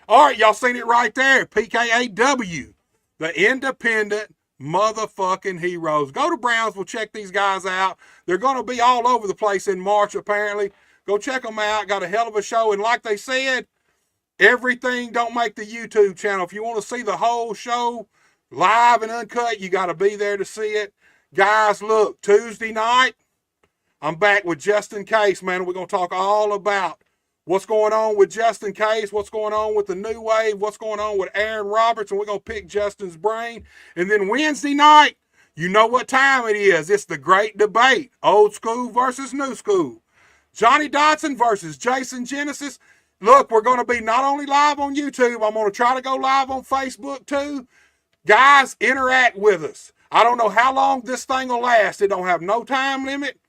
All right, y'all seen it right there. PKAW. The independent motherfucking heroes. Go to Brownsville, check these guys out. They're going to be all over the place in March, apparently. Go check them out. Got a hell of a show. And like they said, everything don't make the YouTube channel. If you want to see the whole show live and uncut, you got to be there to see it. Guys, look, Tuesday night, I'm back with Justin Case, man. We're going to talk all about what's going on with Justin Case, what's going on with the New Wave, what's going on with Aaron Roberts, and we're going to pick Justin's brain. And then Wednesday night, you know what time it is. It's the great debate, old school versus new school. Johnny Dotson versus Jason Genesis. Look, we're going to be not only live on YouTube, I'm going to try to go live on Facebook too. Guys, interact with us. I don't know how long this thing will last. It don't have no time limit.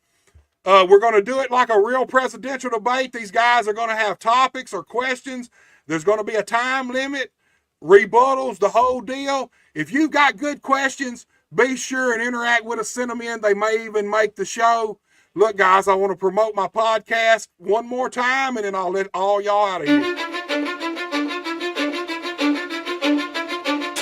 We're going to do it like a real presidential debate. These guys are going to have topics or questions. There's going to be a time limit, rebuttals, the whole deal. If you've got good questions, be sure and interact with us. Send them in. They may even make the show. Look, guys, I want to promote my podcast one more time, and then I'll let all y'all out of here.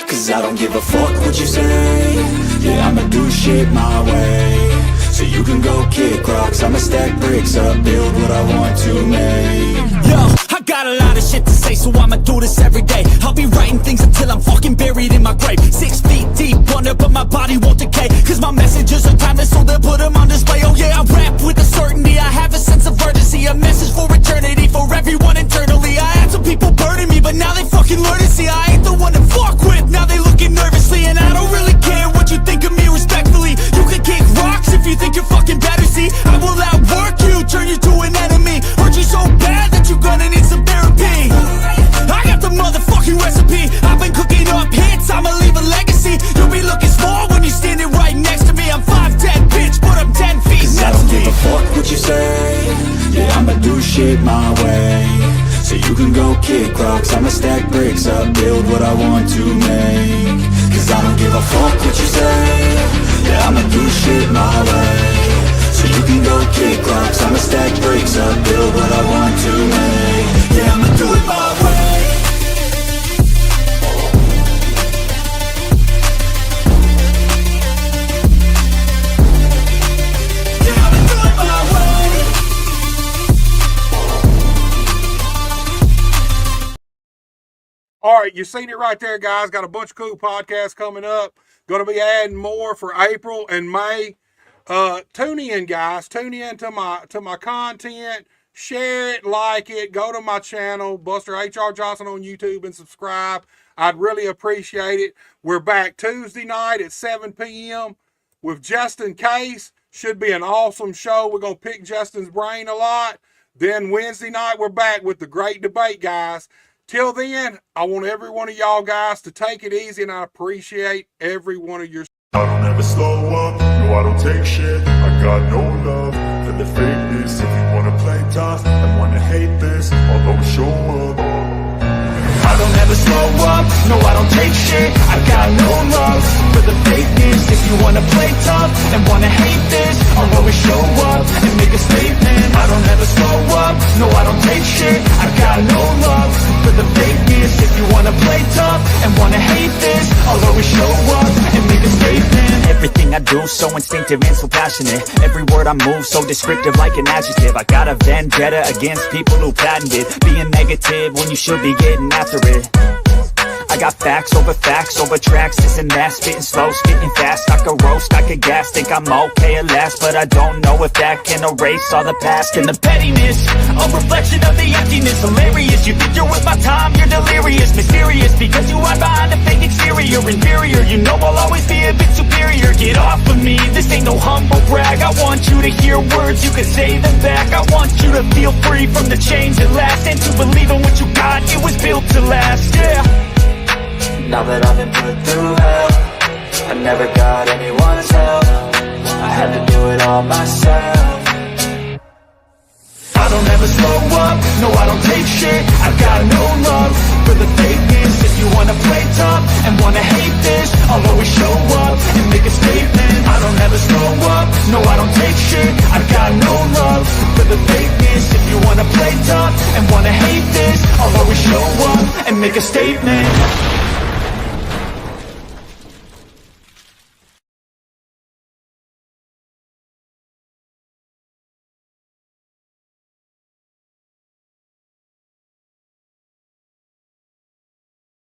Cause I don't give a fuck what you say. Yeah, I'ma do shit my way. So you can go kick rocks, I'ma stack bricks up, build what I want to make. Yo, I got a lot of shit to say, so I'ma do this every day. I'll be writing things until I'm fucking buried in my grave. 6 feet deep under, but my body won't decay. Cause my messages are timeless, so they'll put them on display. Oh yeah, I rap with a certainty, I have a sense of urgency. A message for eternity, for everyone internally. I had some people burning me, but now they fucking learn to see I ain't the one to fuck with, now they looking nervously. And I don't really care what you think of me respectfully. You can kick rocks if you think kick rocks, I'ma stack bricks up, build what I want to make. Cause I don't give a fuck what you say, yeah, I'ma do shit my way. So you can go kick rocks, I'ma stack bricks up, build what I want to make. Yeah, I'ma do it my way. All right, you seen it right there, guys. Got a bunch of cool podcasts coming up. Going to be adding more for April and May. Tune in, guys. Tune in to my content. Share it, like it. Go to my channel, Buster H.R. Johnson on YouTube, and subscribe. I'd really appreciate it. We're back Tuesday night at 7 p.m. with Justin Case. Should be an awesome show. We're going to pick Justin's brain a lot. Then Wednesday night, we're back with the great debate, guys. Till then, I want every one of y'all guys to take it easy, and I appreciate every one of your... I don't ever slow up, no I don't take shit. I got no love for the fakeness. If you wanna play tough and wanna hate this, I'll always show up. I don't ever slow up, no I don't take shit. I got no love for the fakeness. If you wanna play tough and wanna hate this, I'll always show up and make a statement. I don't ever slow up, no I don't take shit. I got no love for the fakeness. If you wanna play tough and wanna hate this, I'll always show up and make a statement. Everything I do so instinctive and so passionate. Every word I move so descriptive like an adjective. I got a vendetta against people who patented being negative when you should be getting after it. I got facts over tracks, this and that, spitting slow, spitting fast. I could roast, I could gas, think I'm okay at last, but I don't know if that can erase all the past. And the pettiness, a reflection of the emptiness. Hilarious, you think you're with my time, you're delirious. Mysterious, because you hide behind a fake exterior. Inferior, you know I'll always be a bit superior. Get off of me, this ain't no humble brag. I want you to hear words, you can say them back. I want you to feel free from the chains that last, and to believe in what you got, it was built to last, yeah. Now that I've been put through hell, I never got anyone's help. I had to do it all myself. I don't ever slow up, no I don't take shit. I got no love for the fakeness. If you wanna play tough and wanna hate this, I'll always show up and make a statement. I don't ever slow up, no I don't take shit. I got no love for the fakeness. If you wanna play tough and wanna hate this, I'll always show up and make a statement.